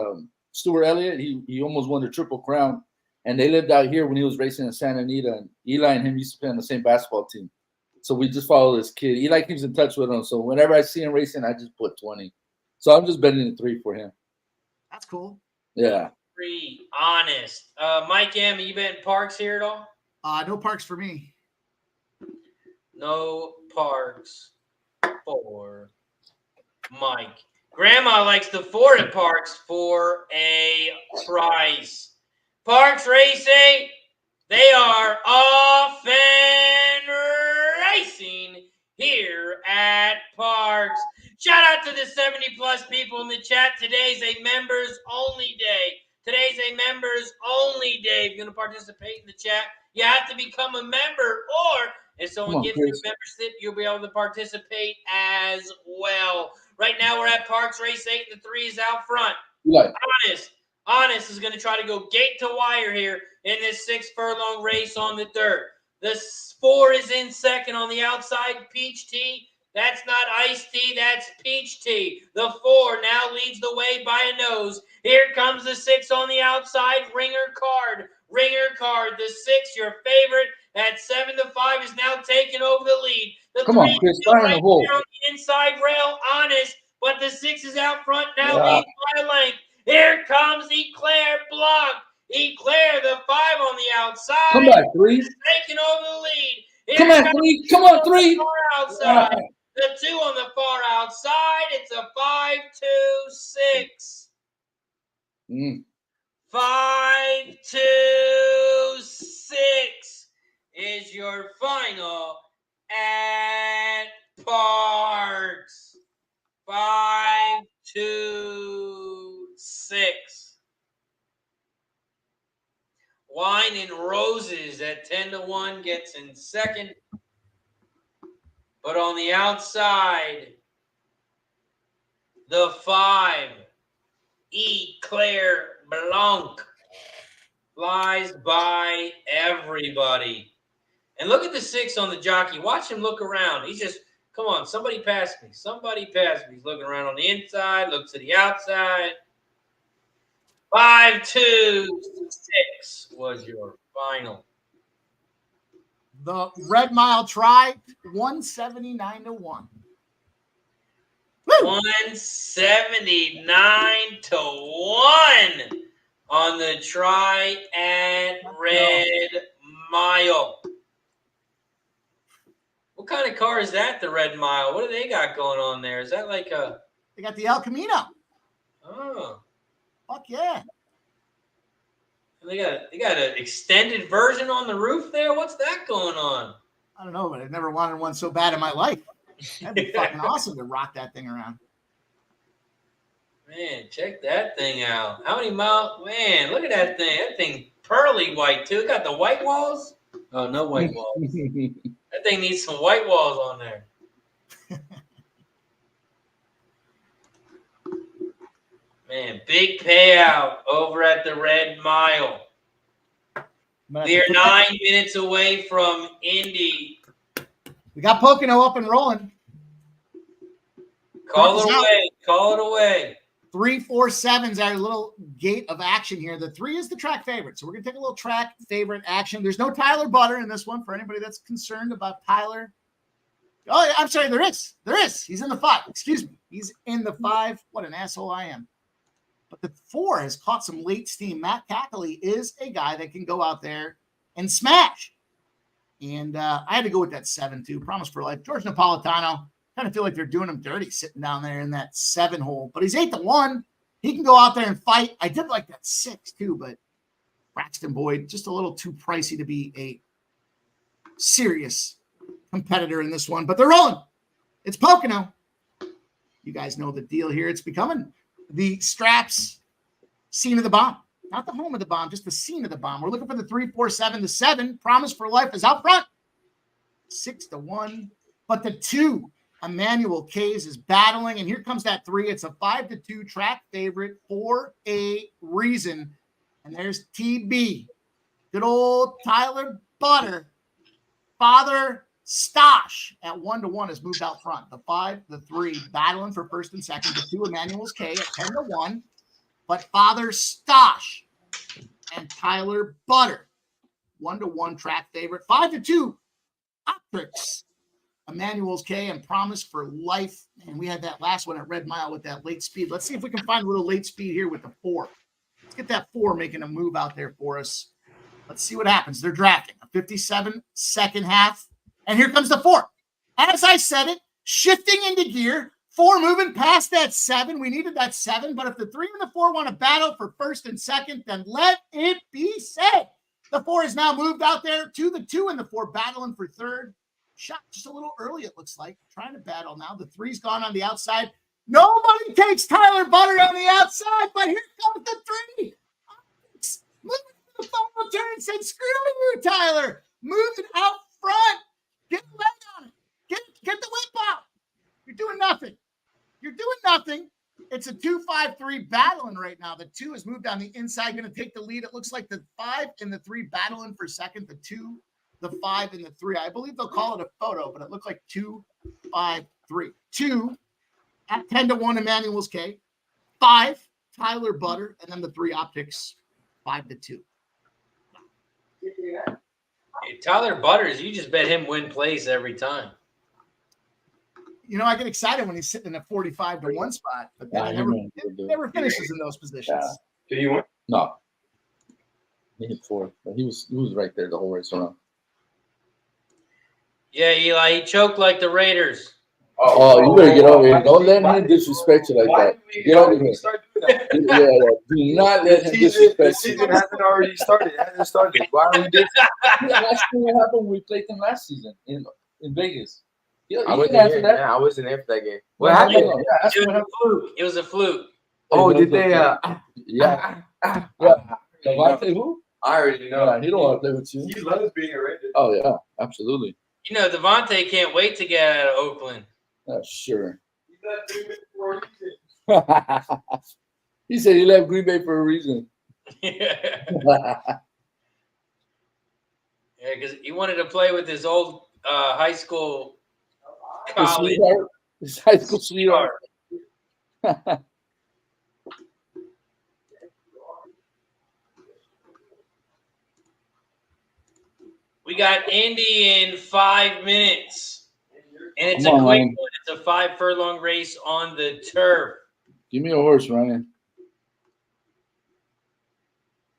Stuart Elliott. He almost won the Triple Crown. And they lived out here when he was racing in Santa Anita. And Eli and him used to play on the same basketball team. So we just follow this kid. Eli keeps in touch with him. So whenever I see him racing, I just put 20. So I'm just betting the 3 for him. That's cool. Yeah. 3, honest. Mike M, are you betting Parx here at all? No Parx for me. No Parx for Mike. Grandma likes the 4 at Parx for a price. Parx Race 8, they are off and racing here at Parx. Shout out to the 70-plus people in the chat. Today's a members-only day. Today's a members-only day. If you're going to participate in the chat, you have to become a member, or if someone gives you a membership, you'll be able to participate as well. Right now, we're at Parx Race 8. The 3 is out front. Eli. Honest is going to try to go gate to wire here in this 6-furlong race on the dirt. The 4 is in second on the outside. Peach Tea. That's not iced tea. That's peach tea. The 4 now leads the way by a nose. Here comes the 6 on the outside. Ringer Card. The 6, your favorite, at 7-5 is now taking over the lead. The Come 3 on, Chris. is still Fire in right the hole. there on the inside rail. Honest, but the 6 is out front now, leads by a length. Here comes Eclair Blanc. Eclair, the 5 on the outside. Come back, 3. Taking over the lead. Here Come on, comes 3. Come on, 3. far outside. The 2 on the far outside. It's a 5-2-6. 5-2-6 is your final at Parx. 5-2-6. Wine and Roses at 10-1 gets in second. But on the outside, the 5, Eclair Blanc, flies by everybody. And look at the 6 on the jockey. Watch him look around. He's just, come on, somebody pass me. Somebody pass me. He's looking around on the inside, looks to the outside. 5-2-6 was your final. The Red Mile Tribe, 179-1. 179-1 on the try at Red Mile. What kind of car is that, the Red Mile? What do they got going on there? Is that like a... They got the El Camino. Oh. Fuck yeah. They got an extended version on the roof there? What's that going on? I don't know, but I've never wanted one so bad in my life. That'd be fucking awesome to rock that thing around. Man, check that thing out. How many miles? Man, look at that thing. That thing pearly white, too. It got the white walls? Oh, no white walls. That thing needs some white walls on there. Man, big payout over at the Red Mile. We are 9 minutes away from Indy. We got Pocono up and rolling. Call it away. 3, 4, 7's our little gate of action here. The 3 is the track favorite. So we're going to take a little track favorite action. There's no Tyler Butter in this one for anybody that's concerned about Tyler. Oh, I'm sorry. There is. He's in the 5. Excuse me. He's in the 5. What an asshole I am. But the 4 has caught some late steam. Matt Cackley is a guy that can go out there and smash. And I had to go with that 7 too. Promise for Life. George Napolitano. Kind of feel like they're doing him dirty sitting down there in that 7 hole. But he's 8-1. He can go out there and fight. I did like that 6 too, but Braxton Boyd, just a little too pricey to be a serious competitor in this one. But they're rolling. It's Pocono. You guys know the deal here. It's becoming the Straps scene of the bomb. Not the home of the bomb, just the scene of the bomb. We're looking for the 3, 4, 7, the 7. Promise for Life is out front. 6-1. But the 2, Emmanuel Kays, is battling. And here comes that 3. It's a 5-2 track favorite for a reason. And there's TB. Good old Tyler Butter. Father Stosh at 1-1 has moved out front. The 5, the 3 battling for first and second. The 2, Emmanuel's K at 10-1. But Father Stosh and Tyler Butter, 1-1 track favorite. 5-2 Optrix, Emmanuel's K and Promise for Life. And we had that last one at Red Mile with that late speed. Let's see if we can find a little late speed here with the 4. Let's get that 4 making a move out there for us. Let's see what happens. They're drafting a 57 second half. And here comes the 4. As I said it, shifting into gear. 4 moving past that 7. We needed that 7. But if the 3 and the 4 want to battle for first and second, then let it be said. The 4 has now moved out there to the 2 and the 4 battling for third. Shot just a little early, it looks like. Trying to battle now. The 3's gone on the outside. Nobody takes Tyler Butter on the outside, but here comes the 3. Moving to the final turn and said, screw you, Tyler. Moving out front. Get a leg on it. Get the whip out. You're doing nothing. It's a 2-5-3 battling right now. The 2 has moved down the inside, going to take the lead. It looks like the 5 and the 3 battling for second. The 2, the 5, and the 3. I believe they'll call it a photo, but it looked like 2-5-3. 2 at 10-1, Emmanuel's K. 5, Tyler Butter, and then the 3 Optics, 5-2. Hey, Tyler Butters, you just bet him win place every time. You know, I get excited when he's sitting in a 45-1 spot, but then he never finishes in those positions. Did he win? No. He hit 4, but he was right there the whole race around. Yeah, Eli, he choked like the Raiders. Oh, you better get over here. Don't let him disrespect you like that. Get over here. Yeah, do not let him disrespect you. The season hasn't already started. It hasn't started. Why are we doing That's what happened when we played them last season in Vegas. I wasn't there. Yeah, I wasn't there for that game. What happened? It was a fluke. Oh, did they? Yeah. Devontae who? I already know. He don't want to play with you. He loves being a Raider. Oh yeah, absolutely. You know, Devontae can't wait to get out of Oakland. Sure. He's left Green Bay for a reason. He said he left Green Bay for a reason. Yeah, because he wanted to play with his old high school colleague. His high school sweetheart. We got Indy in 5 minutes. And it's a quick one. It's a 5 furlong race on the turf. Give me a horse, Ryan.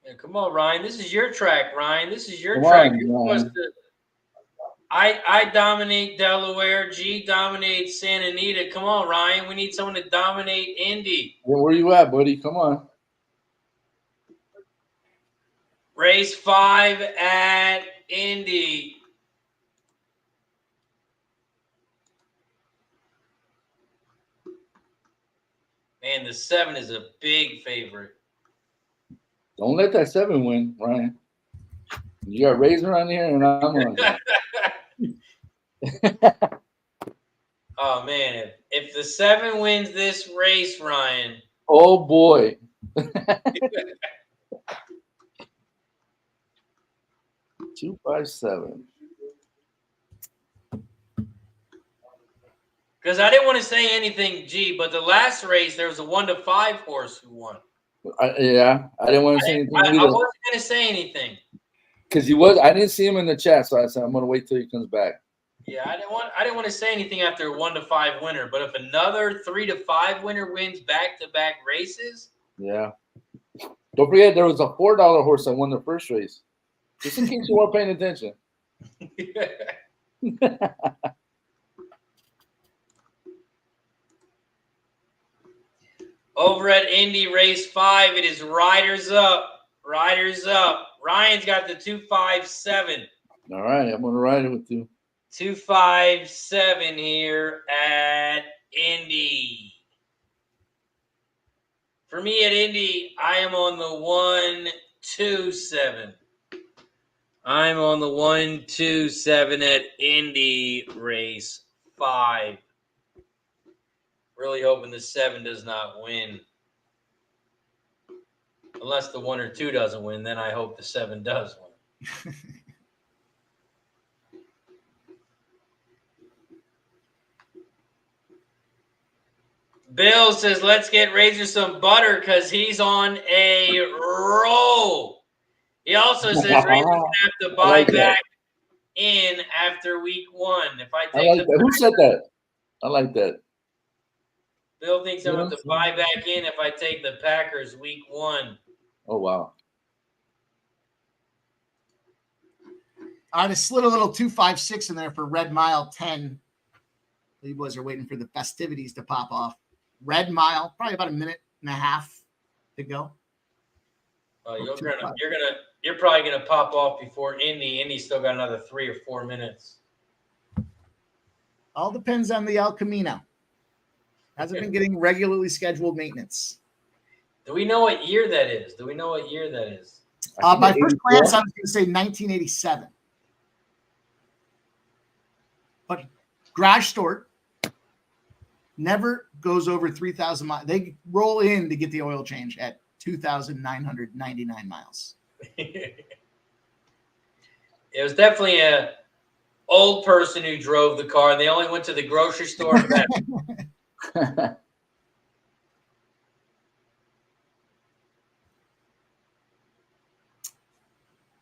Yeah, come on, Ryan. This is your track, Ryan. This is your track. I dominate Delaware. G dominates Santa Anita. Come on, Ryan. We need someone to dominate Indy. Well, where you at, buddy? Come on. Race 5 at Indy. Man, the 7 is a big favorite. Don't let that 7 win, Ryan. You got Razor on here, and I'm on here. Oh, man. If the 7 wins this race, Ryan. Oh, boy. 257. Because I didn't want to say anything, but the last race, there was a 1-5 horse who won. I didn't want to say anything either. I wasn't going to say anything. Because I didn't see him in the chat, so I said I'm going to wait till he comes back. Yeah, I didn't want to say anything after a 1-5 winner, but if another 3-5 winner wins back-to-back races. Yeah. Don't forget, there was a $4 horse that won the first race. Just in case you weren't paying attention. Over at Indy Race 5, it is Riders Up. Riders Up. Ryan's got the 257. All right, I'm going to ride it with you. 257 here at Indy. For me at Indy, I am on the 127. I'm on the 127 at Indy Race 5. Really hoping the 7 does not win. Unless the 1 or 2 doesn't win, then I hope the 7 does win. Bill says, let's get Razor some butter because he's on a roll. He also says Razor's going to have to buy back in after week 1. If I take Who said that? I like that. Bill thinks I'm going to buy back in if I take the Packers week 1. Oh, wow. I just slid a little 256 in there for Red Mile 10. You boys are waiting for the festivities to pop off. Red Mile, probably about a minute and a half to go. You're probably gonna pop off before Indy. Indy's still got another 3 or 4 minutes. All depends on the El Camino. Hasn't been getting regularly scheduled maintenance. Do we know what year that is? By first glance, I was going to say 1987. But Garage Stewart never goes over 3,000 miles. They roll in to get the oil change at 2,999 miles. It was definitely a old person who drove the car, and they only went to the grocery store.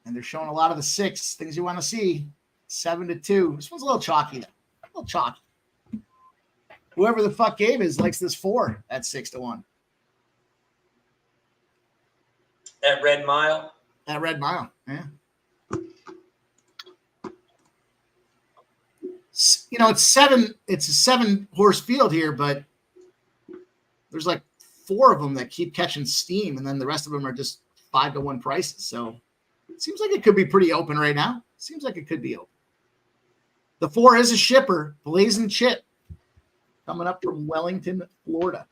And they're showing a lot of the 6 things you want to see. 7-2. This one's a little chalky, though. A little chalky. Whoever the fuck gave is likes this 4 at 6-1. At Red Mile? At Red Mile, yeah. You know, it's a 7-horse field here, but there's like 4 of them that keep catching steam, and then the rest of them are just 5-1 prices. So it seems like it could be pretty open right now. Seems like it could be open. The 4 is a shipper, Blazing Chip, coming up from Wellington, Florida.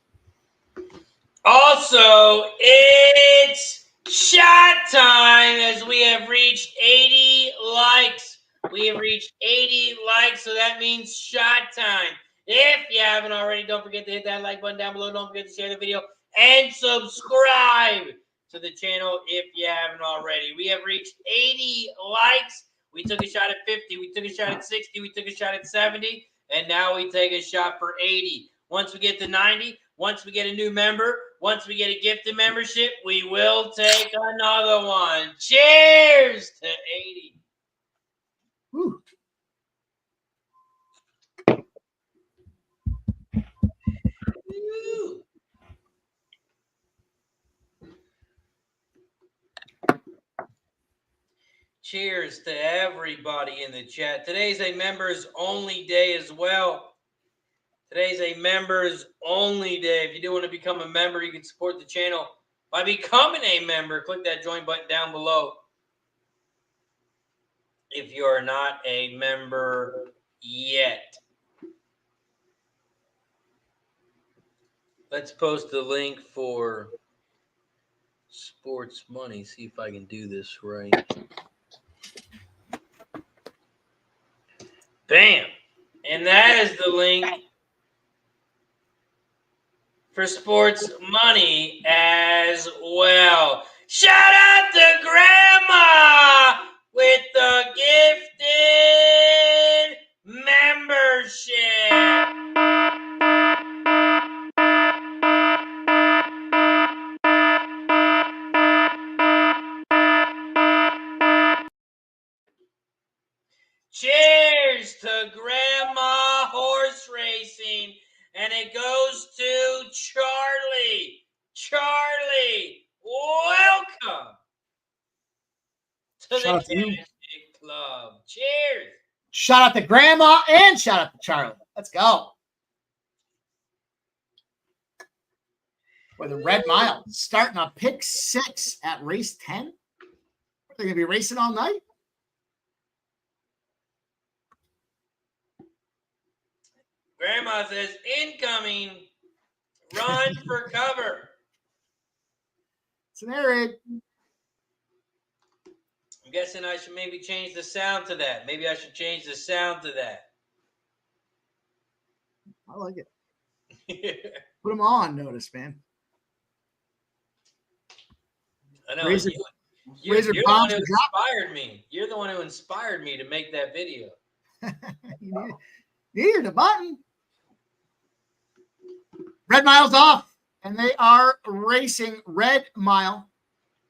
Also, it's shot time as we have reached 80 likes. We have reached 80 likes, so that means shot time. If you haven't already, don't forget to hit that like button down below. Don't forget to share the video and subscribe to the channel if you haven't already. We have reached 80 likes. We took a shot at 50. We took a shot at 60. We took a shot at 70. And now we take a shot for 80. Once we get to 90, once we get a new member, once we get a gifted membership, we will take another one. Cheers to 80. Woo. Woo. Cheers to everybody in the chat. Today's a members only day as well. Today's a members only day. If you do want to become a member, you can support the channel by becoming a member. Click that join button down below. If you are not a member yet. Let's post the link for Sports Money. See if I can do this right. Bam. And that is the link for Sports Money as well. Shout out to Grandma with the gifted membership. it goes to Charlie. Charlie, welcome to Shout out the to you. Candlestick Club. Cheers. Shout out to Grandma and shout out to Charlie. Let's go. Boy, the Red Mile starting on pick 6 at race 10. Are they going to be racing all night? Grandma says, incoming. Run for cover. It's an Erie. I'm guessing I should maybe change the sound to that. Maybe I should change the sound to that. I like it. Put them on notice, man. I know. Razor You're the one bombs who are dropping. inspired me. You're the one who inspired me to make that video. You needed a button. Red Mile's off, and they are racing Red Mile,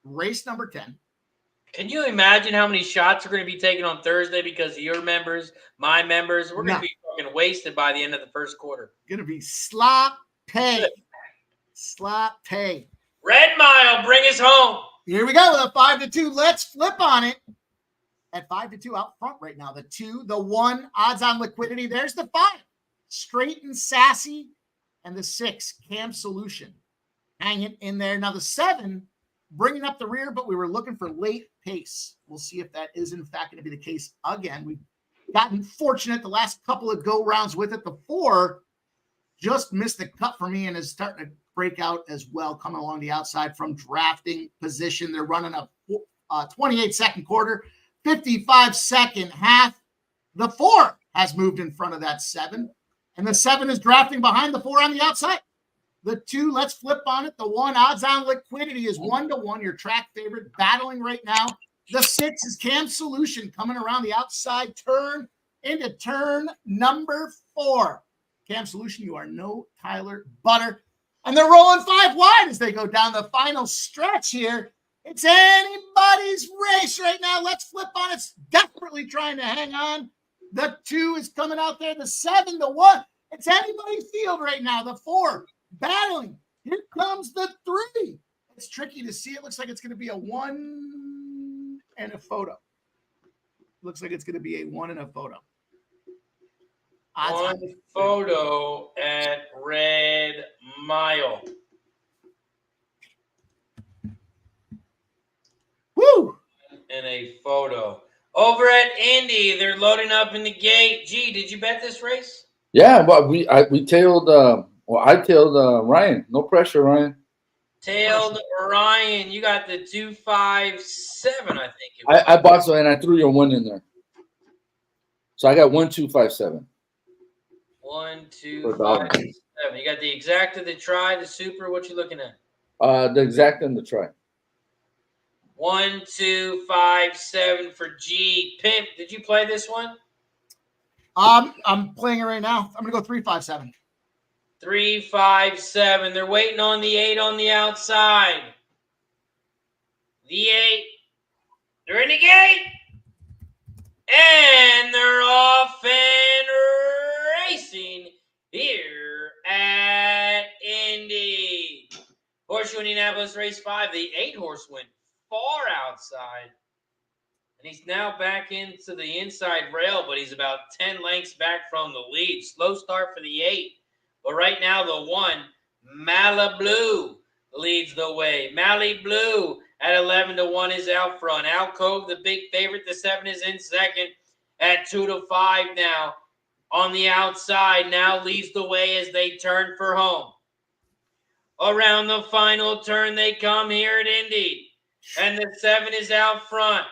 race number 10. Can you imagine how many shots are going to be taken on Thursday because of your members, my members? We're going to be fucking wasted by the end of the first quarter. Going to be slop pay. Slop pay. Red Mile, bring us home. Here we go with a 5-2. Let's flip on it. At 5-2 out front right now. The 2, the 1, odds on liquidity. There's the 5. Straight and sassy. And the 6, Cam Solution. Hanging in there. Now the 7, bringing up the rear, but we were looking for late pace. We'll see if that is in fact going to be the case again. We've gotten fortunate the last couple of go rounds with it. The 4 just missed the cut for me and is starting to break out as well, coming along the outside from drafting position. They're running a 28-second quarter, 55-second half. The 4 has moved in front of that 7, and the 7 is drafting behind the 4 on the outside. The 2, let's flip on it. The 1, odds on liquidity is 1-1. Your track favorite battling right now. The 6 is Cam Solution coming around the outside turn into turn number 4. Cam Solution, you are no Tyler Butter. And they're rolling 5 wide as they go down the final stretch here. It's anybody's race right now. Let's flip on it. It's desperately trying to hang on. The 2 is coming out there. The 7, the 1. It's anybody's field right now. The 4 battling. Here comes the 3. It's tricky to see. It looks like it's going to be a 1 and a photo. Looks like it's going to be a 1 and a photo. One photo at Red Mile. Woo! And a photo. Over at Indy, they're loading up in the gate. Gee, did you bet this race? Yeah, but we tailed. I tailed Ryan. No pressure, Ryan. Tailed Ryan. You got the 257, I think. It was. I bought so and I threw your 1 in there. So I got 1-2-5-7. 1, 2, 5, 7. You got the exacta, the try, the super. What you looking at? The exact and the try. 1, 2, 5, 7 for G. Pimp, did you play this one? I'm playing it right now. I'm gonna go 3-5-7. 3, 5, 7. They're waiting on the 8 on the outside. The 8. They're in the gate. And they're off and racing here at Indy. Horseshoe Indianapolis race 5. The 8-horse went far outside. And he's now back into the inside rail, but he's about 10 lengths back from the lead. Slow start for the 8. But right now, the 1, Malibu, leads the way. Malibu at 11-1 is out front. Alcove, the big favorite. The 7 is in second at 2-5 now. On the outside, now leads the way as they turn for home. Around the final turn, they come here at Indy. And the 7 is out front.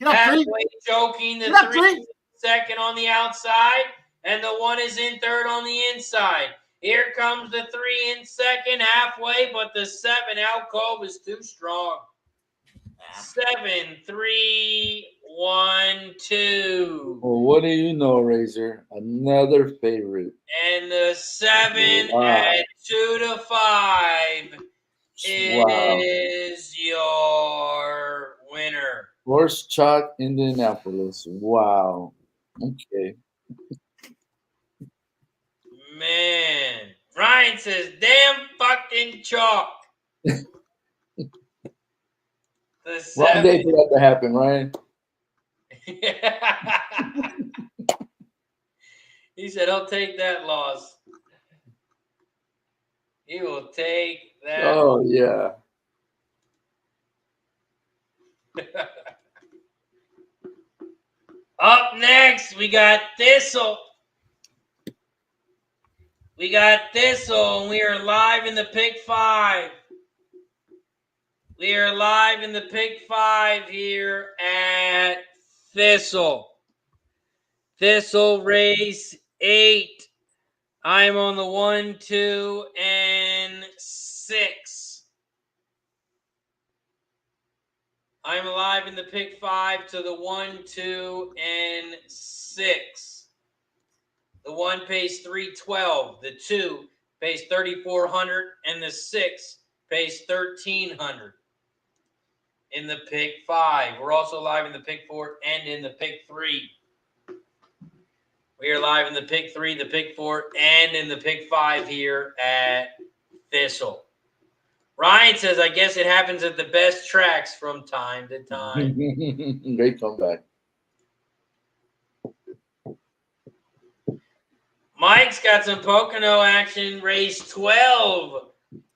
Halfway choking, the 3 is second on the outside. And the 1 is in third on the inside. Here comes the 3 in second, halfway, but the 7, Alcove, is too strong. 7, 3, 1, 2. Well, what do you know, Razor? Another favorite. And the 7 at 2-5 is your winner. Horseshoe Indianapolis. Wow. Okay. man. Ryan says, damn fucking chalk. One day for that to happen, Ryan. He said, I'll take that loss. He will take that. Oh, yeah. Up next, we got Thistle. We got Thistle, and we are live in the Pick 5. We are live in the Pick 5 here at Thistle. Thistle race 8. I'm on the 1, 2, and 6. I'm alive in the Pick 5 to the 1, 2, and 6. The 1 pays $312. The 2 pays $3,400, and the 6 pays $1,300 in the Pick 5. We're also live in the Pick 4 and in the Pick 3. We are live in the Pick 3, the Pick 4, and in the Pick 5 here at Thistle. Ryan says, I guess it happens at the best tracks from time to time. Great comeback. Mike's got some Pocono action. Race 12.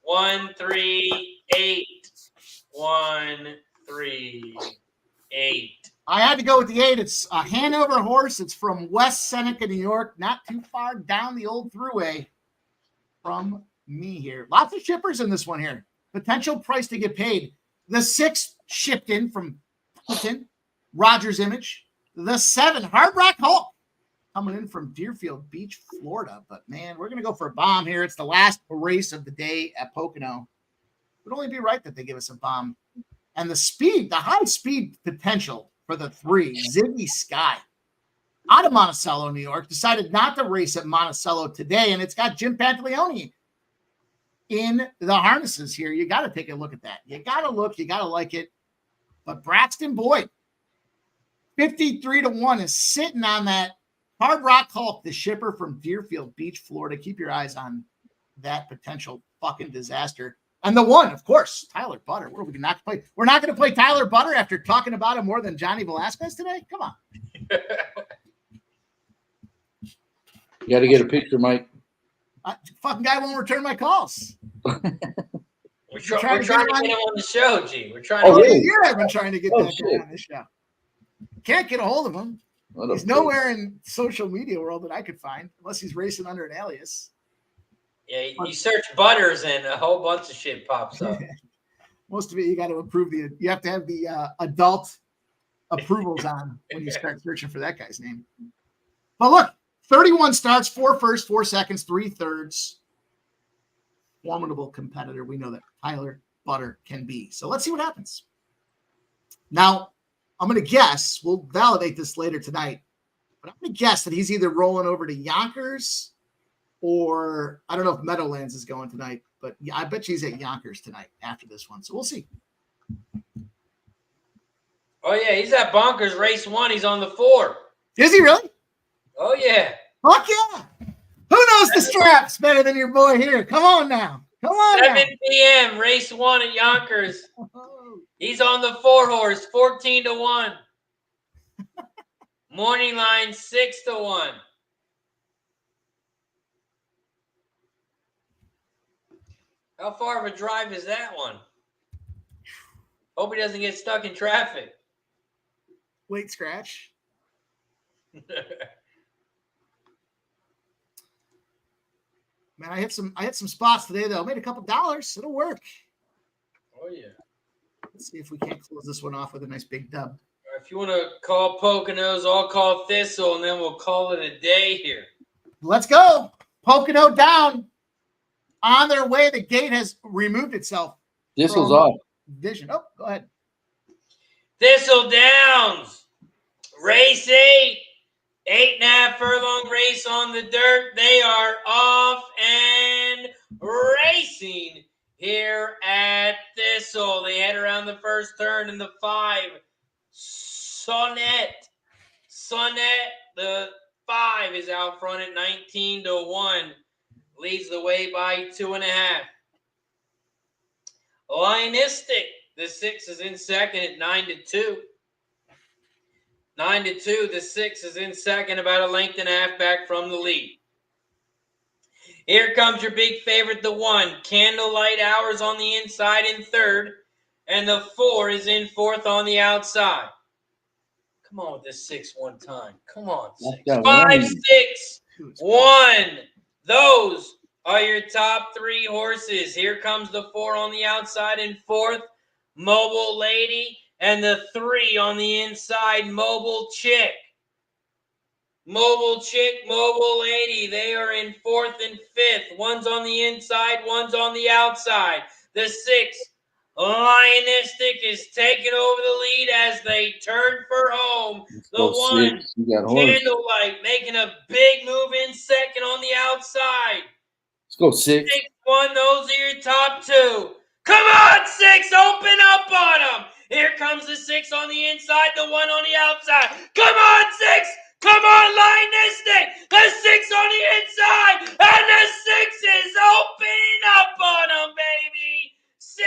1, 3, 8. 1, 3, 8. I had to go with the 8. It's a Hanover horse. It's from West Seneca, New York, not too far down the old thruway from me here. Lots of shippers in this one here. Potential price to get paid. The 6 shipped in from Clinton, Rogers Image. The 7, Hard Rock Hulk, coming in from Deerfield Beach, Florida. But, man, we're going to go for a bomb here. It's the last race of the day at Pocono. It would only be right that they give us a bomb. And the speed, the high speed potential for the 3, Ziggy Sky, out of Monticello, New York, decided not to race at Monticello today, and it's got Jim Pantaleone in the harnesses here. You got to take a look at that. You got to look. You got to like it. But Braxton Boyd, 53-1, is sitting on that Hard Rock Hulk, the shipper from Deerfield Beach, Florida. Keep your eyes on that potential fucking disaster. And the 1, of course, Tyler Butter. What are we not play? We're not going to play Tyler Butter after talking about him more than Johnny Velasquez today? Come on. You got to get a picture, Mike. Fucking guy won't return my calls. We're trying to get him on the show, G. We're trying Oh, to yeah, I've been trying to get that guy on this show. Can't get a hold of him. He's nowhere in social media world that I could find, unless he's racing under an alias. Yeah, you search Butters and a whole bunch of shit pops up. Most of it, you got to approve you have to have the adult approvals on when you start searching for that guy's name. But look, 31 starts, 4 firsts, 4 seconds, 3 thirds. Formidable competitor. We know that Tyler Butter can be. So let's see what happens. Now, I'm going to guess, we'll validate this later tonight, but I'm going to guess that he's either rolling over to Yonkers or I don't know if Meadowlands is going tonight, but I bet he's at Yonkers tonight after this one. So we'll see. Oh, yeah, he's at Bonkers race 1. He's on the 4. Is he really? Oh, yeah. Fuck yeah. Who knows the straps better than your boy here? Come on now. Come on 7 now. p.m., race 1 at Yonkers. He's on the 4 horse, 14-1. Morning line, 6-1. How far of a drive is that one? Hope he doesn't get stuck in traffic. Late scratch. Man, I hit some spots today though. Made a couple dollars. It'll work. Oh yeah. Let's see if we can't close this one off with a nice big dub. If you want to call Poconos, I'll call Thistle, and then we'll call it a day here. Let's go. Pocono down. On their way, the gate has removed itself. Thistle's off. Vision. Oh, go ahead. Thistledowns, race 8, 8.5 furlong race on the dirt. They are off and racing here at Thistle. They head around the first turn in the 5. Sonnet, the 5 is out front at 19-1. leads the way by 2.5. Lionistic, the 6 is in second at 9-2. 9-2, the 6 is in second, about a length and a half back from the lead. Here comes your big favorite, the 1. Candlelight Hours on the inside in third, and the 4 is in fourth on the outside. Come on with this 6 one time. Come on, 6. 5, 6, 1. Those are your top 3 horses. Here comes the 4 on the outside in fourth, Mobile Lady, and the 3 on the inside, Mobile Chick. Mobile Chick, Mobile Lady, they are in fourth and fifth. One's on the inside, one's on the outside. The 6, Lionistic, is taking over the lead as they turn for home. The 1, Candlelight, making a big move in second on the outside. Let's go 6. 6, 1, those are your top 2. Come on, 6, open up on them. Here comes the 6 on the inside, the 1 on the outside. Come on, 6. Come on, Lionistic. The 6 on the inside, and the 6 is opening up on them, baby. 6,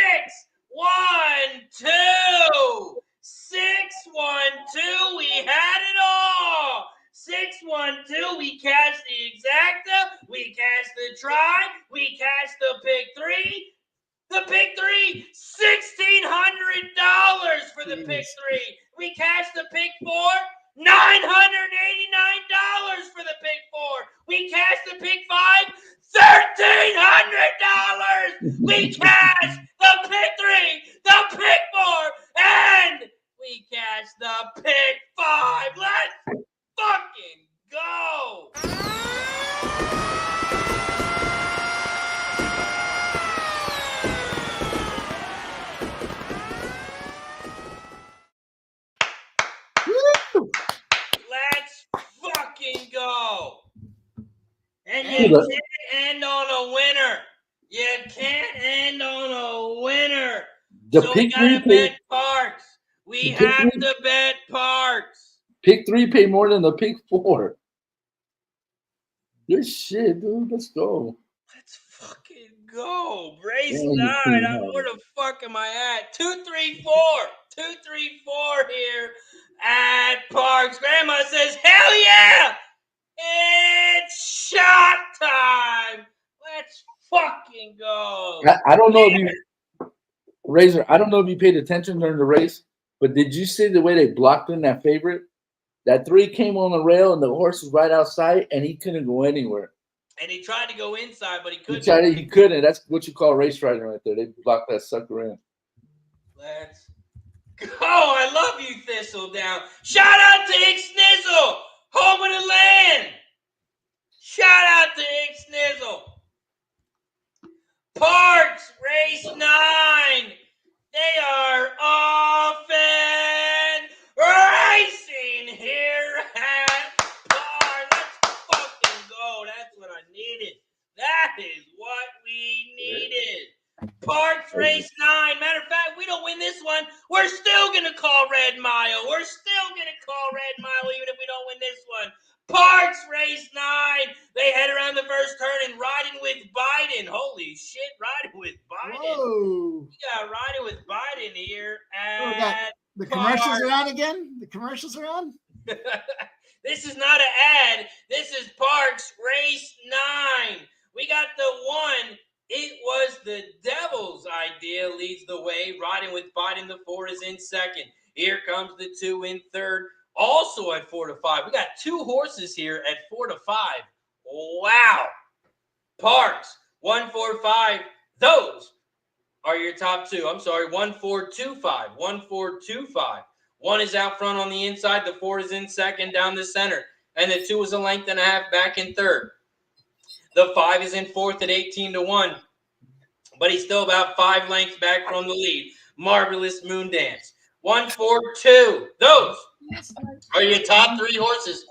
1, 2. 6, 1, 2. We had it all. 6, 1, 2. We cashed the exacta. We cashed the try. We cashed the pick 3. The pick 3, $1,600 for the pick 3. We cashed the pick 4, $989 for the pick 4. We cashed the pick 5, $1,300. We cashed the pick 3, the pick 4, and we cashed the pick 5. Let's fucking go. Let's fucking go. And you can't end on a winner. You can't end on a winner. So we got to bet Parx. We have to bet Parx. Pick 3 pay more than the pick 4. Good shit, dude. Let's go. Let's fucking go. Race 9. Where the fuck am I at? 2, 3, 4. 2, 3, 4 here at Parx. Grandma says, hell yeah! It's shot time. Let's fucking go. I don't know if you, Razor, I don't know if you paid attention during the race, but did you see the way they blocked in that favorite? That 3 came on the rail and the horse was right outside and he couldn't go anywhere. And he tried to go inside, but he couldn't. He couldn't. That's what you call race riding right there. They blocked that sucker in. Let's go. I love you, Thistledown. Shout out to Ixnizzle, home of the land. Shout out to Ixnizzle. Parx, race 9. They are off and racing here at Parx. Let's fucking go. That's what I needed. That is what we needed. Parx, race 9. Matter of fact, we don't win this one, we're still going to call Red Mile. We're still going to call Red Mile even if we don't win this one. Parx, race 9. They head around the first turn and riding with Biden. Holy shit, riding with Biden. Whoa. We got riding with Biden here at the Parx. commercials are on again? The commercials are on? This is not an ad. This is Parx, race 9. We got the 1. It was the Devil's Idea, leads the way. Riding with Biden, the 4 is in second. Here comes the 2 in third, also at 4 to 5. We got 2 horses here at 4 to 5. Wow. Parx, 1, 4, 5. Those are your top 2. I'm sorry, 1, 4, 2, 5. 1, 4, 2, 5. 1 is out front on the inside. The 4 is in second down the center. And the 2 is a length and a half back in third. The 5 is in fourth at 18 to 1. But he's still about 5 lengths back from the lead. Marvelous Moon Dance. 1, 4, 2. Those are your top 3 horses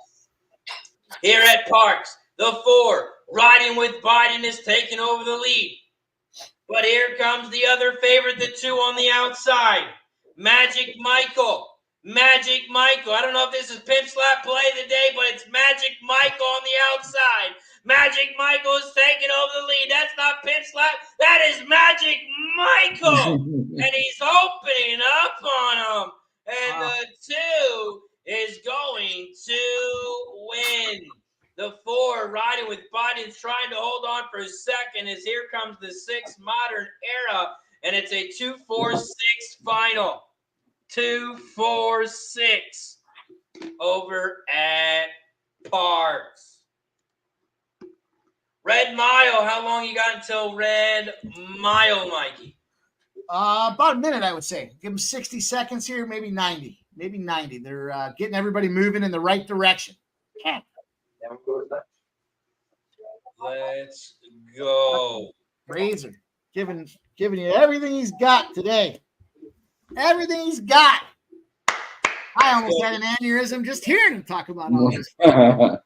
here at Parx. The 4, riding with Biden, is taking over the lead. But here comes the other favorite, the 2 on the outside. Magic Michael. Magic Michael. I don't know if this is Pimp Slap Play of the day, but it's Magic Michael on the outside. Magic Michael is taking over the lead. That's not Pimp Slap. That is Magic Michael. And he's opening up on him. And the 2 is going to win. The 4 riding with Biden's trying to hold on for a second as here comes the 6 Modern Era. And it's a 2-4-6 final. 2-4-6 over at Parx. Red Mile, how long you got until Red Mile, Mikey? About a minute, I would say. Give them 60 seconds here, maybe 90. Maybe 90. They're getting everybody moving in the right direction. Let's go. Razor, giving you everything he's got today. Everything he's got. I almost had an aneurysm just hearing him talk about all this. The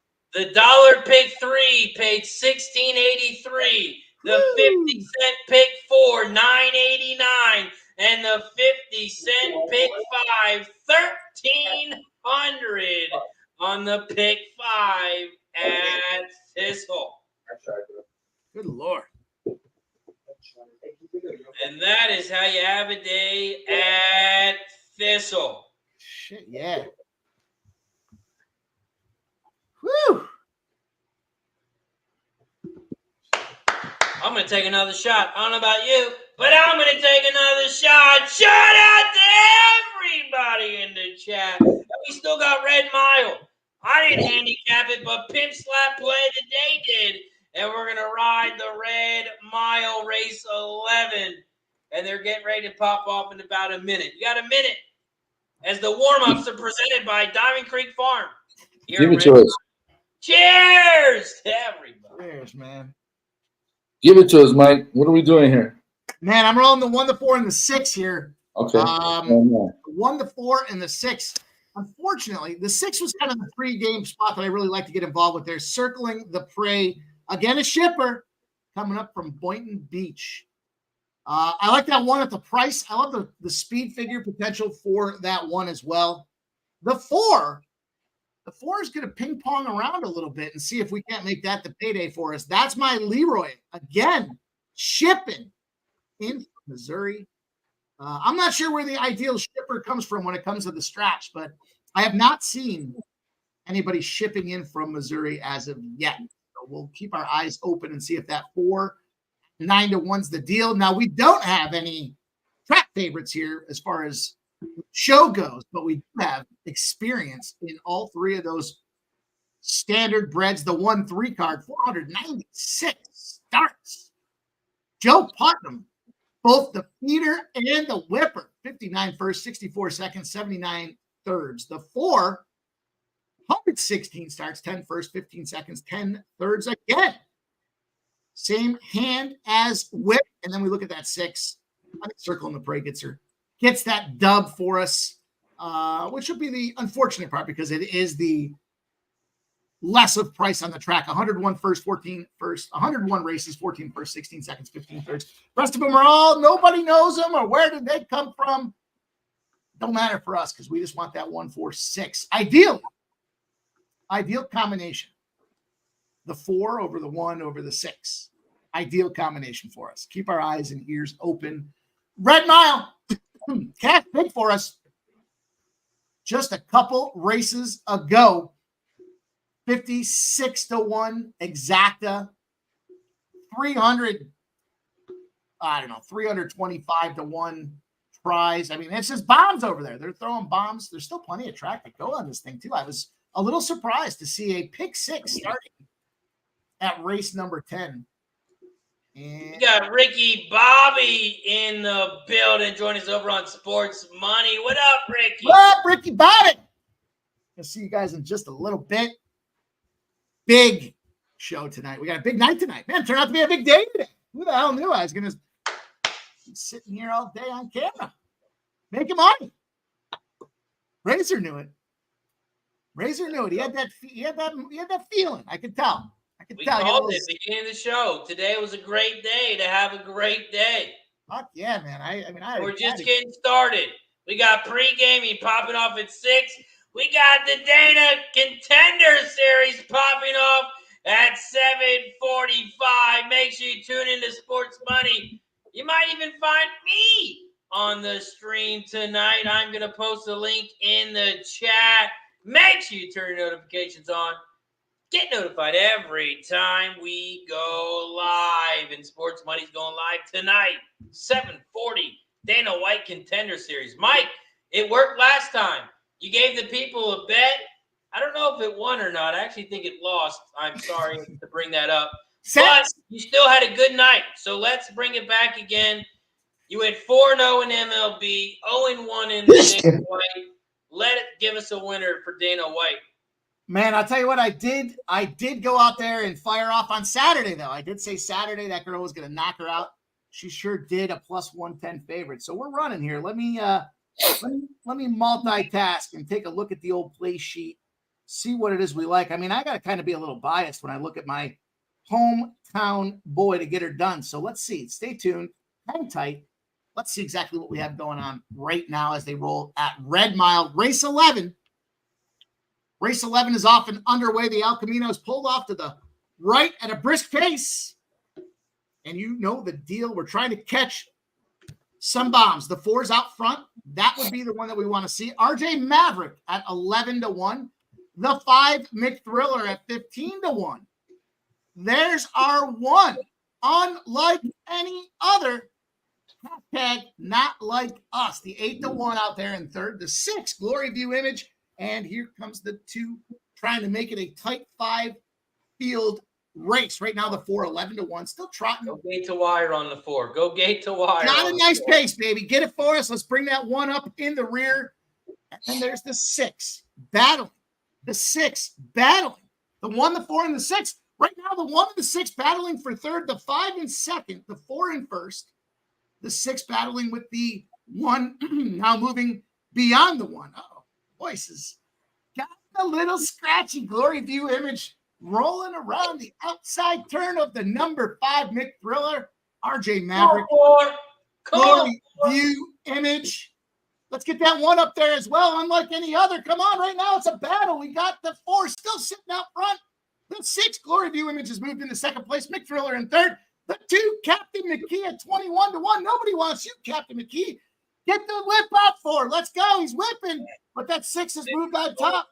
dollar pick 3 paid $16.83. The 50-cent pick 4, $9.89. And the 50-cent pick 5, $1,300 on the pick 5 at Thistle. Good Lord. And that is how you have a day at Thistle. Shit, yeah. Whew. I'm going to take another shot. I don't know about you, but I'm going to take another shot. Shout out to everybody in the chat. We still got Red Mile. I didn't handicap it, but Pimp Slap Play today did. And we're going to ride the Red Mile Race 11. And they're getting ready to pop off in about a minute. You got a minute as the warm-ups are presented by Diamond Creek Farm. Give it to us. Cheers to everybody. Cheers, man. Give it to us, Mike. What are we doing here? Man, I'm rolling the 1, the 4, and the 6 here. Okay. 1, the 4, and the 6. Unfortunately, the 6 was kind of the pre-game spot that I really like to get involved with. They're circling the prey. Again, a shipper coming up from Boynton Beach. I like that 1 at the price. I love the speed figure potential for that 1 as well. The 4 is going to ping pong around a little bit and see if we can't make that the payday for us. That's my Leroy. Again, shipping in from Missouri. I'm not sure where the ideal shipper comes from when it comes to the straps, but I have not seen anybody shipping in from Missouri as of yet. So we'll keep our eyes open and see if that 4, 9-to-1's the deal. Now, we don't have any track favorites here as far as show goes, but we do have experience in all 3 of those standard breds. The 1-3 card, 496 starts. Joe Putnam, both the feeder and the whipper, 59 first, 64 seconds, 79 thirds. The 4, 116 starts, 10 first, 15 seconds, 10 thirds again. Same hand as whip. And then we look at that 6. I think circling the prey gets that dub for us, which would be the unfortunate part because it is the less of price on the track. 101 first, 14 first, 101 races, 14 first, 16 seconds, 15 thirds. Rest of them are all, nobody knows them or where did they come from. Don't matter for us because we just want that 1-4-6. Ideal combination. The 4 over the 1 over the 6. Ideal combination for us. Keep our eyes and ears open. Red Mile, cash big for us. Just a couple races ago. 56-to-1 exacta. 325-to-1 tries. I mean, it's just bombs over there. They're throwing bombs. There's still plenty of track to go on this thing, too. I was a little surprised to see a pick 6 starting at race number 10. And we got Ricky Bobby in the building. Join us over on Sports Money. What up, Ricky? What up, Ricky Bobby? I'll see you guys in just a little bit. Big show tonight. We got a big night tonight. Man, turned out to be a big day today. Who the hell knew I was going to be sitting here all day on camera making money? Razor knew it. Razor knew it. He had that feeling. I could tell. We called it at the beginning of the show. Today was a great day to have a great day. Fuck yeah, man. We're just getting started. We got pregame, he popping off at 6. We got the Dana Contender Series popping off at 7:45. Make sure you tune into Sports Money. You might even find me on the stream tonight. I'm going to post a link in the chat. Make sure you turn your notifications on. Get notified every time we go live. And Sports Money's going live tonight, 7:40. Dana White Contender Series. Mike, it worked last time. You gave the people a bet. I don't know if it won or not. I actually think it lost. I'm sorry to bring that up. But you still had a good night. So let's bring it back again. You went 4-0 in MLB, 0-1 in Dana White. Let it give us a winner for Dana White. Man, I'll tell you what I did. I did go out there and fire off on Saturday, though. I did say Saturday that girl was going to knock her out. She sure did, a plus 110 favorite. So we're running here. Let me multitask and take a look at the old play sheet, see what it is we like. I mean, I got to kind of be a little biased when I look at my hometown boy to get her done. So let's see. Stay tuned. Hang tight. Let's see exactly what we have going on right now as they roll at Red Mile. Race 11. Race 11 is off and underway. The El Camino is pulled off to the right at a brisk pace. And you know the deal. We're trying to catch some bombs. The 4's out front. That would be the one that we want to see. RJ Maverick at 11-1. The 5 McThriller at 15-1. There's our 1. Unlike any other. Hashtag not like us. The 8-1 out there in third. The 6 Glory View Image. And here comes the 2 trying to make it a tight 5 field race. Right now, the 4, 11-1. Still trotting. Go gate to wire on the 4. Go gate to wire. Got a nice pace, baby. Get it for us. Let's bring that 1 up in the rear. And there's the 6 battling. The 6 battling. The 1, the 4, and the 6. Right now, the 1 and the 6 battling for third. The 5 in second. The 4 in first. The 6 battling with the 1. Now moving beyond the 1. Uh-oh. Voices got a little scratchy. Glory View Image rolling around the outside turn of the number 5 McThriller. RJ Maverick. Glory View Image. Let's get that 1 up there as well. Unlike any other. Come on, right now it's a battle. We got the 4 still sitting out front. The 6 Glory View Image has moved into second place. McThriller in third. The 2 Captain McKee at 21-1. Nobody wants you, Captain McKee. Get the whip out for. Let's go. He's whipping. But that 6 has moved on top.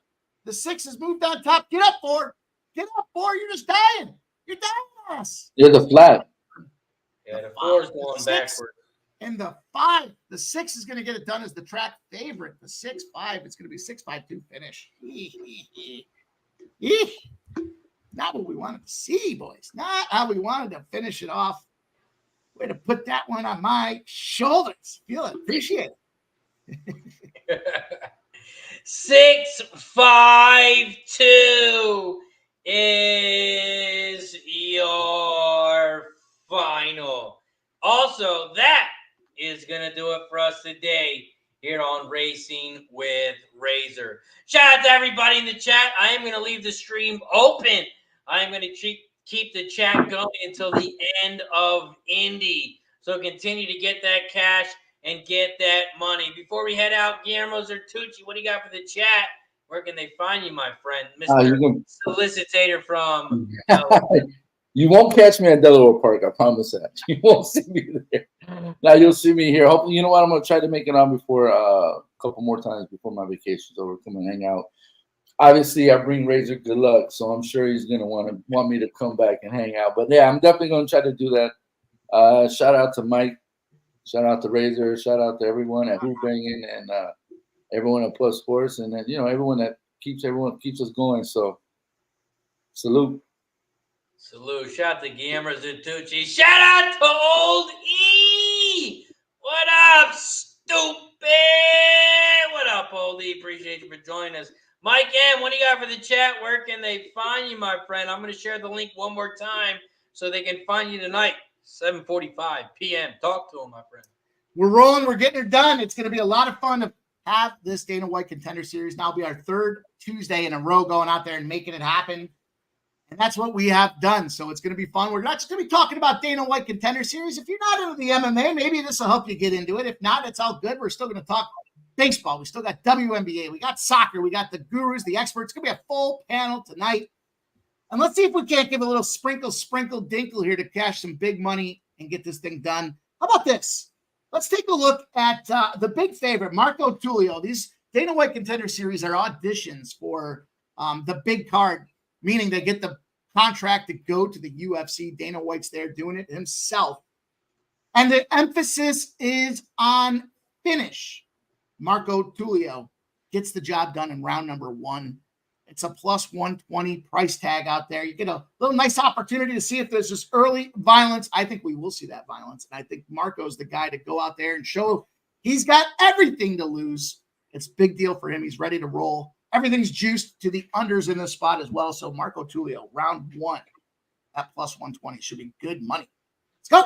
The 6 has moved on top. Get up, 4. Get up, 4. You're just dying. You're dying, ass. You're the flat. Yeah, the 4 is going backward. And the 5, the 6 is going to get it done as the track favorite. The 6-5, it's going to be 6-5-2 finish. Not what we wanted to see, boys. Not how we wanted to finish it off. Way to put that one on my shoulders. Feel it. Appreciate it. 6-5-2 is your final. Also, that is going to do it for us today here on Racing with Razor. Shout out to everybody in the chat. I am going to leave the stream open. I am going to keep the chat going until the end of Indy. So continue to get that cash and get that money. Before we head out, Guillermo Zertucci, what do you got for the chat? Where can they find you, my friend? Mr. Solicitator from You won't catch me at Delaware Park, I promise that. You won't see me there. Now you'll see me here. Hopefully, you know what? I'm going to try to make it on before a couple more times before my vacation's over. Come and hang out. Obviously, I bring Razor good luck, so I'm sure he's going to want me to come back and hang out. But yeah, I'm definitely going to try to do that. Shout out to Mike. Shout out to Razor. Shout out to everyone at Hoopbanging and everyone at Plus Sports, and then, everyone that keeps us going. So salute. Salute. Shout out to Guillermo Zertucci. Shout out to Old E. What up, stupid? What up, Old E? Appreciate you for joining us. Mike M., what do you got for the chat? Where can they find you, my friend? I'm going to share the link one more time so they can find you tonight, 7:45 p.m. Talk to them, my friend. We're rolling. We're getting it done. It's going to be a lot of fun to have this Dana White Contender Series. Now will be our 3rd Tuesday in a row going out there and making it happen. And that's what we have done. So it's going to be fun. We're not just going to be talking about Dana White Contender Series. If you're not into the MMA, maybe this will help you get into it. If not, it's all good. We're still going to talk baseball. We still got WNBA. We got soccer. We got the gurus, the experts. It's going to be a full panel tonight. And let's see if we can't give a little sprinkle, dinkle here to cash some big money and get this thing done. How about this? Let's take a look at the big favorite, Marco Tullio. These Dana White Contender Series are auditions for the big card, meaning they get the contract to go to the UFC. Dana White's there doing it himself. And the emphasis is on finish. Marco Tullio gets the job done in round number 1. It's a plus 120 price tag out there. You get a little nice opportunity to see if there's this early violence. I think we will see that violence. And I think Marco's the guy to go out there and show he's got everything to lose. It's a big deal for him. He's ready to roll. Everything's juiced to the unders in this spot as well. So Marco Tullio, round 1 at plus 120 should be good money. Let's go.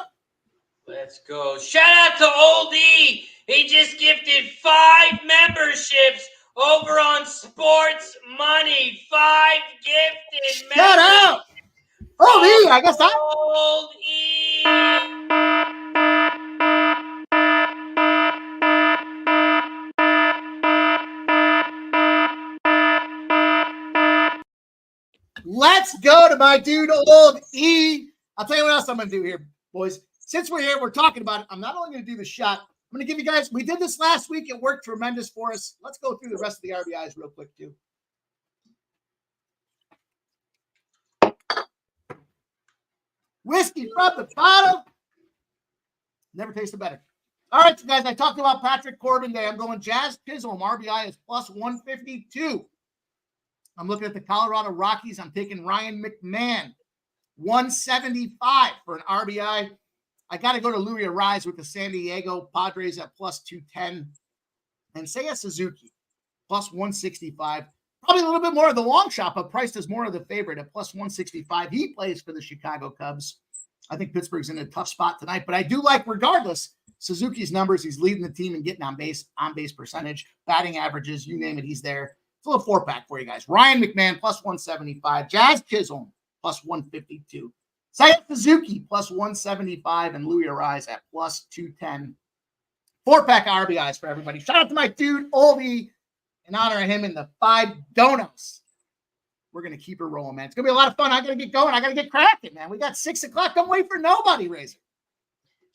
Let's go. Shout out to Old E. He just gifted 5 memberships over on Sports Money. 5 gifted memberships. Shout out. Old E, I guess that. Old E. Let's go to my dude, Old E. I'll tell you what else I'm going to do here, boys. Since we're here, we're talking about it. I'm not only going to do the shot, I'm going to give you guys, we did this last week. It worked tremendous for us. Let's go through the rest of the RBIs real quick, too. Whiskey from the bottom. Never tasted better. All right, so guys, I talked about Patrick Corbin Day. I'm going Jazz Chisholm. RBI is plus 152. I'm looking at the Colorado Rockies. I'm taking Ryan McMahon. 175 for an RBI. I got to go to Louis Rise with the San Diego Padres at plus 210. And Seiya Suzuki, plus 165. Probably a little bit more of the long shot, but priced as more of the favorite at plus 165. He plays for the Chicago Cubs. I think Pittsburgh's in a tough spot tonight, but I do like, regardless, Suzuki's numbers. He's leading the team and getting on base percentage, batting averages, you name it, he's there. It's a little 4-pack for you guys. Ryan McMahon, plus 175. Jazz Chisholm, plus 152. Seiya Suzuki, plus 175. And Louis Arise at plus 210. 4-pack RBIs for everybody. Shout out to my dude, Oldie, in honor of him in the 5 donuts. We're going to keep it rolling, man. It's going to be a lot of fun. I got to get going. I got to get cracking, man. We got 6 o'clock. Don't wait for nobody, Razor.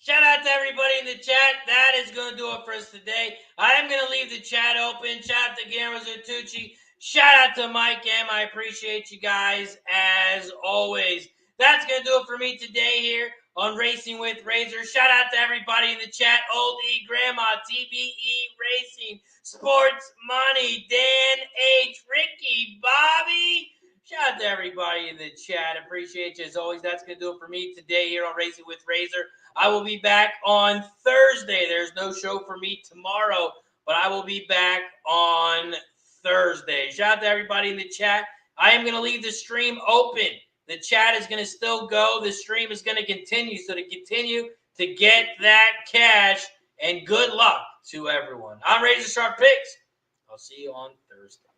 Shout out to everybody in the chat. That is going to do it for us today. I am going to leave the chat open. Shout out to Guillermo Zertucci. Shout out to Mike M. I appreciate you guys as always. That's going to do it for me today here on Racing with Razor. Shout out to everybody in the chat. Old E, Grandma, TBE Racing, Sports Money, Dan H, Ricky, Bobby. Shout out to everybody in the chat. Appreciate you as always. That's going to do it for me today here on Racing with Razor. I will be back on Thursday. There's no show for me tomorrow, but I will be back on Thursday. Shout out to everybody in the chat. I am going to leave the stream open. The chat is going to still go. The stream is going to continue. So to continue to get that cash, and good luck to everyone. I'm RazorSharpPicks. I'll see you on Thursday.